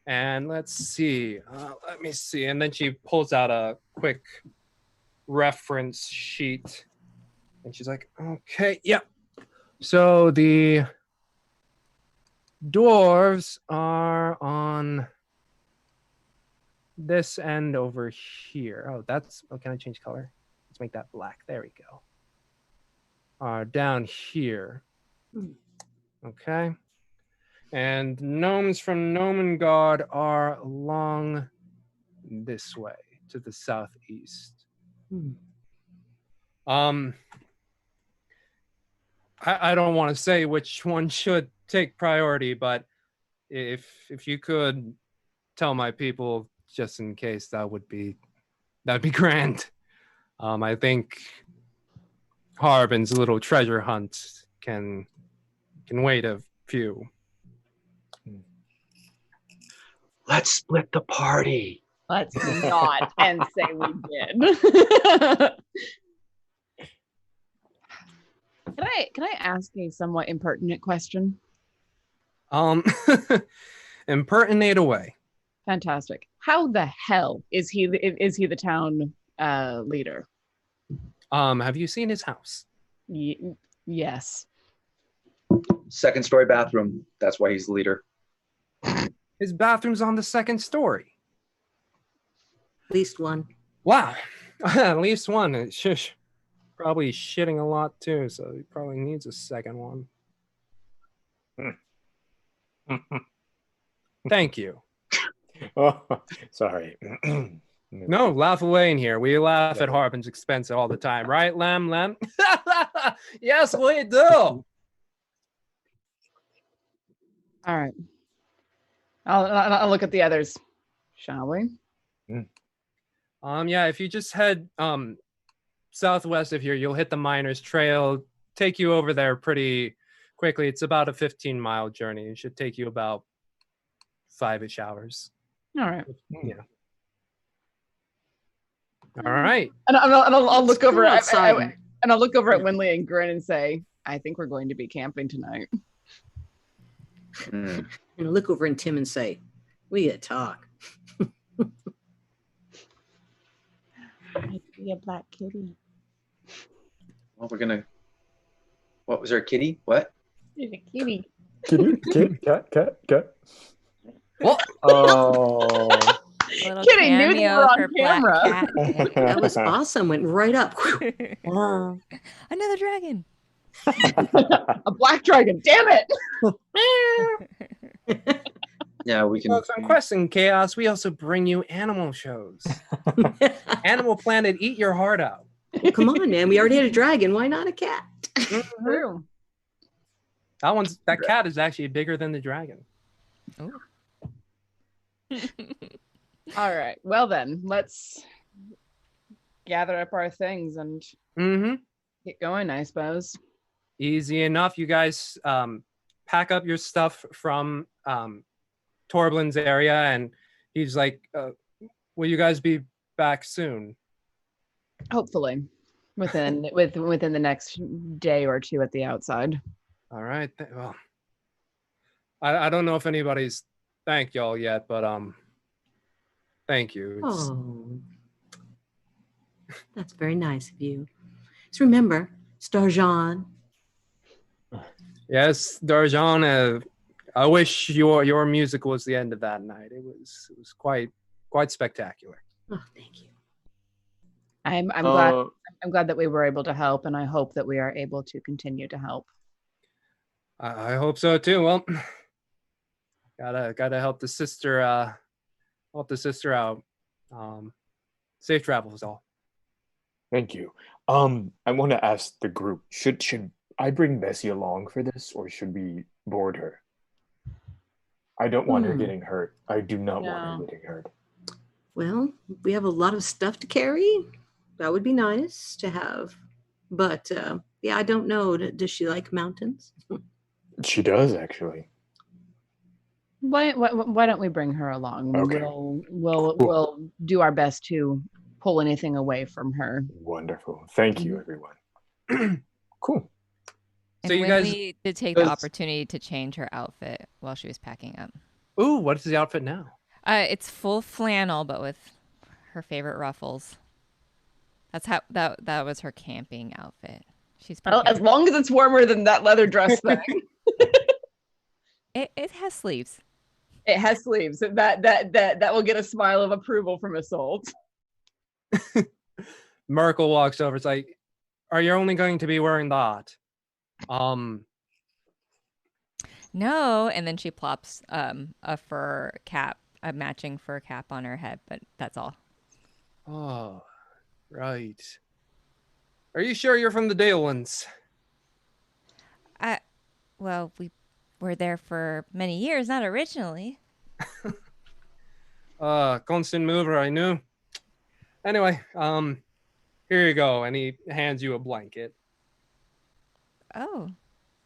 And let's see. Let me see. And then she pulls out a quick reference sheet. And she's like, okay, yeah. So the dwarves are on this end over here. Oh, can I change color? Let's make that black. There we go. Down here. Okay. And gnomes from Gnomengard are along this way to the southeast. I don't want to say which one should take priority, but if you could tell my people just in case, that'd be grand. I think Harbin's little treasure hunt can wait a few. Let's split the party. Let's not and say we did. Can I ask a somewhat impertinent question? Impertinate away. Fantastic. How the hell is he the town leader? Have you seen his house? Yes. Second story bathroom. That's why he's the leader. His bathroom's on the second story. At least one. Wow. At least one. Shush. Probably shitting a lot too, so he probably needs a second one. Thank you. Oh, sorry. No, laugh away in here. We laugh at Harbin's expense all the time, right, Lem? Yes, we do. All right. I'll look at the others, shall we? Yeah, if you just head southwest of here, you'll hit the Miners Trail. Take you over there pretty quickly. It's about a 15-mile journey. It should take you about 5-ish hours. All right. Yeah. All right. And I'll look over outside. and I'll look over at Winley and grin and say, I think we're going to be camping tonight. And I'll look over at Tim and say, we gotta talk. I'd be a black kitty. Well, we're gonna. What was our kitty? What? She's a kitty. Kitty, cat. What? Oh. Kitty knew they were on camera. That was awesome. Went right up. Another dragon. A black dragon. Damn it. Yeah, we can. Folks, on Quest and Chaos, we also bring you animal shows. Animal Planet, eat your heart out. Come on, man. We already had a dragon. Why not a cat? True. That cat is actually bigger than the dragon. Ooh. All right. Well then, let's gather up our things and get going, I suppose. Easy enough. You guys pack up your stuff from Torblin's area, and he's like, will you guys be back soon? Hopefully. Within the next day or two at the outside. All right. Well, I don't know if anybody's thanked y'all yet, but thank you. Oh, that's very nice of you. Just remember, Starjan. Yes, Darjan. I wish your music was the end of that night. It was quite spectacular. Oh, thank you. I'm glad that we were able to help, and I hope that we are able to continue to help. I hope so too. Well, gotta help the sister out. Safe travels, all. Thank you. I want to ask the group: should I bring Bessie along for this, or should we board her? I don't want her getting hurt. I do not want her getting hurt. Well, we have a lot of stuff to carry. That would be nice to have. But yeah, I don't know. Does she like mountains? She does, actually. Why don't we bring her along? Okay. We'll do our best to pull anything away from her. Wonderful. Thank you, everyone. Cool. And So you Winley did take the opportunity to change her outfit while she was packing up. Ooh, what is the outfit now? It's full flannel, but with her favorite ruffles. That's how that was her camping outfit. She's as long as it's warmer than that leather dress thing. It has sleeves. It has sleeves. That will get a smile of approval from Assault. Merkel walks over. It's like, are you only going to be wearing that? No, and then she plops a fur cap, a matching fur cap on her head, but that's all. Oh, right. Are you sure you're from the Dalelands? Well, we were there for many years, not originally. Constant mover, I knew. Anyway, here you go, and he hands you a blanket. Oh,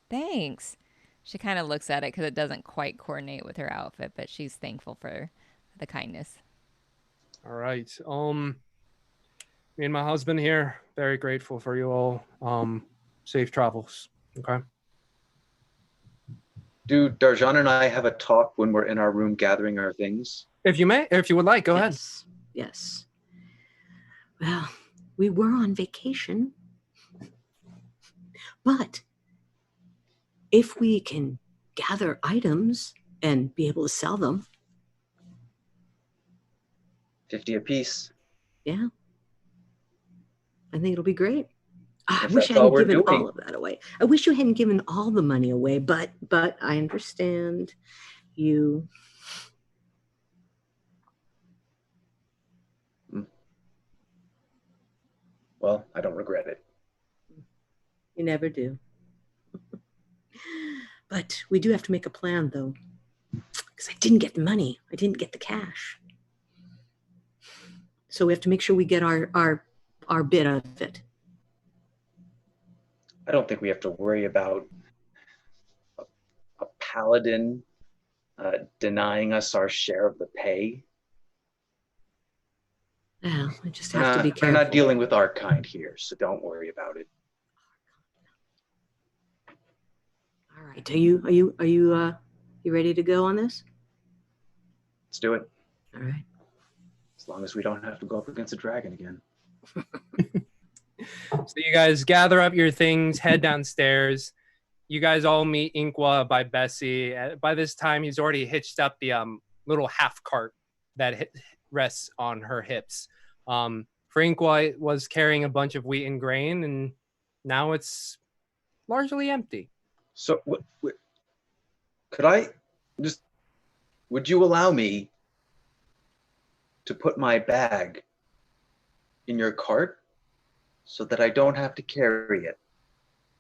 thanks. She kind of looks at it because it doesn't quite coordinate with her outfit, but she's thankful for the kindness. All right. Me and my husband here, very grateful for you all. Safe travels. Okay. Do Darjan and I have a talk when we're in our room gathering our things? If you would like, go ahead. Yes. Well, we were on vacation, but if we can gather items and be able to sell them. 50 apiece. Yeah. I think it'll be great. I If wish I that's all hadn't we're given doing. all of that away. I wish you hadn't given all the money away, but I understand you. Well, I don't regret it. You never do. But we do have to make a plan, though, because I didn't get the money. I didn't get the cash. So we have to make sure we get our bit of it. I don't think we have to worry about paladin denying us our share of the pay. Well, I just have to be careful. We're not dealing with our kind here, so don't worry about it. All right. Are you ready to go on this? Let's do it. All right. As long as we don't have to go up against a dragon again. So you guys gather up your things, head downstairs. You guys all meet Inqua by Bessie. By this time, he's already hitched up the little half cart that rests on her hips. For Inqua, it was carrying a bunch of wheat and grain, and now it's largely empty. So, could I just? Would you allow me to put my bag in your cart so that I don't have to carry it?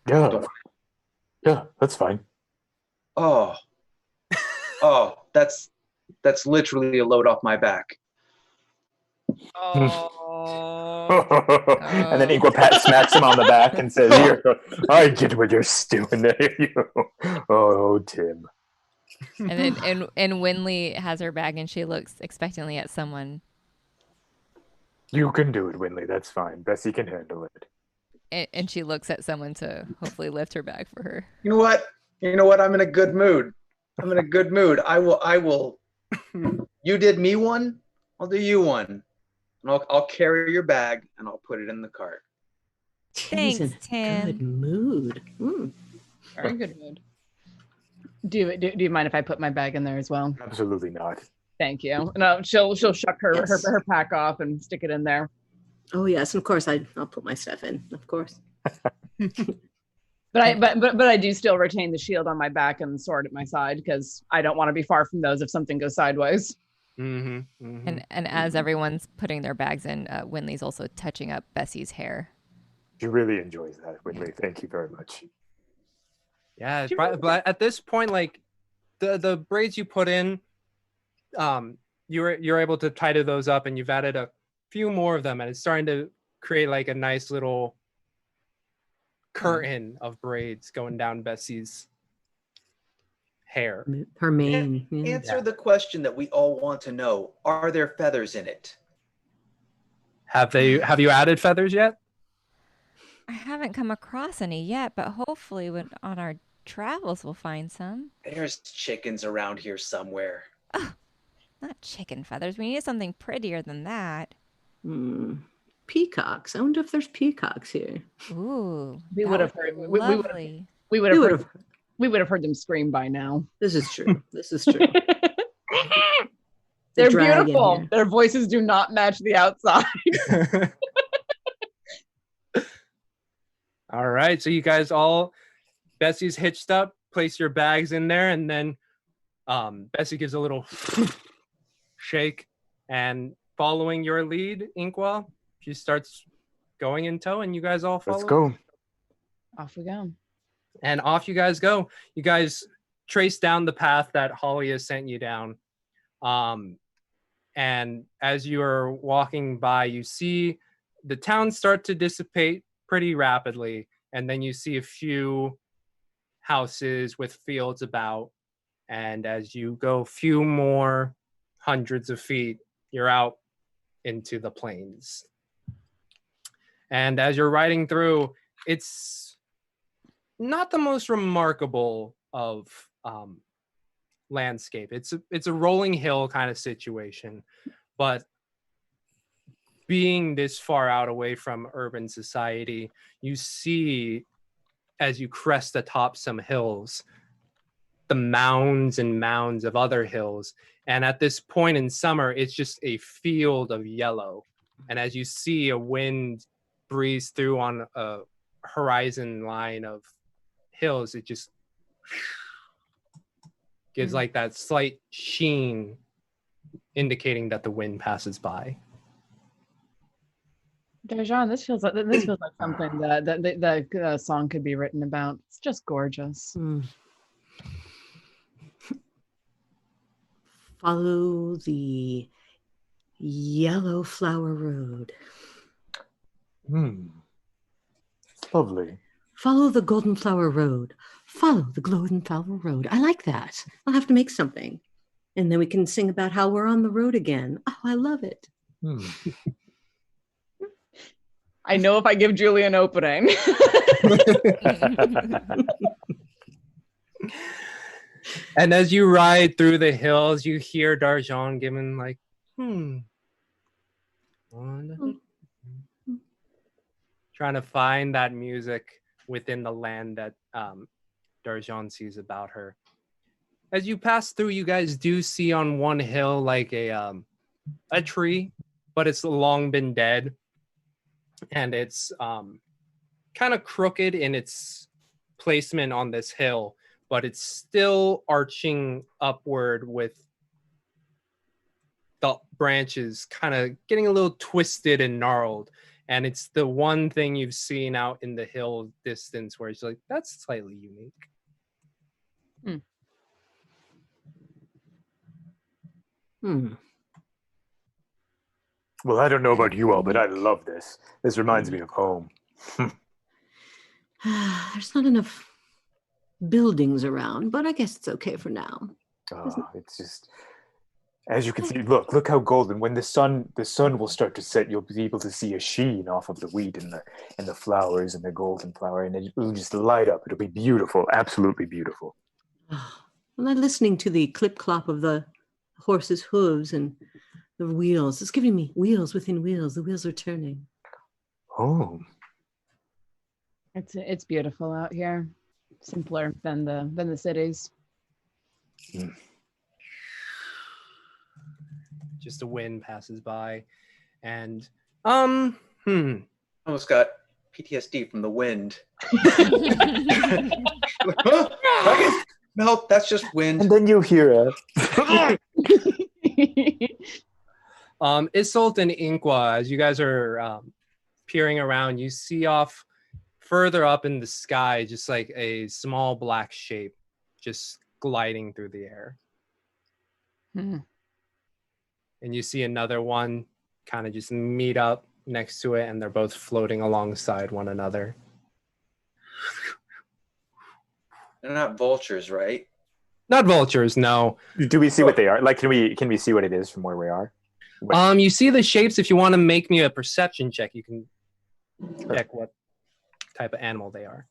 Yeah, that's fine. Oh, that's literally a load off my back. Oh. And then Inqua smacks him on the back and says, "Here, I get what you're stewing there, you." Oh, Tim. And then and Winley has her bag and she looks expectantly at someone. You can do it, Winley. That's fine. Bessie can handle it. And she looks at someone to hopefully lift her bag for her. You know what? I'm in a good mood. I will. You did me one. I'll do you one. And I'll carry your bag and I'll put it in the cart. Thanks, Tim. Good mood. Very good mood. Do you mind if I put my bag in there as well? Absolutely not. Thank you. No, she'll shuck her pack off and stick it in there. Oh yes, and of course I'll put my stuff in, of course. But I do still retain the shield on my back and the sword at my side because I don't want to be far from those if something goes sideways. Mm-hmm, mm-hmm. And as everyone's putting their bags in, Winley's also touching up Bessie's hair. She really enjoys that, Winley. Thank you very much. Yeah, but at this point, like the braids you put in, you're able to tidy those up, and you've added a few more of them, and it's starting to create like a nice little curtain of braids going down Bessie's hair. Her mane. Answer the question that we all want to know: are there feathers in it? Have you added feathers yet? I haven't come across any yet, but hopefully on our travels we'll find some. There's chickens around here somewhere. Oh, not chicken feathers. We need something prettier than that. Peacocks. I wonder if there's peacocks here. Ooh, we would have heard. We would have heard them scream by now. This is true. They're beautiful. Here. Their voices do not match the outside. All right, so you guys Bessie's hitched up, place your bags in there, and then Bessie gives a little shake, and following your lead, Inqua, she starts going in tow, and you guys all follow. Let's go. Off we go. And off you guys go. You guys trace down the path that Holly has sent you down. And as you're walking by, you see the town start to dissipate pretty rapidly. And then you see a few houses with fields about. And as you go a few more hundreds of feet, you're out into the plains. And as you're riding through, it's not the most remarkable of landscape. It's a rolling hill kind of situation, but being this far out away from urban society, you see as you crest atop some hills, the mounds and mounds of other hills. And at this point in summer, it's just a field of yellow. And as you see a wind breeze through on a horizon line of hills, it just gives like that slight sheen, indicating that the wind passes by. Dejan, this feels like something that the song could be written about. It's just gorgeous. Follow the yellow flower road. It's lovely. Follow the Golden Flower Road. Follow the Golden Flower Road. I like that. I'll have to make something. And then we can sing about how we're on the road again. Oh, I love it. I know if I give Julie an opening. And as you ride through the hills, you hear Darjon giving like, trying to find that music within the land that Darjon sees about her. As you pass through, you guys do see on one hill like a tree, but it's long been dead. And it's kind of crooked in its placement on this hill, but it's still arching upward with the branches kind of getting a little twisted and gnarled. And it's the one thing you've seen out in the hill distance where it's like, that's slightly unique. Well, I don't know about you all, but I love this. This reminds me of home. There's not enough buildings around, but I guess it's okay for now. It's just, as you can see, look how golden. When the sun will start to set, you'll be able to see a sheen off of the wheat and the flowers and the golden flower, and it will just light up. It'll be beautiful, absolutely beautiful. I'm not listening to the clip-clop of the horse's hooves and the wheels. It's giving me wheels within wheels. The wheels are turning. Oh. It's beautiful out here. Simpler than the cities. Just a wind passes by, and Almost got PTSD from the wind. No, that's just wind. And then you hear it. Isolt and Inqua, as you guys are peering around, you see off further up in the sky just like a small black shape just gliding through the air. And you see another one kind of just meet up next to it, and they're both floating alongside one another. They're not vultures, right? Not vultures, no. Do we see what they are? Like, can we see what it is from where we are? You see the shapes. If you want to make me a perception check, you can check what type of animal they are.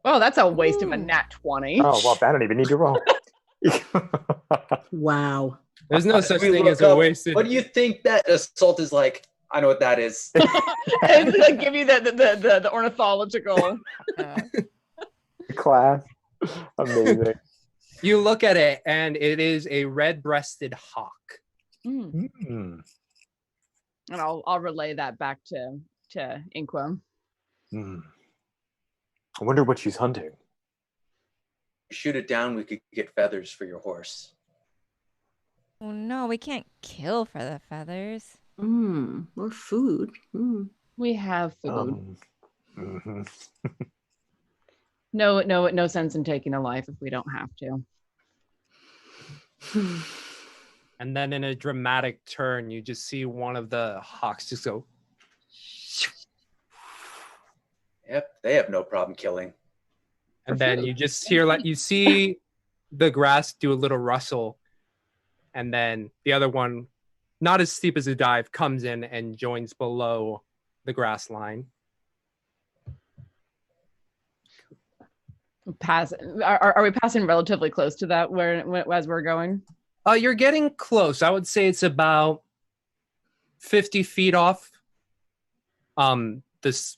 Oh, that's a waste of a nat 20. Oh, well, I don't even need to roll. Wow. There's no such thing as a wasted. What do you think that assault is like? I know what that is. It's like give you the ornithological class. Amazing. You look at it, and it is a red-breasted hawk. And I'll relay that back to Inqua. I wonder what she's hunting. Shoot it down, we could get feathers for your horse. Oh no, we can't kill for the feathers. Or food. We have food. No sense in taking a life if we don't have to. And then in a dramatic turn, you just see one of the hawks just go. Yep, they have no problem killing. And then you just hear, like, you see the grass do a little rustle. And then the other one, not as steep as a dive, comes in and joins below the grass line. Are we passing relatively close to that as we're going? You're getting close. I would say it's about 50 feet off. It's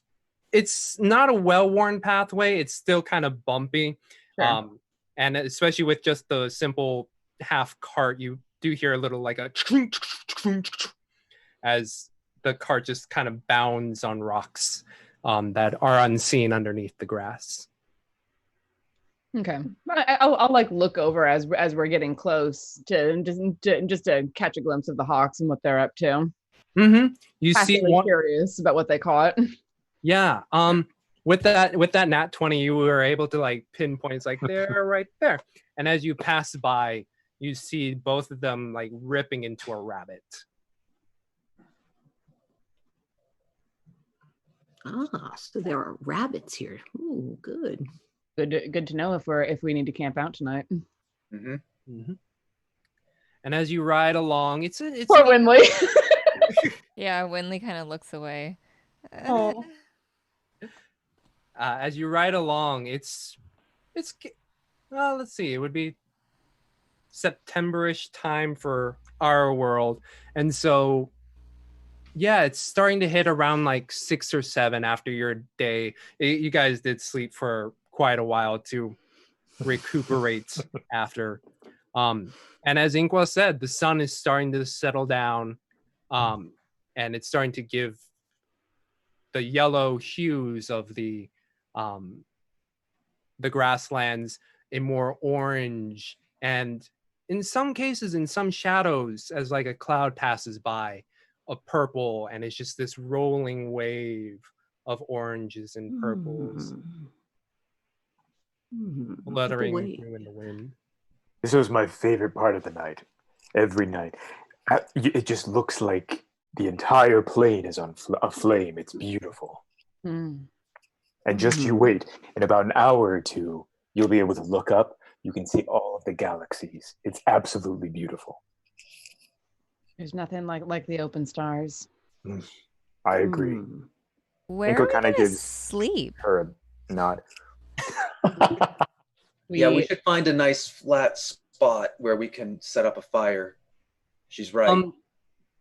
not a well-worn pathway. It's still kind of bumpy. Sure. And especially with just the simple half cart, you do hear a little like a as the cart just kind of bounds on rocks that are unseen underneath the grass. Okay, I'll like look over as we're getting close to catch a glimpse of the hawks and what they're up to. You see one. Curious about what they caught. Yeah. With that nat 20, you were able to like pinpoint. It's like they're right there. And as you pass by, you see both of them like ripping into a rabbit. So there are rabbits here. Ooh, good. Good to know if we need to camp out tonight. Mm-hmm. Mm-hmm. And as you ride along, it's Poor Winley. Yeah, Winley kind of looks away. Oh. As you ride along, it's well, let's see, it would be September-ish time for our world, and so yeah, it's starting to hit around like 6 or 7 after your day. You guys did sleep for quite a while to recuperate after. And as Inqua said, the sun is starting to settle down, and it's starting to give the yellow hues of the grasslands a more orange, and in some cases, in some shadows, as like a cloud passes by, a purple, and it's just this rolling wave of oranges and purples fluttering through in the wind. This was my favorite part of the night. Every night, it just looks like the entire plane is on aflame. It's beautiful. And just you wait. In about an hour or two, you'll be able to look up. You can see all of the galaxies. It's absolutely beautiful. There's nothing like the open stars. I agree. Where are we gonna sleep? Her a nod. Yeah, we should find a nice flat spot where we can set up a fire. She's right.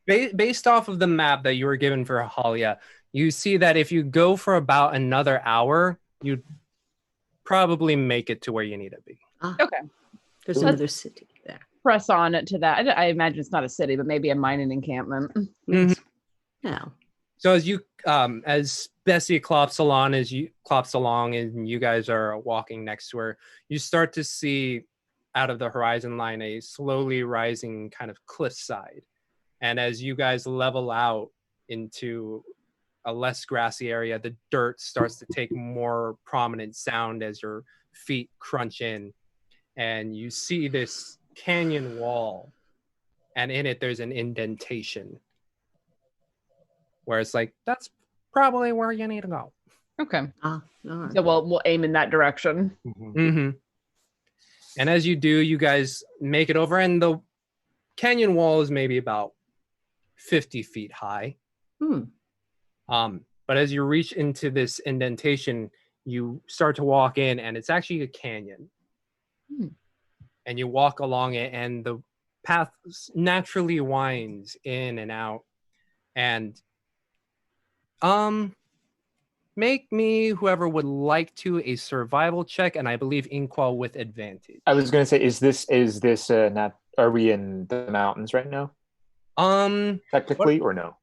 Based off of the map that you were given for Halia, you see that if you go for about another hour, you'd probably make it to where you need to be. Okay. There's another city there. Press on to that. I imagine it's not a city, but maybe a mining encampment. Mm-hmm. Yeah. So as you, as Bessie clops along, and you guys are walking next to her, you start to see out of the horizon line a slowly rising kind of cliffside. And as you guys level out into a less grassy area, the dirt starts to take more prominent sound as your feet crunch in, and you see this canyon wall, and in it there's an indentation where it's like, that's probably where you need to go. Okay. All right. So we'll aim in that direction. Mm-hmm. And as you do, you guys make it over, and the canyon wall is maybe about 50 feet high. But as you reach into this indentation, you start to walk in, and it's actually a canyon. And you walk along it, and the path naturally winds in and out. And make me, whoever would like to, a survival check, and I believe Inqua with advantage. I was going to say, is this not? Are we in the mountains right now? Technically, or no?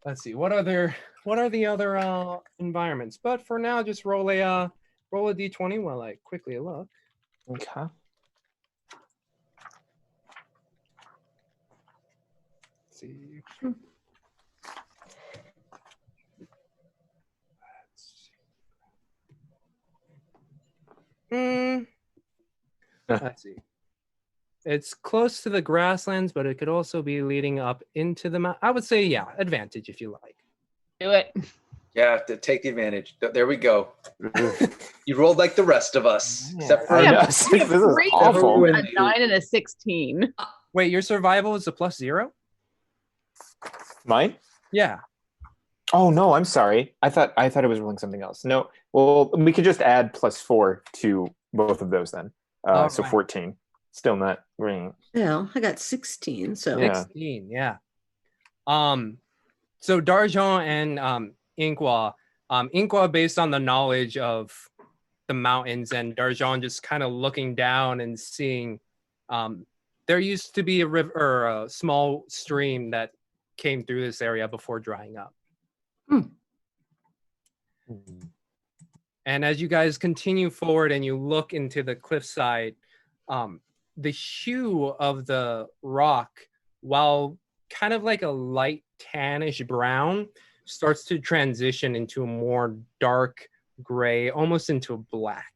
Let's see. What are the other environments? But for now, just roll a d20 while I quickly look. Okay. Let's see. Let's see. It's close to the grasslands, but it could also be leading up into the mountain. I would say, yeah, advantage if you like. Do it. Yeah, to take the advantage. There we go. You rolled like the rest of us, except for us. This is awful. A 9 and a 16. Wait, your survival is a +0? Mine? Yeah. Oh no, I'm sorry. I thought it was rolling something else. No, well, we could just add +4 to both of those then. So right. 14. Still not ringing. Well, I got 16. So 16, yeah. So Dargent and Inqua, based on the knowledge of the mountains, and Dargent just kind of looking down and seeing, there used to be a river or a small stream that came through this area before drying up. And as you guys continue forward and you look into the cliffside, the hue of the rock, while kind of like a light tannish brown, starts to transition into a more dark gray, almost into black.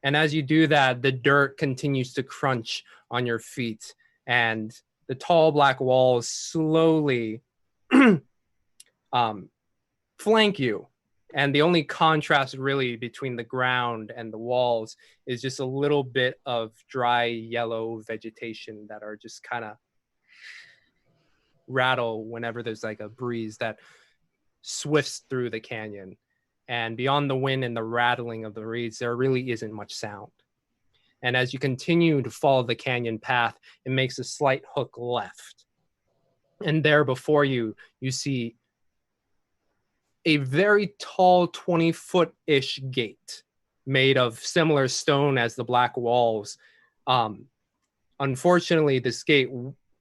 And as you do that, the dirt continues to crunch on your feet, and the tall black walls slowly flank you. And the only contrast really between the ground and the walls is just a little bit of dry yellow vegetation that are just kind of rattle whenever there's like a breeze that swifts through the canyon. And beyond the wind and the rattling of the reeds, there really isn't much sound. And as you continue to follow the canyon path, it makes a slight hook left. And there before you, you see a very tall 20-foot-ish gate made of similar stone as the black walls. Unfortunately, this gate,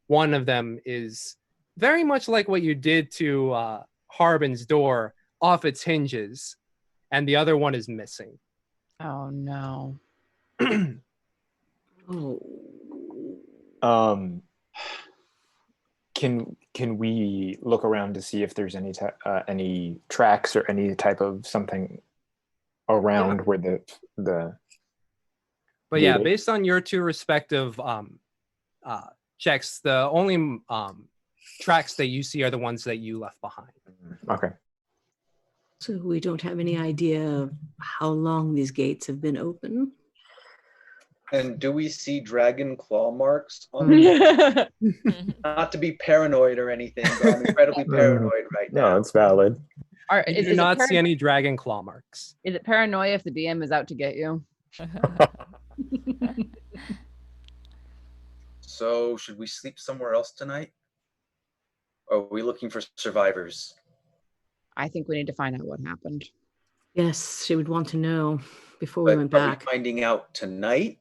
one of them is very much like what you did to Harbin's door, off its hinges, and the other one is missing. Oh, no. Can we look around to see if there's any tracks or any type of something around where the But yeah, based on your two respective checks, the only tracks that you see are the ones that you left behind. Okay. So we don't have any idea of how long these gates have been open. And do we see dragon claw marks on them? Not to be paranoid or anything, but I'm incredibly paranoid right now. No, it's valid. You do not see any dragon claw marks. Is it paranoia if the DM is out to get you? So, should we sleep somewhere else tonight? Or are we looking for survivors? I think we need to find out what happened. Yes, she would want to know before we went back. Are we finding out tonight?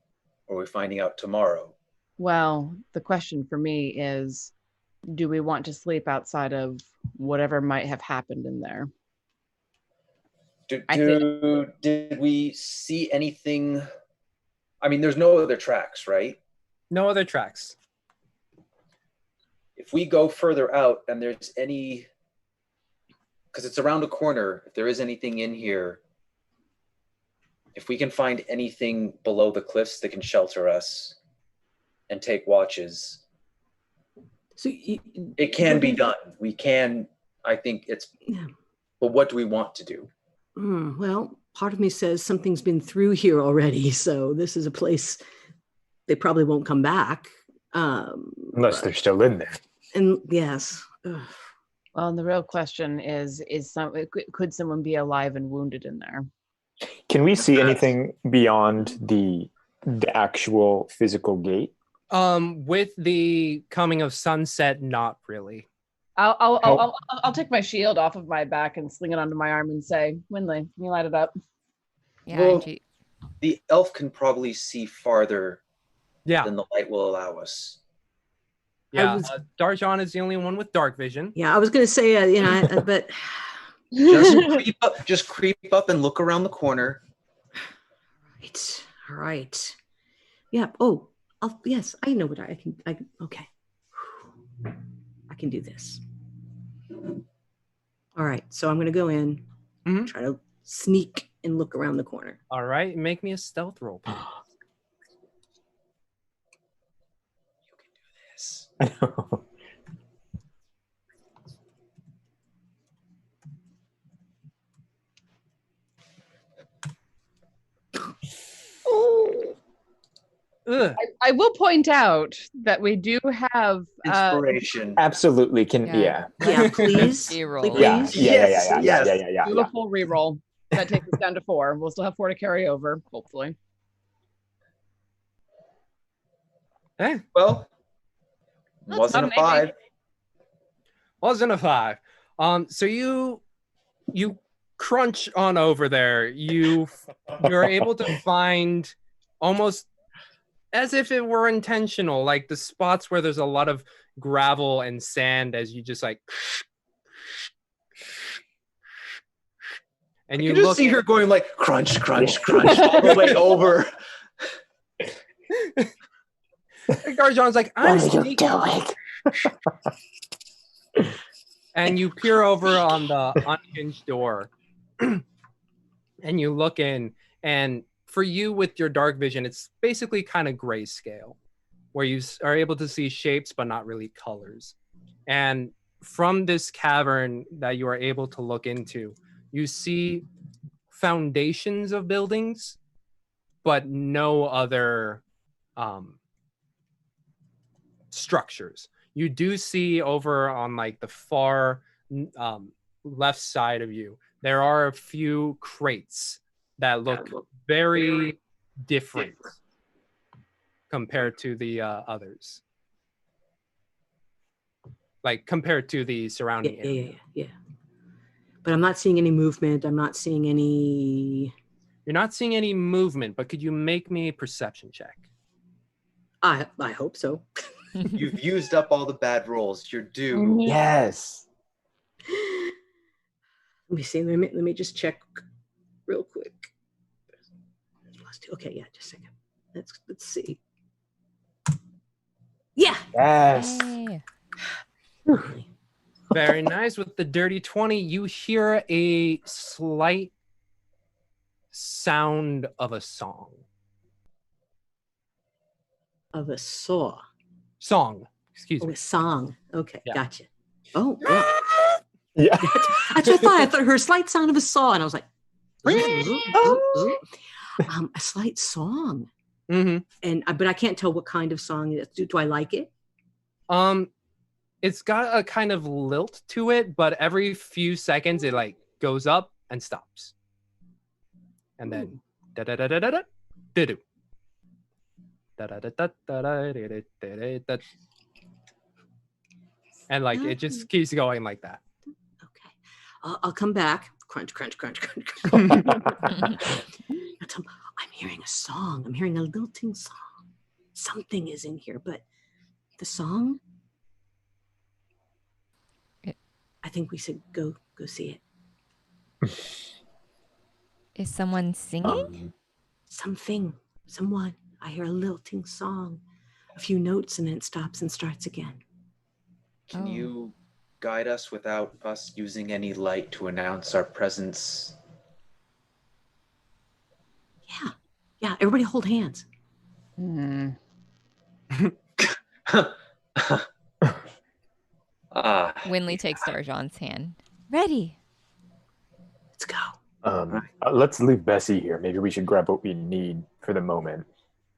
Or are we finding out tomorrow? Well, the question for me is, do we want to sleep outside of whatever might have happened in there? Did we see anything? I mean, there's no other tracks, right? No other tracks. If we go further out and there's any, because it's around a corner, if there is anything in here, if we can find anything below the cliffs that can shelter us and take watches, so it can be done. We can, I think it's, but what do we want to do? Well, part of me says something's been through here already, so this is a place they probably won't come back. Unless they're still in there. And yes. Ugh. Well, and the real question is could someone be alive and wounded in there? Can we see anything beyond the actual physical gate? With the coming of sunset, not really. I'll take my shield off of my back and sling it onto my arm and say, Winley, can you light it up? Yeah, well, the elf can probably see farther than the light will allow us. Yeah, Darjon is the only one with dark vision. Yeah, I was going to say, but... Just creep up and look around the corner. All right. Yeah. Oh, yes. I know what I can. Okay. I can do this. All right. So I'm going to go in, try to sneak and look around the corner. All right. Make me a stealth roll, please. You can do this. I know. I will point out that we do have inspiration. Absolutely, yeah, please. Yeah. Beautiful reroll. That takes us down to 4. We'll still have 4 to carry over, hopefully. Well, wasn't a 5. Wasn't a 5. So you crunch on over there. You're able to find almost as if it were intentional, like the spots where there's a lot of gravel and sand as you just like, and you just see her going like crunch, crunch, crunch all the way over. Darjon's like, I'm what are you doing? And you peer over on the unhinged door and you look in, and for you with your dark vision, it's basically kind of grayscale where you are able to see shapes but not really colors. And from this cavern that you are able to look into, you see foundations of buildings, but no other structures. You do see over on like the far left side of you, there are a few crates that look very different compared to the others. Like compared to the surrounding area. Yeah. But I'm not seeing any movement. I'm not seeing any... You're not seeing any movement, but could you make me a perception check? I hope so. You've used up all the bad rolls. You're due. Yes. Let me see. Let me just check real quick. Okay, yeah, just a second. Let's see. Yeah. Yes. Yay. Very nice. With the dirty 20, you hear a slight sound of a song. Of a saw. Song. Excuse me. A song. Okay, Yeah. gotcha. Oh, wow. Yeah. That's what I thought. I thought her slight sound of a saw, and I was like, a slight song. Mm-hmm. But I can't tell what kind of song it is. Do I like it? It's got a kind of lilt to it, but every few seconds it like goes up and stops. And then da da da da da da da da da da da da da. And like it just keeps going like that. Okay. I'll come back. Crunch, crunch, crunch, crunch, crunch. I'm hearing a song. I'm hearing a lilting song. Something is in here, but the song? I think we should go see it. Is someone singing? Someone. I hear a lilting song. A few notes and then it stops and starts again. Can you guide us without us using any light to announce our presence? Yeah, everybody hold hands. Winley takes Argent's hand. Ready. Let's go. Let's leave Bessie here. Maybe we should grab what we need for the moment.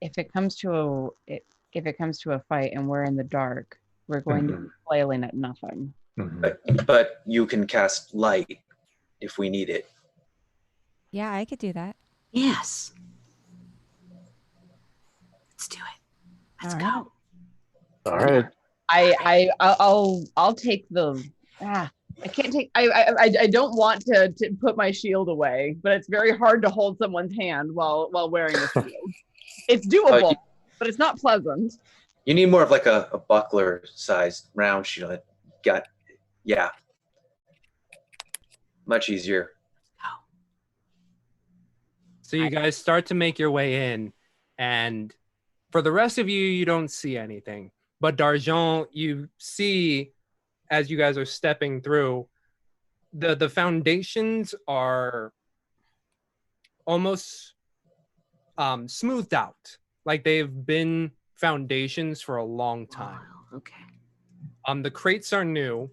If it comes to a fight and we're in the dark, we're going to be flailing at nothing. But you can cast light if we need it. Yeah, I could do that. Yes. Let's do it. Let's go. All right. I'll take the. I can't take. I don't want to put my shield away, but it's very hard to hold someone's hand while wearing the shield. It's doable, but it's not pleasant. You need more of like a buckler-sized round shield. Much easier. So you guys start to make your way in, and for the rest of you, you don't see anything. But D'Argent, you see, as you guys are stepping through, the foundations are almost smoothed out. Like they've been foundations for a long time. Oh, okay. The crates are new.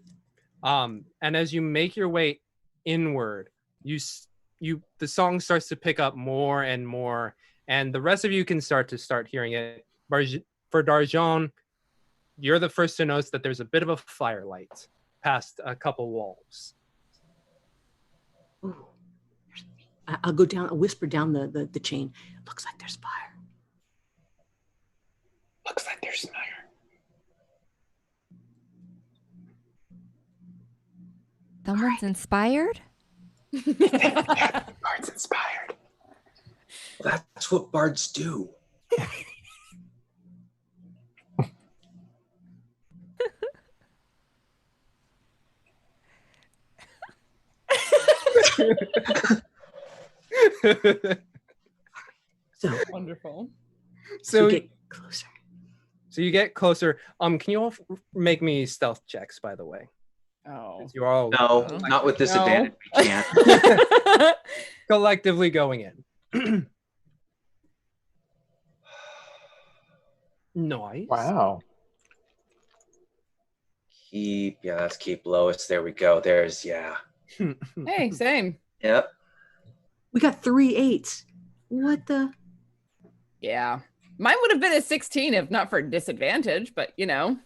And as you make your way inward, the song starts to pick up more and more, and the rest of you can start hearing it. For D'Argent, you're the first to notice that there's a bit of a firelight past a couple walls. Ooh. I'll go down. I'll whisper down the chain. Looks like there's fire. Looks like there's fire. Someone's inspired? Bard's inspired. Well, that's what bards do. So Wonderful. So get closer. So you get closer. Can you all make me stealth checks, by the way? Oh. You're all No, not with disadvantage. We can't. collectively going in. Nice. Wow. let's keep lowest. There we go. There's, Hey, same. Yep. We got 3 8s. What the? Yeah. Mine would have been a 16 if not for disadvantage, but you know.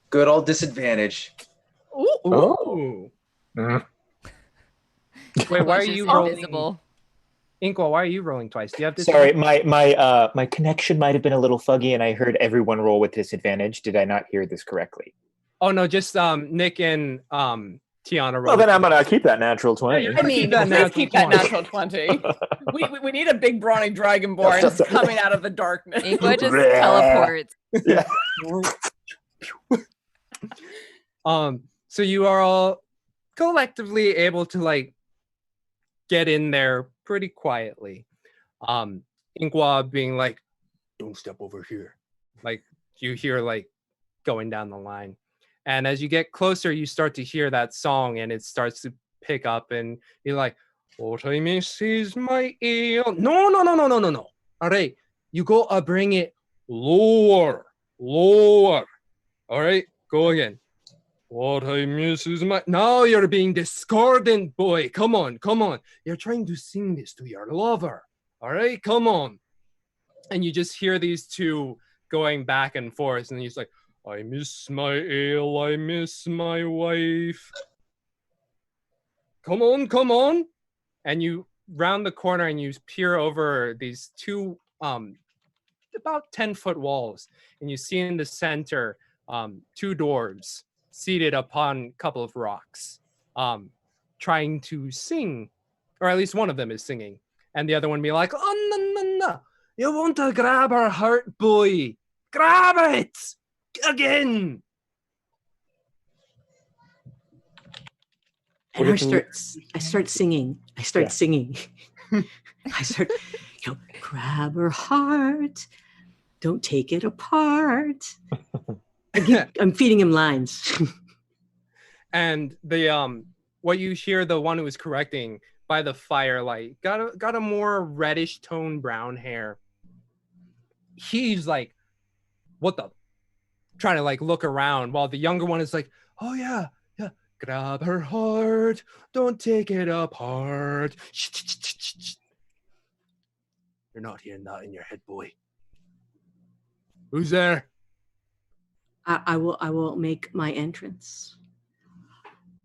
Good old disadvantage. Ooh. Oh. Wait, why are you rolling? Invisible. Inqua, why are you rolling twice? Do you have this? Sorry, my connection might have been a little fuggy, and I heard everyone roll with disadvantage. Did I not hear this correctly? Oh no, just Nick and Tiana roll. Well, then I'm gonna keep that natural 20. I mean, let's keep that natural 20. We need a big brawny dragonborn coming out of the darkness. Inqua just teleports. Yeah. So you are all collectively able to like get in there pretty quietly. Inqua being like, "Don't step over here." Like you hear like going down the line. And as you get closer, you start to hear that song and it starts to pick up and you're like, "What I miss is my ear." No. All right. You go bring it lower. All right. Go again. What I miss is my... Now you're being discordant, boy. Come on. You're trying to sing this to your lover. All right. Come on. And you just hear these two going back and forth. And he's like, "I miss my ale, I miss my wife." Come on. And you round the corner and you peer over these two about 10-foot walls. And you see in the center 2 dwarves seated upon a couple of rocks, trying to sing, or at least one of them is singing. And the other one be like, "Oh, no. You want to grab her heart, boy. Grab it! Again." And I start singing. I start, grab her heart. Don't take it apart. I'm feeding him lines. And the what you hear, the one who was correcting by the firelight, got a more reddish tone brown hair. He's like, "What the?" Trying to like look around, while the younger one is like, "Oh yeah. Grab her heart, don't take it apart. You're not hearing that in your head, boy. Who's there?" I will make my entrance.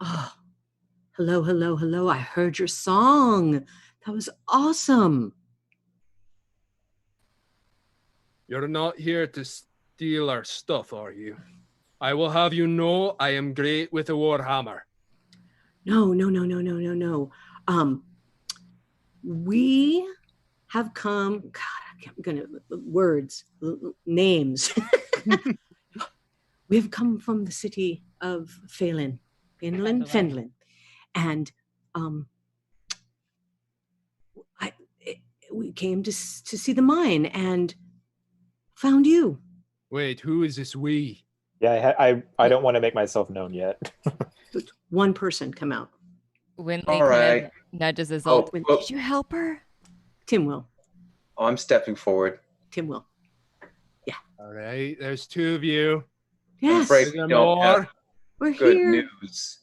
Oh, hello. I heard your song. That was awesome. You're not here to steal our stuff, are you? I will have you know I am great with a warhammer. No. We have come. God, I'm gonna names. We have come from the city of Phandalin, and we came to see the mine and found you. Wait, who is this we? Yeah, I don't want to make myself known yet. One person come out. Winley All right. nudges his ult. Did you help her? Tim will. Oh, I'm stepping forward. Tim will. Yeah. All right, there's 2 of you. Yes. I'm afraid we don't have We're good here. news.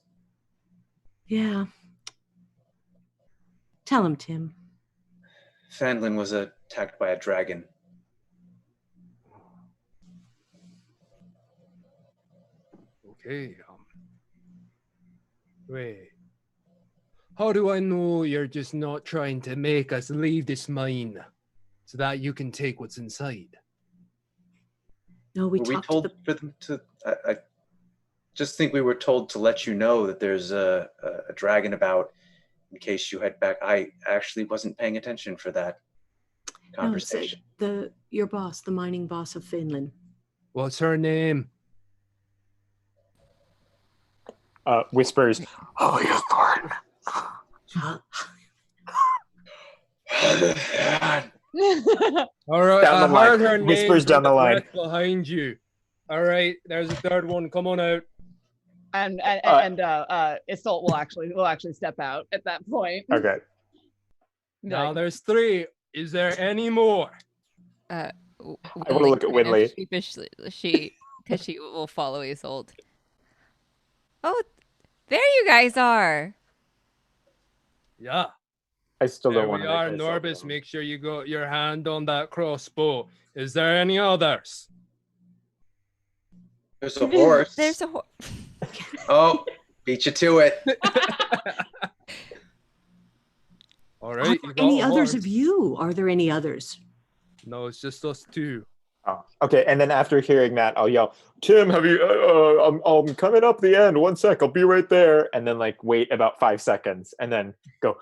Yeah. Tell him, Tim. Phandalin was attacked by a dragon. Okay. Wait. How do I know you're just not trying to make us leave this mine so that you can take what's inside? No, we told for them to. I just think we were told to let you know that there's a dragon about in case you head back. I actually wasn't paying attention for that conversation. No, your boss, the mining boss of Finland. What's her name? Whispers. Oh, you Thorn. All right, down the line. Her name Whispers down the line behind you. All right, there's a 3rd one. Come on out. And Isolt will actually step out at that point. Okay. Now there's 3. Is there any more? I want to look at Winley. Sheepishly, because she will follow Isolt. Oh, there you guys are. Yeah. I still There don't want we to are, make myself Norbus. known. Make sure you got your hand on that crossbow. Is there any others? There's a horse. There's a horse. Oh, beat you to it. All right. Are there any others of you? Are there any others? No, it's just us two. Oh, okay. And then after hearing that, I'll yell, "Tim, have you? I'm coming up the end. 1 sec, I'll be right there." And then like wait about 5 seconds, and then go,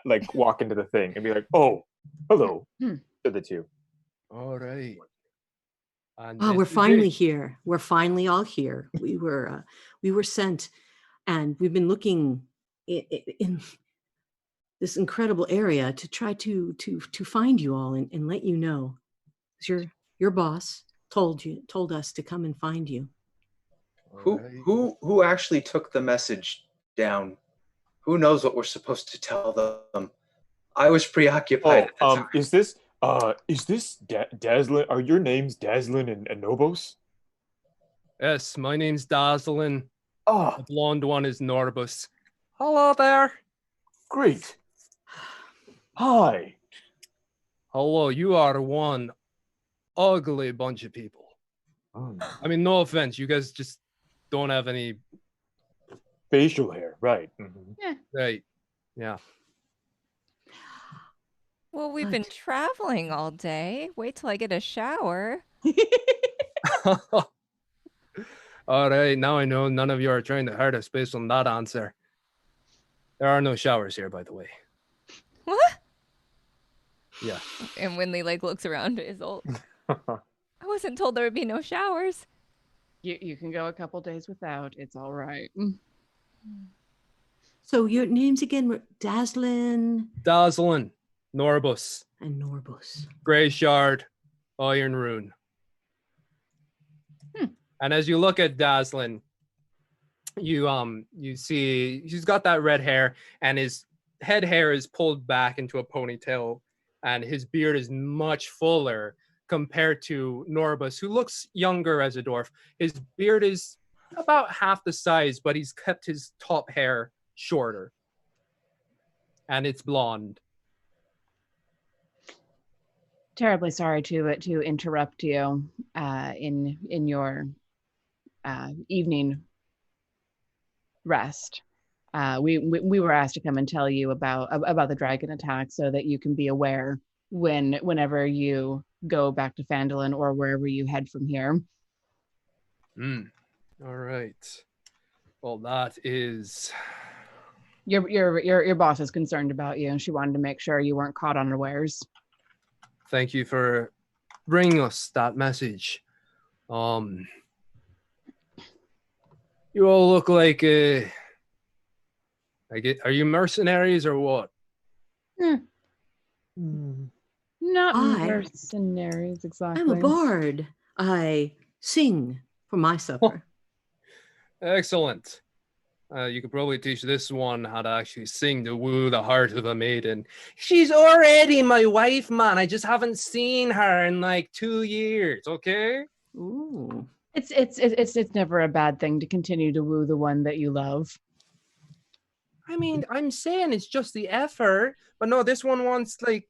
like walk into the thing and be like, "Oh, hello," to the two. All right. Oh, we're finally here. We're finally all here. We were sent, and we've been looking in this incredible area to try to find you all and let you know. Your boss told us to come and find you. Who actually took the message down? Who knows what we're supposed to tell them? I was preoccupied. Is this Dazzlin? Are your names Dazzlin and Nobos? Yes, my name's Dazzlin. Oh, the blonde one is Norbus. Hello there. Great. Hi. Hello, you are one ugly bunch of people. Oh. I mean, no offense, you guys just don't have any facial hair, right? Mm-hmm. Yeah. Right. Yeah. Well, we've been traveling all day. Wait till I get a shower. All right, now I know none of you are trying to hurt us based on that answer. There are no showers here, by the way. What? Yeah. And Winley like looks around at his old. I wasn't told there would be no showers. You can go a couple days without. It's all right. So your names again were Dazzlin, Norbus, and Norbus. Grey Shard, Iron Rune. And as you look at Dazzlin, you see he's got that red hair, and his head hair is pulled back into a ponytail, and his beard is much fuller compared to Norbus, who looks younger as a dwarf. His beard is about half the size, but he's kept his top hair shorter, and it's blonde. Terribly sorry to interrupt you in your evening rest. We were asked to come and tell you about the dragon attack so that you can be aware whenever you go back to Phandalin or wherever you head from here. All right. Well, that is. Your boss is concerned about you, and she wanted to make sure you weren't caught unawares. Thank you for bringing us that message. You all look like are you mercenaries or what? Not mercenaries, exactly. I'm a bard. I sing for my supper. Excellent. You could probably teach this one how to actually sing to woo the heart of a maiden. She's already my wife, man. I just haven't seen her in like 2 years, okay? Ooh. It's never a bad thing to continue to woo the one that you love. I mean, I'm saying it's just the effort. But no, this one wants like,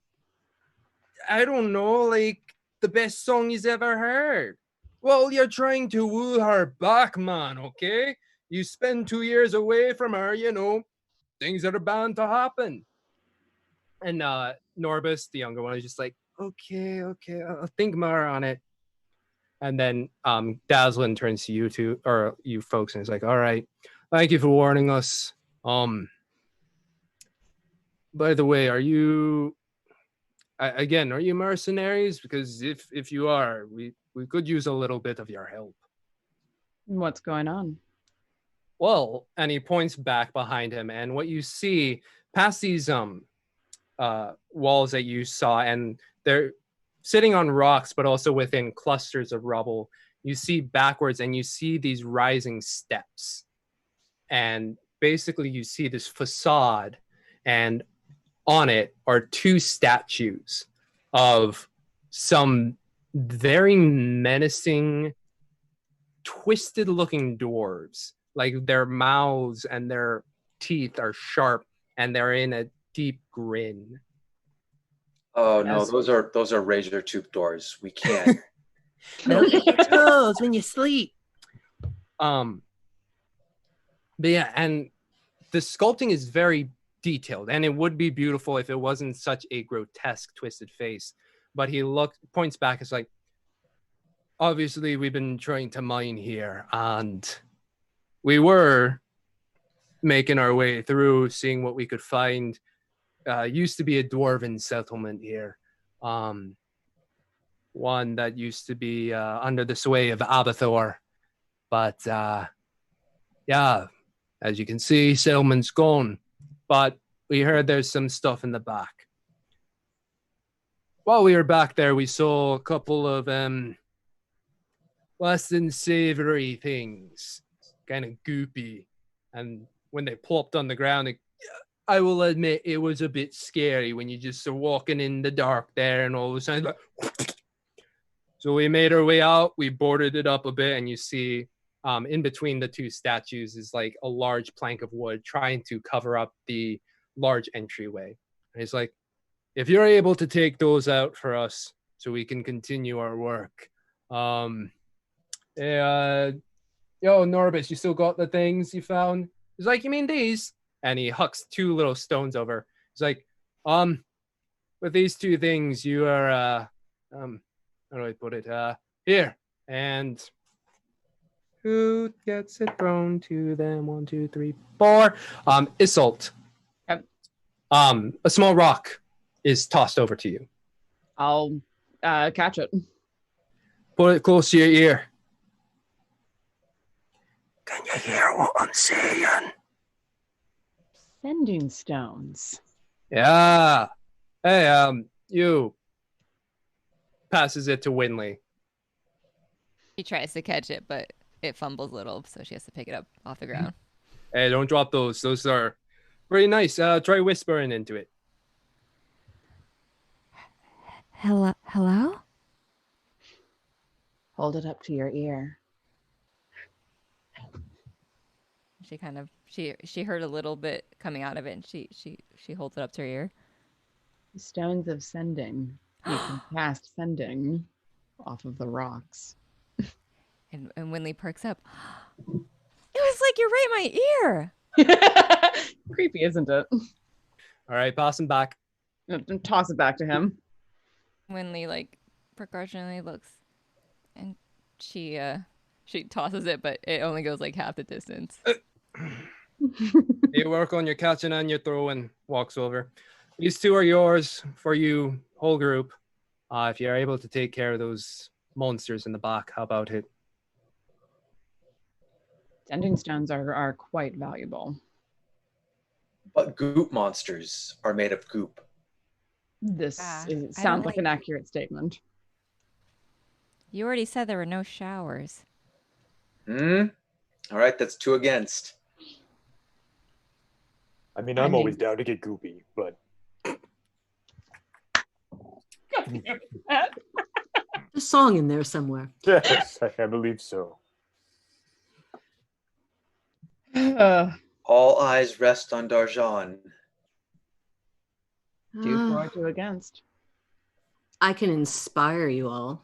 I don't know, like the best song he's ever heard. Well, you're trying to woo her back, man, okay? You spend 2 years away from her, you know, things that are bound to happen. And Norbus, the younger one, is just like, okay, I'll think more on it. And then Dazzlin turns to you two, or you folks, and is like, all right, thank you for warning us. By the way, are you mercenaries? Because if you are, we could use a little bit of your help. What's going on? Well, and he points back behind him, and what you see past these walls that you saw, and they're sitting on rocks, but also within clusters of rubble, you see backwards, and you see these rising steps. And basically you see this facade, and on it are 2 statues of some very menacing twisted looking dwarves. Like their mouths and their teeth are sharp and they're in a deep grin. Oh no, those are razor tooth doors. We can't. Look at your toes when you sleep. But yeah, and the sculpting is very detailed, and it would be beautiful if it wasn't such a grotesque, twisted face. But he points back, it's like, obviously we've been trying to mine here, and we were making our way through, seeing what we could find. Used to be a dwarven settlement here. One that used to be under the sway of Abathor. But yeah, as you can see, settlement's gone. But we heard there's some stuff in the back. While we were back there, we saw a couple of less than savory things, kind of goopy. And when they plopped on the ground, I will admit it was a bit scary when you just are walking in the dark there and all of a sudden, like, so we made our way out, we boarded it up a bit, and you see in between the two statues is like a large plank of wood trying to cover up the large entryway. And he's like, if you're able to take those out for us so we can continue our work. Yo, Norbis, you still got the things you found? He's like, you mean these? And he hucks two little stones over. He's like, with these two things, you are, how do I put it? Here. And who gets it thrown to them? 1, 2, 3, 4. Isolt. Yep. A small rock is tossed over to you. I'll catch it. Put it close to your ear. Can you hear what I'm saying? Sending stones. Yeah. Hey, you. Passes it to Winley. He tries to catch it, but it fumbles a little, so she has to pick it up off the ground. Hey, don't drop those. Those are pretty nice. Try whispering into it. Hello? Hold it up to your ear. She kind of she heard a little bit coming out of it, and she holds it up to her ear. Stones of sending. You can cast sending off of the rocks. And Winley perks up. It was like you're right in my ear. Creepy, isn't it? All right, pass him back. Toss it back to him. Winley like begrudgingly looks, and she tosses it, but it only goes like half the distance. You work on your catching and your throwing. Walks over. These two are yours for you, whole group. If you're able to take care of those monsters in the back, how about it? Sending stones are quite valuable. But goop monsters are made of goop. This sounds like an accurate statement. You already said there were no showers. All right, that's 2 against. I mean, I'm always down to get goopy, but... A song in there somewhere. Yes, I believe so. All eyes rest on Darjan. 2 for 2 against. I can inspire you all.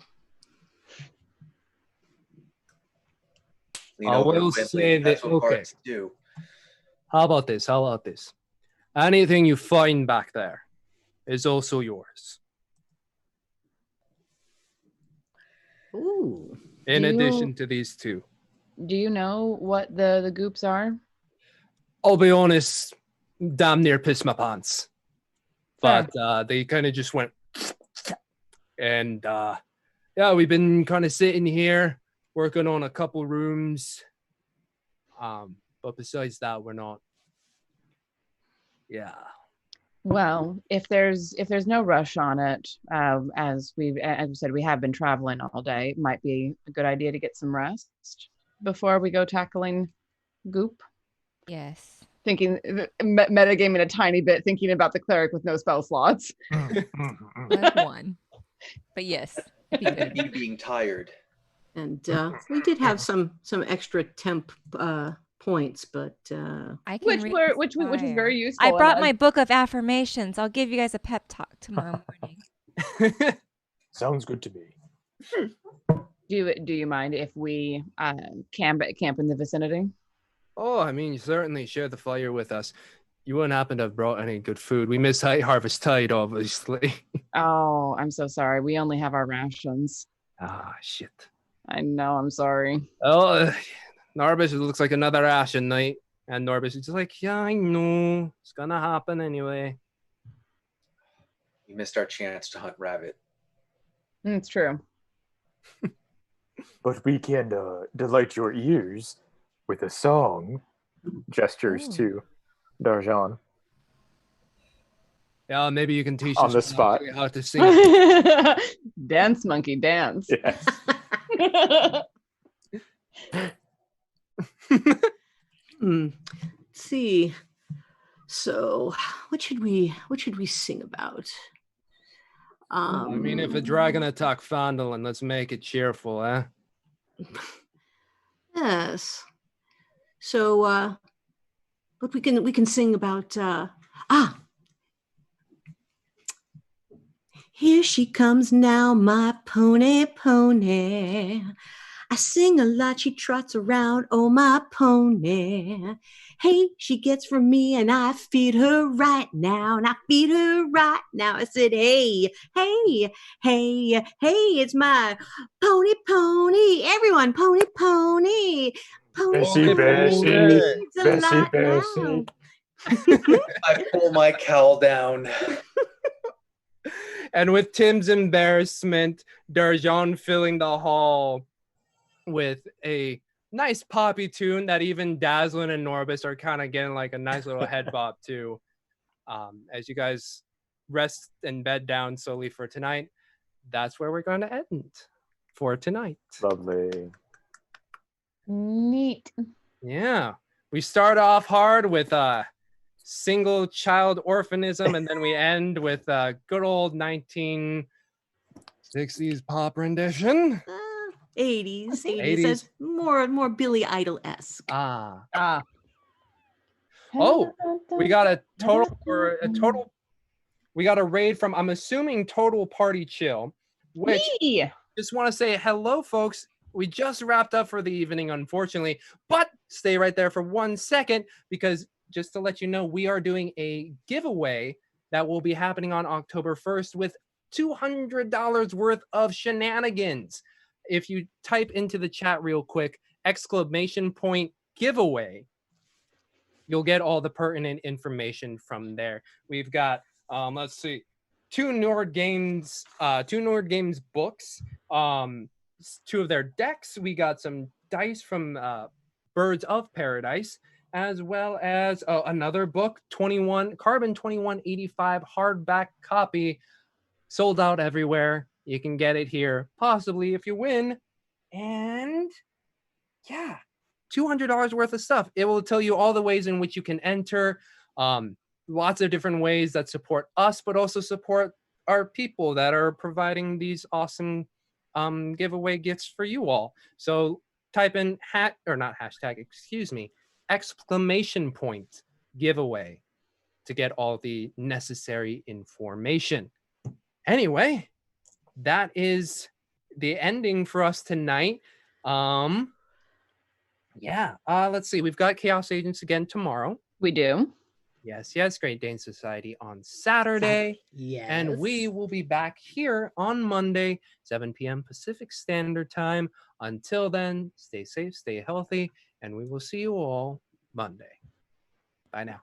I will say that, okay. How about this? Anything you find back there is also yours. Ooh. In addition to these two. Do you know what the goops are? I'll be honest, damn near pissed my pants. But they kind of just went. And yeah, we've been kind of sitting here working on a couple rooms. But besides that, we're not. Yeah. Well, if there's no rush on it, as we said, we have been traveling all day. It might be a good idea to get some rest before we go tackling goop. Yes. Thinking metagaming a tiny bit, thinking about the cleric with no spell slots. Like 1, but yes, Me being tired. And we did have some extra temp points, but I can which was very useful. I brought my book of affirmations. I'll give you guys a pep talk tomorrow morning. Sounds good to me. Do you mind if we camp in the vicinity? Oh, I mean, you certainly share the fire with us. You wouldn't happen to have brought any good food. We missed Harvest Tide, obviously. Oh, I'm so sorry. We only have our rations. Ah, shit. I know, I'm sorry. Oh, Norbis, it looks like another ration night. And Norbis is just like, yeah, I know. It's gonna happen anyway. We missed our chance to hunt rabbit. It's true. But we can delight your ears with a song. Gestures to Darjan. Yeah, maybe you can teach on us the spot how to sing it. Dance, monkey, dance. Yes. Let's see. So, what should we sing about? I mean, if a dragon attack Phandalin, let's make it cheerful, eh? Yes. So, but we can sing about here she comes now, my pony. I sing a lot, she trots around, oh my pony. Hey, she gets from me and I feed her right now. I said, hey, it's my pony. Everyone, pony. Bessie. I pull my cowl down. And with Tim's embarrassment, Darjan filling the hall with a nice poppy tune that even Dazzlin and Norbis are kind of getting like a nice little head bop to. As you guys rest and bed down slowly for tonight, that's where we're going to end for tonight. Lovely. Neat. Yeah. We start off hard with single child orphanism, and then we end with good old 1960s pop rendition. 80s. That's more Billy Idol-esque. Oh, we got a total. We got a raid from, I'm assuming, Total Party Chill. Which just want to say hello, folks. We just wrapped up for the evening, unfortunately, but stay right there for 1 second, because just to let you know, we are doing a giveaway that will be happening on October 1st with $200 worth of shenanigans. If you type into the chat real quick, !giveaway, you'll get all the pertinent information from there. We've got, let's see, two Nord Games books, 2 of their decks. We got some dice from Birds of Paradise, as well as another book, Carbon 2185 hardback copy, sold out everywhere. You can get it here, possibly if you win. And yeah, $200 worth of stuff. It will tell you all the ways in which you can enter. Lots of different ways that support us, but also support our people that are providing these awesome giveaway gifts for you all. So type in exclamation point giveaway to get all the necessary information. Anyway, that is the ending for us tonight. Let's see. We've got Chaos Agents again tomorrow. We do. Yes. Great Dane Society on Saturday. Yes. And we will be back here on Monday, 7 p.m. Pacific Standard Time. Until then, stay safe, stay healthy, and we will see you all Monday. Bye now.